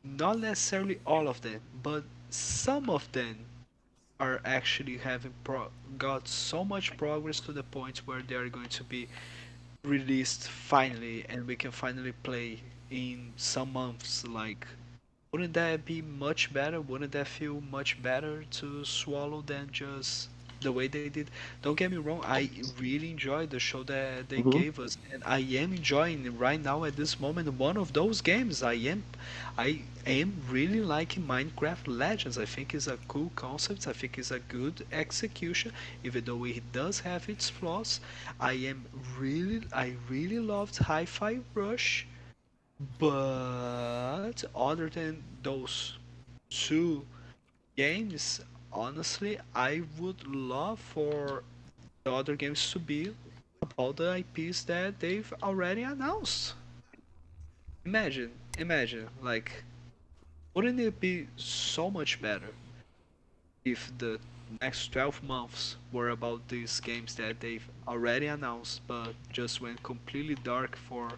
Speaker 2: not necessarily all of them, but some of them are actually having got so much progress to the point where they are going to be released finally, and we can finally play in some months. Like, wouldn't that be much better? Wouldn't that feel much better to swallow than just the way they did? Don't get me wrong, I really enjoyed the show that they gave us, and I am enjoying right now at this moment one of those games. I am really liking Minecraft Legends. I think it's a cool concept. I think it's a good execution, even though it does have its flaws. I really loved Hi-Fi Rush. But other than those two games, honestly, I would love for the other games to be about the IPs that they've already announced. Imagine, like, wouldn't it be so much better if the next 12 months were about these games that they've already announced, but just went completely dark for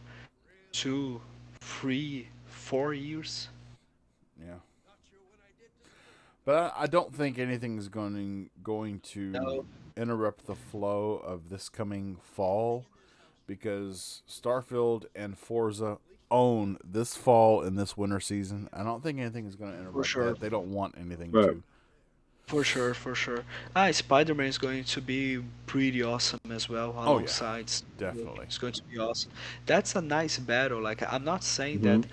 Speaker 2: 2, 3, 4 years.
Speaker 1: Yeah. But I don't think anything is going to
Speaker 2: No,
Speaker 1: interrupt the flow of this coming fall because Starfield and Forza own this fall and this winter season. I don't think anything is going to
Speaker 2: for
Speaker 1: interrupt
Speaker 2: sure.
Speaker 1: that. They don't want anything
Speaker 5: Right.
Speaker 1: to.
Speaker 2: For sure, for sure. Spider-Man is going to be pretty awesome as well
Speaker 1: Oh, yeah.
Speaker 2: alongside.
Speaker 1: Definitely.
Speaker 2: It's going to be awesome. That's a nice battle. Like I'm not saying
Speaker 5: Mhm.
Speaker 2: that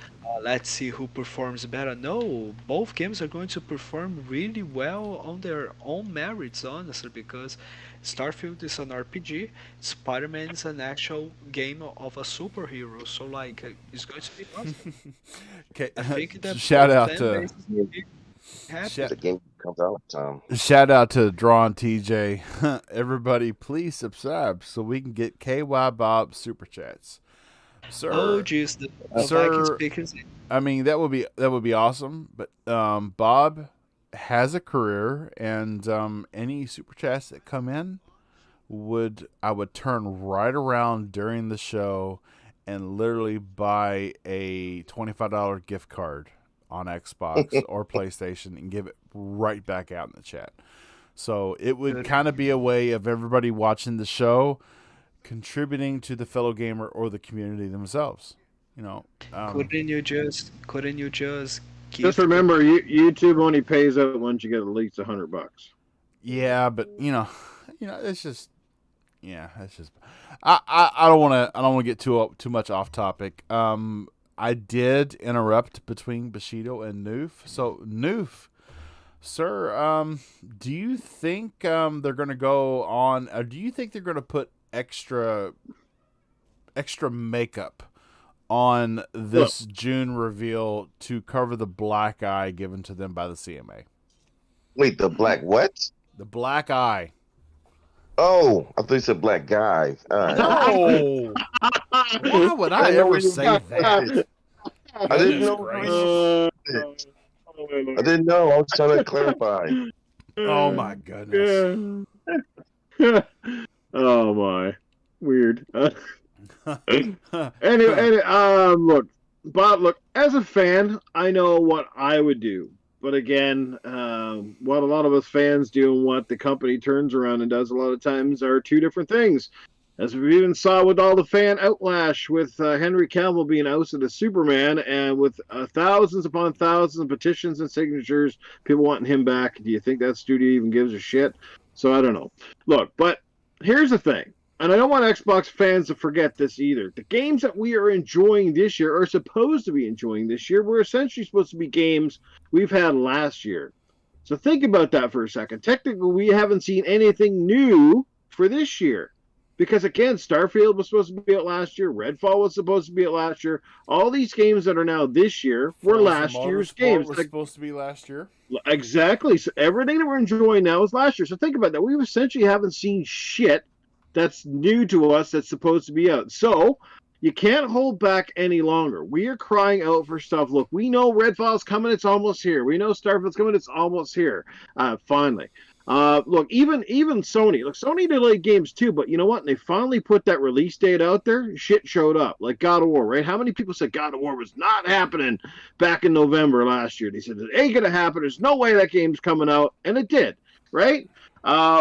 Speaker 2: let's see who performs better. No, both games are going to perform really well on their own merits, honestly, because Starfield is an RPG, Spider-Man is an actual game of a superhero. So like it's going to be awesome.
Speaker 1: Okay.
Speaker 2: I think that
Speaker 1: Shout
Speaker 2: both
Speaker 1: out
Speaker 2: fan
Speaker 1: to
Speaker 2: bases will be happy.
Speaker 4: The game comes out, Tom.
Speaker 1: Shout out to Drawn TJ. Everybody, please subscribe so we can get KY Bob super chats. Sir,
Speaker 2: Oh, jeez, the Viking
Speaker 1: sir,
Speaker 2: speakers.
Speaker 1: I mean that would be awesome. But Bob has a career, and any super chats that come in I would turn right around during the show and literally buy a $25 gift card on Xbox or PlayStation and give it right back out in the chat. So it would
Speaker 2: Good.
Speaker 1: kind of be a way of everybody watching the show contributing to the fellow gamer or the community themselves. You know,
Speaker 2: Couldn't you just
Speaker 5: Just
Speaker 2: give
Speaker 5: remember, YouTube only pays out once you get at least $100.
Speaker 1: yeah, but it's just yeah, it's just I don't want to get too much off topic. I did interrupt between Bushido and Noof. So Noof, sir, do you think they're going to go on? Or do you think they're going to put extra makeup on this June reveal to cover the black eye given to them by the CMA?
Speaker 4: Wait, the black what?
Speaker 1: The black eye.
Speaker 4: Oh, I thought you said black guy. All right.
Speaker 1: No. Why would I ever say that?
Speaker 4: I didn't know.
Speaker 1: Gracious.
Speaker 4: I didn't know. I was trying to clarify.
Speaker 1: Oh my goodness.
Speaker 5: Oh my, weird. Anyway, look, Bob. Look, as a fan, I know what I would do. But again, what a lot of us fans do and what the company turns around and does a lot of times are two different things. As we even saw with all the fan outlash with Henry Cavill being ousted as Superman and with thousands upon thousands of petitions and signatures, people wanting him back. Do you think that studio even gives a shit? So I don't know. Look, but here's the thing. And I don't want Xbox fans to forget this either. The games that we are enjoying this year are supposed to be enjoying this year. We're essentially supposed to be games we've had last year. So think about that for a second. Technically, we haven't seen anything new for this year. Because, again, Starfield was supposed to be out last year. Redfall was supposed to be out last year. All these games that are now this year were last year's games.
Speaker 1: Was supposed to be last year.
Speaker 5: Exactly. So everything that we're enjoying now is last year. So think about that. We essentially haven't seen shit that's new to us that's supposed to be out. So you can't hold back any longer. We are crying out for stuff. Look, we know Redfall's coming. It's almost here. We know Starfield's coming. It's almost here. Finally. Look, even Sony. Look, Sony delayed games too, but you know what? And they finally put that release date out there. Shit showed up, like God of War, right? How many people said God of War was not happening back in November last year? They said it ain't gonna happen. There's no way that game's coming out, and it did, right?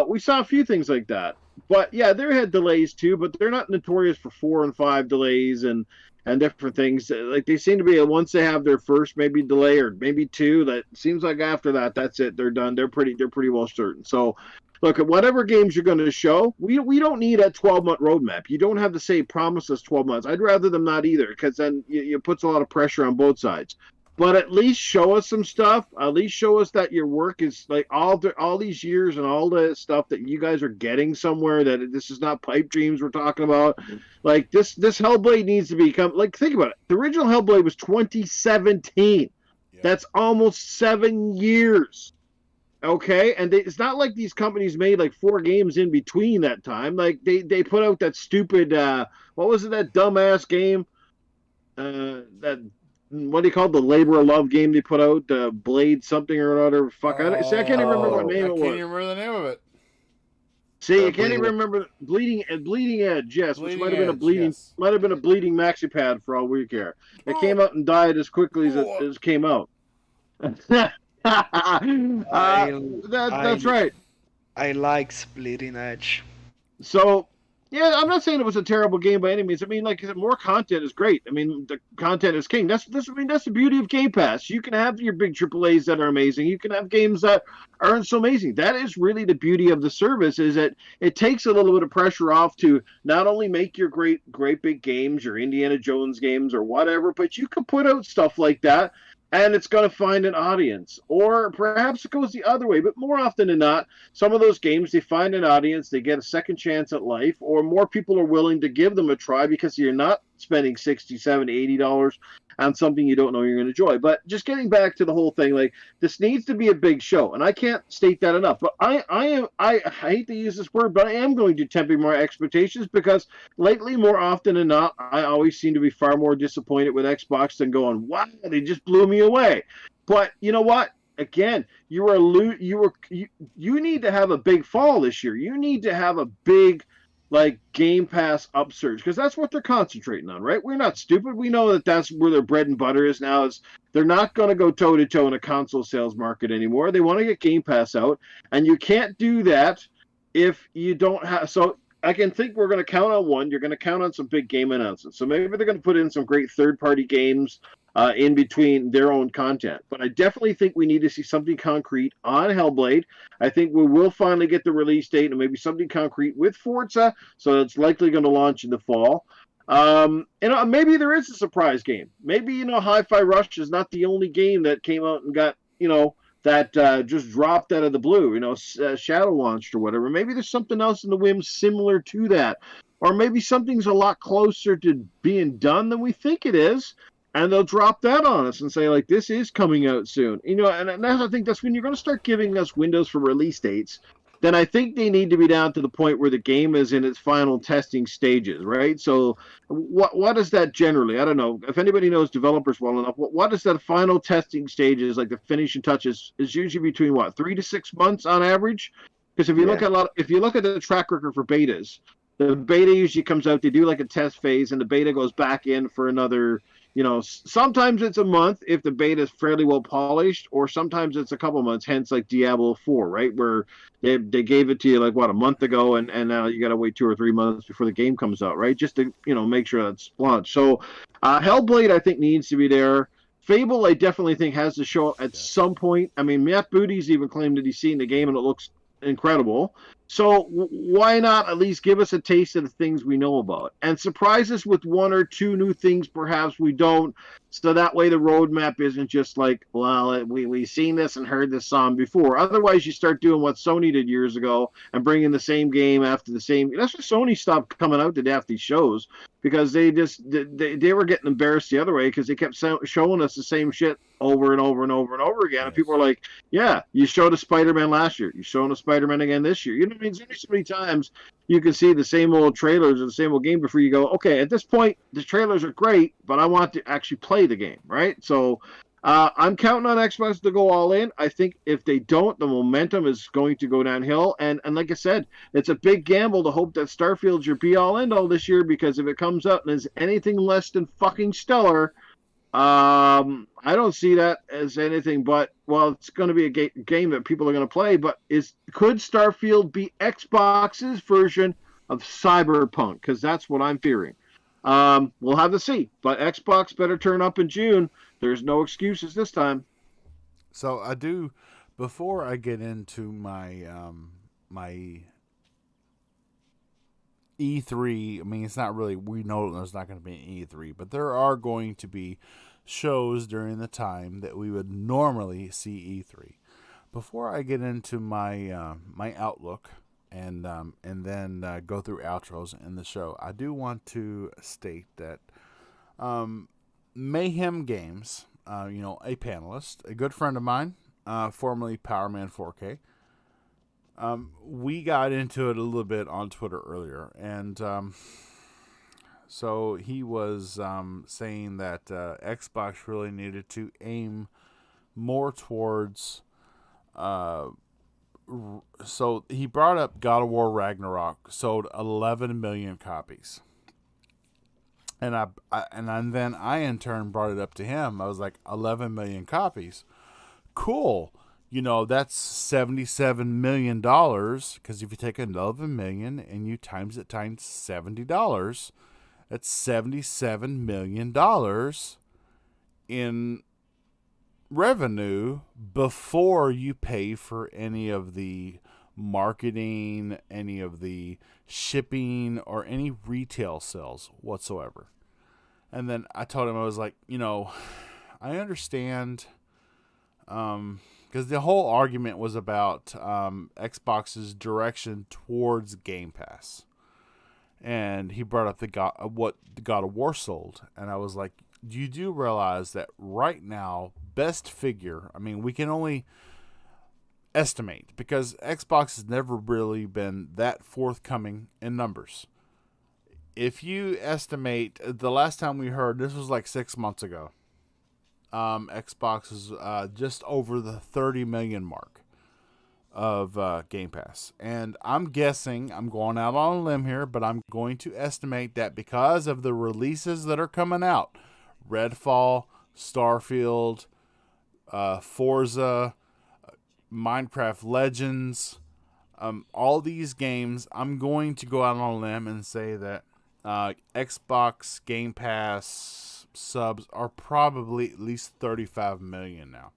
Speaker 5: We saw a few things like that. But yeah, they had delays too, but they're not notorious for 4 and 5 delays and different things. Like they seem to be once they have their first maybe delay or maybe 2, that seems like after that, that's it. They're done. They're pretty well certain. So look at whatever games you're going to show. We don't need a 12-month roadmap. You don't have to say promise us 12 months. I'd rather them not either, because then it puts a lot of pressure on both sides. But at least show us some stuff. At least show us that your work is like all these years and all the stuff that you guys are getting somewhere. That this is not pipe dreams we're talking about. Like this Hellblade needs to become like, think about it. The original Hellblade was 2017. Yeah. That's almost 7 years. Okay, and it's not like these companies made like 4 games in between that time. Like they put out that stupid what was it, that dumbass game that what do you call it? The Labor of Love game they put out, Blade something or another. Fuck, I can't even remember what name
Speaker 1: I
Speaker 5: it
Speaker 1: can't
Speaker 5: was.
Speaker 1: even remember the name of it.
Speaker 5: See, I can't even remember Bleeding Edge, yes, which might have been a bleeding,
Speaker 1: yes.
Speaker 5: might have been a bleeding maxi pad for all we care. It came out and died as quickly as it came out. That's right.
Speaker 2: I like Bleeding Edge.
Speaker 5: So, yeah, I'm not saying it was a terrible game by any means. I mean, like I said, more content is great. I mean, the content is king. That's the beauty of Game Pass. You can have your big AAAs that are amazing. You can have games that aren't so amazing. That is really the beauty of the service, is that it takes a little bit of pressure off to not only make your great big games, your Indiana Jones games or whatever, but you can put out stuff like that and it's going to find an audience. Or perhaps it goes the other way, but more often than not, some of those games, they find an audience, they get a second chance at life, or more people are willing to give them a try because you're not spending $60, $70, $80 on something you don't know you're going to enjoy. But just getting back to the whole thing, like, this needs to be a big show, and I can't state that enough. But I hate to use this word, but I am going to temper my expectations, because lately, more often than not, I always seem to be far more disappointed with Xbox than going, wow, they just blew me away. But you know what? Again, you need to have a big fall this year. You need to have a big, like, Game Pass upsurge, because that's what they're concentrating on, right? We're not stupid. We know that that's where their bread and butter is now. Is they're not going to go toe to toe in a console sales market anymore. They want to get Game Pass out, and you can't do that if you don't have. So I can think we're going to count on one. You're going to count on some big game announcements. So maybe they're going to put in some great third-party games in between their own content. But I definitely think we need to see something concrete on Hellblade. I think we will finally get the release date and maybe something concrete with Forza, so it's likely going to launch in the fall. Maybe there is a surprise game. Maybe, Hi-Fi Rush is not the only game that came out and got, that just dropped out of the blue, shadow launched or whatever. Maybe there's something else in the wind similar to that. Or maybe something's a lot closer to being done than we think it is. And they'll drop that on us and say, like, this is coming out soon. And I think that's when you're going to start giving us windows for release dates. Then I think they need to be down to the point where the game is in its final testing stages, right? So what is that generally? I don't know. If anybody knows developers well enough, what is that final testing stages, like the finishing touches, is usually between, 3 to 6 months on average? Because if you look at the track record for betas, the beta usually comes out, they do like a test phase, and the beta goes back in for another, sometimes it's a month if the beta is fairly well polished, or sometimes it's a couple months, hence like Diablo 4, right? Where they gave it to you like, a month ago, and now you got to wait 2 or 3 months before the game comes out, right? Just to, make sure that's launched. So Hellblade, I think, needs to be there. Fable, I definitely think, has to show up at some point. I mean, Matt Booty's even claimed that he's seen the game and it looks incredible. So why not at least give us a taste of the things we know about and surprise us with 1 or 2 new things perhaps we don't, so that way the roadmap isn't just like, well, we've seen this and heard this song before. Otherwise, you start doing what Sony did years ago and bringing the same game after the same. That's why Sony stopped coming out to these shows, because they were getting embarrassed the other way, because they kept showing us the same shit over and over and over and over again. And people are like, yeah, you showed us Spider-Man last year. You're showing us Spider-Man again this year. You know what I mean? There's only so many times you can see the same old trailers or the same old game before you go, okay, at this point, the trailers are great, but I want to actually play the game, right? So I'm counting on Xbox to go all in. I think if they don't, the momentum is going to go downhill. And like I said, it's a big gamble to hope that Starfield's your be-all, end-all this year, because if it comes up and is anything less than fucking stellar, I don't see that as anything but, well, it's going to be a game that people are going to play, but could Starfield be Xbox's version of Cyberpunk? Because that's what I'm fearing. We'll have to see, but Xbox better turn up in June. There's no excuses this time.
Speaker 1: So I do, before I get into my E3, I mean, it's not really, we know there's not going to be an E3, but there are going to be shows during the time that we would normally see E3. Before I get into my my outlook and then go through outros in the show, I do want to state that Mayhem Games, a panelist, a good friend of mine, formerly Powerman 4K, we got into it a little bit on Twitter earlier, and So he was saying that Xbox really needed to aim more towards. So he brought up God of War Ragnarok sold 11 million copies. And then I in turn brought it up to him. I was like, 11 million copies. Cool. That's $77 million. Because if you take 11 million and you times it times $70, that's $77 million in revenue before you pay for any of the marketing, any of the shipping, or any retail sales whatsoever. And then I told him, I was like, I understand, because the whole argument was about Xbox's direction towards Game Pass. And he brought up what the God of War sold. And I was like, you do realize that right now, best figure, I mean, we can only estimate because Xbox has never really been that forthcoming in numbers. If you estimate, the last time we heard, this was like 6 months ago, Xbox is just over the 30 million mark of Game Pass. And I'm guessing, I'm going out on a limb here, but I'm going to estimate that because of the releases that are coming out, Redfall, Starfield, Forza, Minecraft Legends, all these games, I'm going to go out on a limb and say that Xbox Game Pass subs are probably at least 35 million now.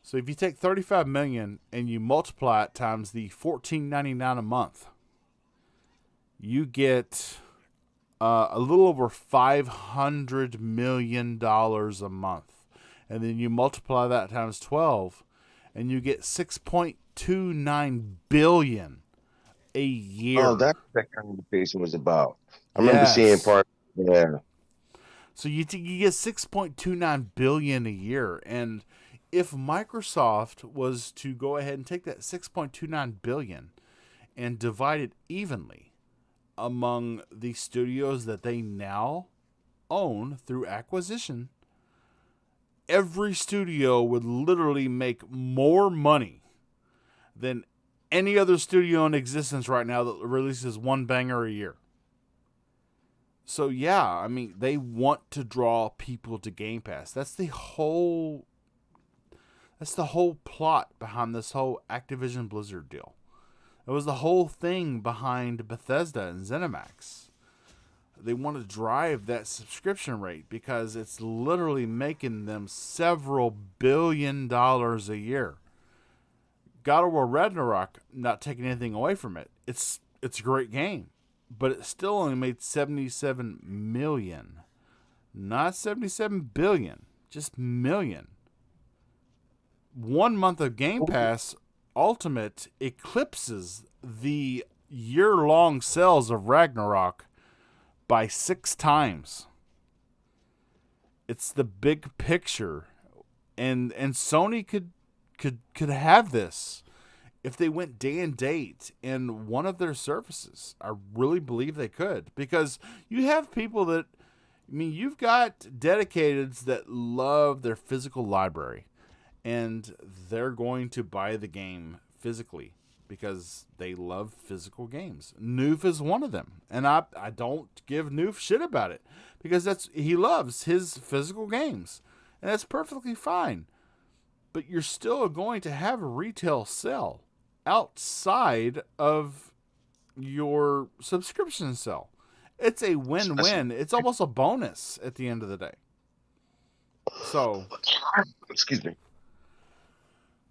Speaker 1: So if you take 35 million and you multiply it times the $14.99 a month, you get a little over $500 million a month. And then you multiply that times 12, and you get $6.29 billion a year.
Speaker 4: Oh, that's what that conversation was about. I remember seeing part. Yeah.
Speaker 1: So you get $6.29 billion a year, and if Microsoft was to go ahead and take that $6.29 billion and divide it evenly among the studios that they now own through acquisition, every studio would literally make more money than any other studio in existence right now that releases one banger a year. So yeah, I mean, they want to draw people to Game Pass. That's the whole plot behind this whole Activision Blizzard deal. It was the whole thing behind Bethesda and ZeniMax. They want to drive that subscription rate because it's literally making them several $billion a year. God of War Ragnarok, not taking anything away from it, it's a great game, but it still only made 77 million, not 77 billion, just million. 1 month of Game Pass Ultimate eclipses the year-long sales of Ragnarok by 6 times. It's the big picture, and Sony could have this if they went day and date in one of their services. I really believe they could, because you have people that, I mean, you've got dedicateds that love their physical library, and they're going to buy the game physically because they love physical games. Noof is one of them, and I don't give Noof shit about it because he loves his physical games, and that's perfectly fine. But you're still going to have a retail sale outside of your subscription sale. It's a win-win. It's almost a bonus at the end of the day. So,
Speaker 4: excuse me.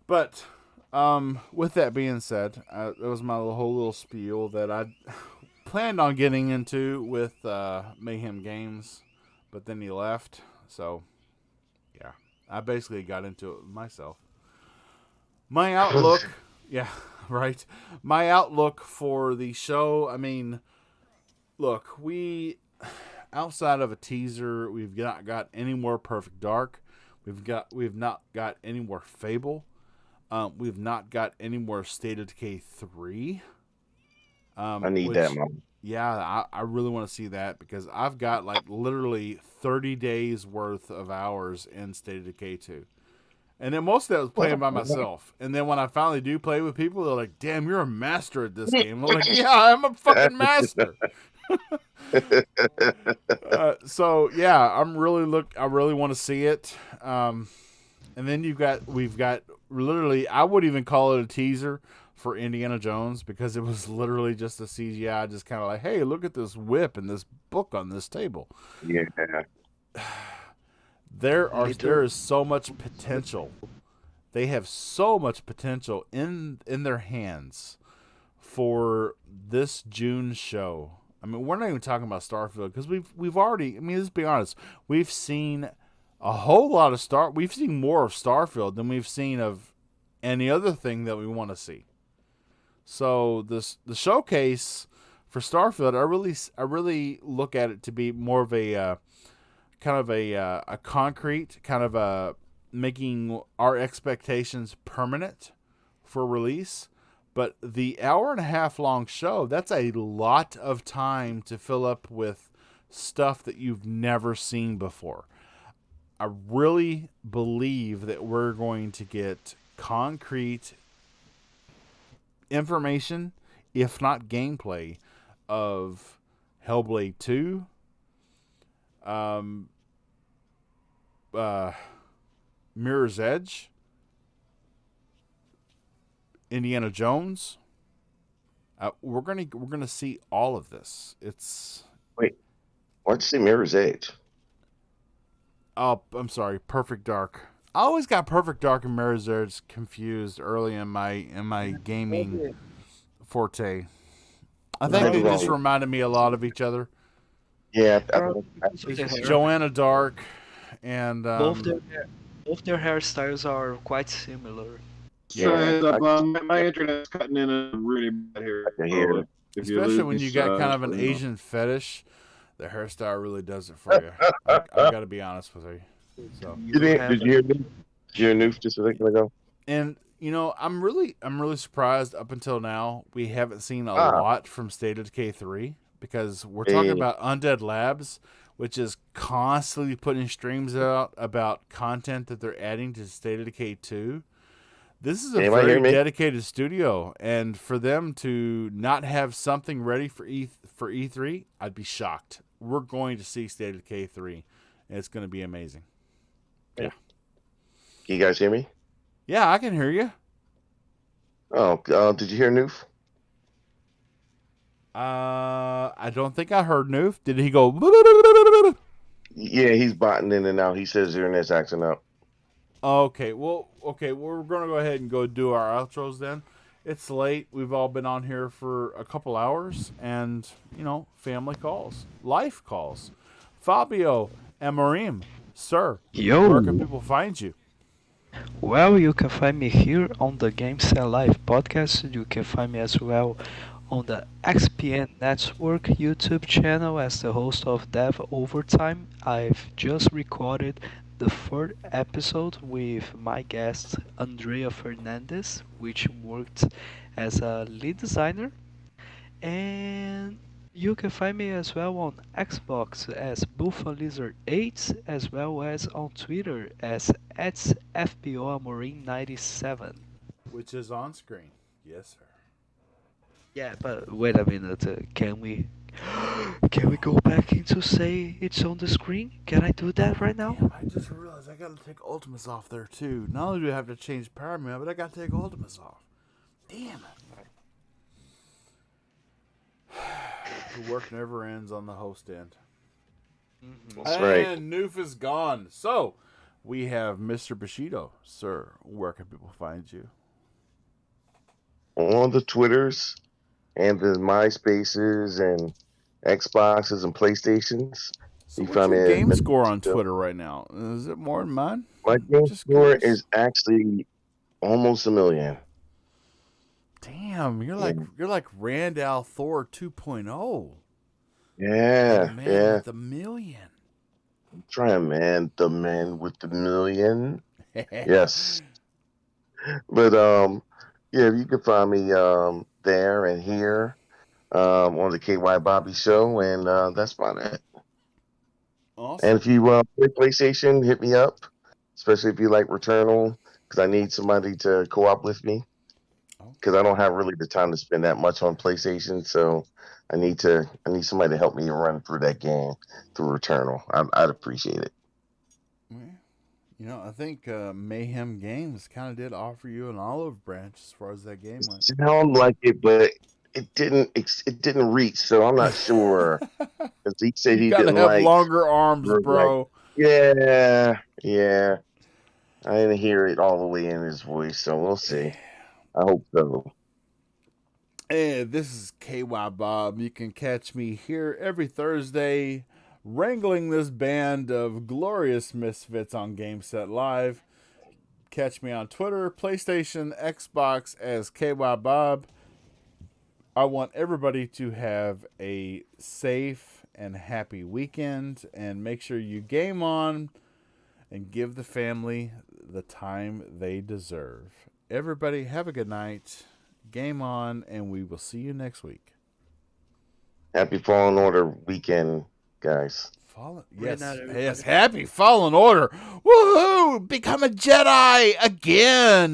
Speaker 1: But with that being said, that was my whole little spiel that I planned on getting into with Mayhem Games, but then he left. So, yeah, I basically got into it myself. My outlook, yeah, right. My outlook for the show, I mean, look, outside of a teaser, we've not got any more Perfect Dark. We've not got any more Fable. We've not got any more State of Decay 3.
Speaker 4: I need that, Mom.
Speaker 1: yeah, I really want to see that because I've got like literally 30 days worth of hours in State of Decay 2. And then most of that was playing by myself. And then when I finally do play with people, they're like, damn, you're a master at this game. I'm like, yeah, I'm a fucking master. So yeah, I really want to see it. And then we've got literally, I would even call it a teaser for Indiana Jones because it was literally just a CGI, just kind of like, hey, look at this whip and this book on this table.
Speaker 4: Yeah.
Speaker 1: There is so much potential. They have so much potential in their hands for this June show. I mean, we're not even talking about Starfield because we've already. I mean, let's be honest. We've seen a whole lot of We've seen more of Starfield than we've seen of any other thing that we want to see. So the showcase for Starfield, I really look at it to be more of a kind of a concrete kind of a making our expectations permanent for release. But the hour and a half long show, that's a lot of time to fill up with stuff that you've never seen before. I really believe that we're going to get concrete information, if not gameplay, of Hellblade 2, Mirror's Edge, Indiana Jones. We're gonna see all of this.
Speaker 4: Wait, why'd you say Mirror's Edge?
Speaker 1: Oh, I'm sorry, Perfect Dark. I always got Perfect Dark and Mirror's Edge confused early in my gaming forte. I think they just reminded me a lot of each other.
Speaker 4: Yeah,
Speaker 1: Joanna Dark and
Speaker 2: both their hairstyles are quite similar.
Speaker 5: Yeah, my internet's cutting in really bad here.
Speaker 1: Especially when you got kind of an Asian fetish, the hairstyle really does it for you. I've got to be honest with you. So
Speaker 4: did you hear Noof just a second ago?
Speaker 1: And you know, I'm really surprised. Up until now, we haven't seen a lot from State of Decay 3 because we're talking about Undead Labs, which is constantly putting streams out about content that they're adding to State of Decay 2. This is a very dedicated studio, and for them to not have something ready for E3, I'd be shocked. We're going to see State of Decay 3, and it's going to be amazing. Yeah.
Speaker 4: Can you guys hear me?
Speaker 1: Yeah, I can hear you.
Speaker 4: Oh, did you hear Noof?
Speaker 1: I don't think I heard Noof. Did he go?
Speaker 4: Yeah, he's botting in and out. He says your internet's acting up.
Speaker 1: Okay, well, we're going to go ahead and go do our outros then. It's late. We've all been on here for a couple hours, and, you know, family calls, life calls. Fabio and Marim, sir, where can people find you?
Speaker 2: Well, you can find me here on the Games and Life podcast. You can find me as well on the XPN Network YouTube channel as the host of Dev Overtime. I've just recorded the third episode with my guest Andrea Fernandez, which worked as a lead designer. And you can find me as well on Xbox as BuffaloLizard8, as well as on Twitter as @FBOAmorim97.
Speaker 1: Which is on screen. Yes, sir.
Speaker 2: Yeah, but wait a minute. Can we go back into say it's on the screen? Can I do that right now?
Speaker 1: Damn, I just realized I gotta take Ultimus off there too. Not only do I have to change Power Man, but I gotta take Ultimus off. Damn it. The work never ends on the host end.
Speaker 4: That's right.
Speaker 1: And Noof is gone. So, we have Mr. Bushido. Sir, where can people find you?
Speaker 4: On the Twitters and the MySpaces and Xboxes and PlayStations.
Speaker 1: So what's your game score on Twitter right now? Is it more than mine?
Speaker 4: My game score is actually almost 1 million.
Speaker 1: Damn, you're like Randall Thor 2.0.
Speaker 4: Yeah,
Speaker 1: man
Speaker 4: yeah.
Speaker 1: With 1 million.
Speaker 4: I'm trying, man. The man with the million. Yes. But yeah, you can find me there and here. on the KY Bobby show, and that's about it.
Speaker 1: Awesome.
Speaker 4: And if you play PlayStation, hit me up, especially if you like Returnal, because I need somebody to co-op with me. Because I don't have really the time to spend that much on PlayStation, so I need somebody to help me run through that game through Returnal. I'd appreciate it.
Speaker 1: You know, I think Mayhem Games kind of did offer you an olive branch as far as that game went.
Speaker 4: Sound like it, but it didn't reach, so I'm not sure. Because he said he
Speaker 1: gotta
Speaker 4: didn't
Speaker 1: have
Speaker 4: like
Speaker 1: longer arms, bro.
Speaker 4: Yeah. I didn't hear it all the way in his voice, so we'll see. I hope so.
Speaker 1: Hey, this is KY Bob. You can catch me here every Thursday wrangling this band of glorious misfits on Game Set Live. Catch me on Twitter, PlayStation, Xbox as KY Bob. I want everybody to have a safe and happy weekend, and make sure you game on and give the family the time they deserve. Everybody have a good night. Game on, and we will see you next week.
Speaker 4: Happy Fallen Order weekend, guys.
Speaker 1: Yes, happy Fallen Order. Woohoo! Become a Jedi again.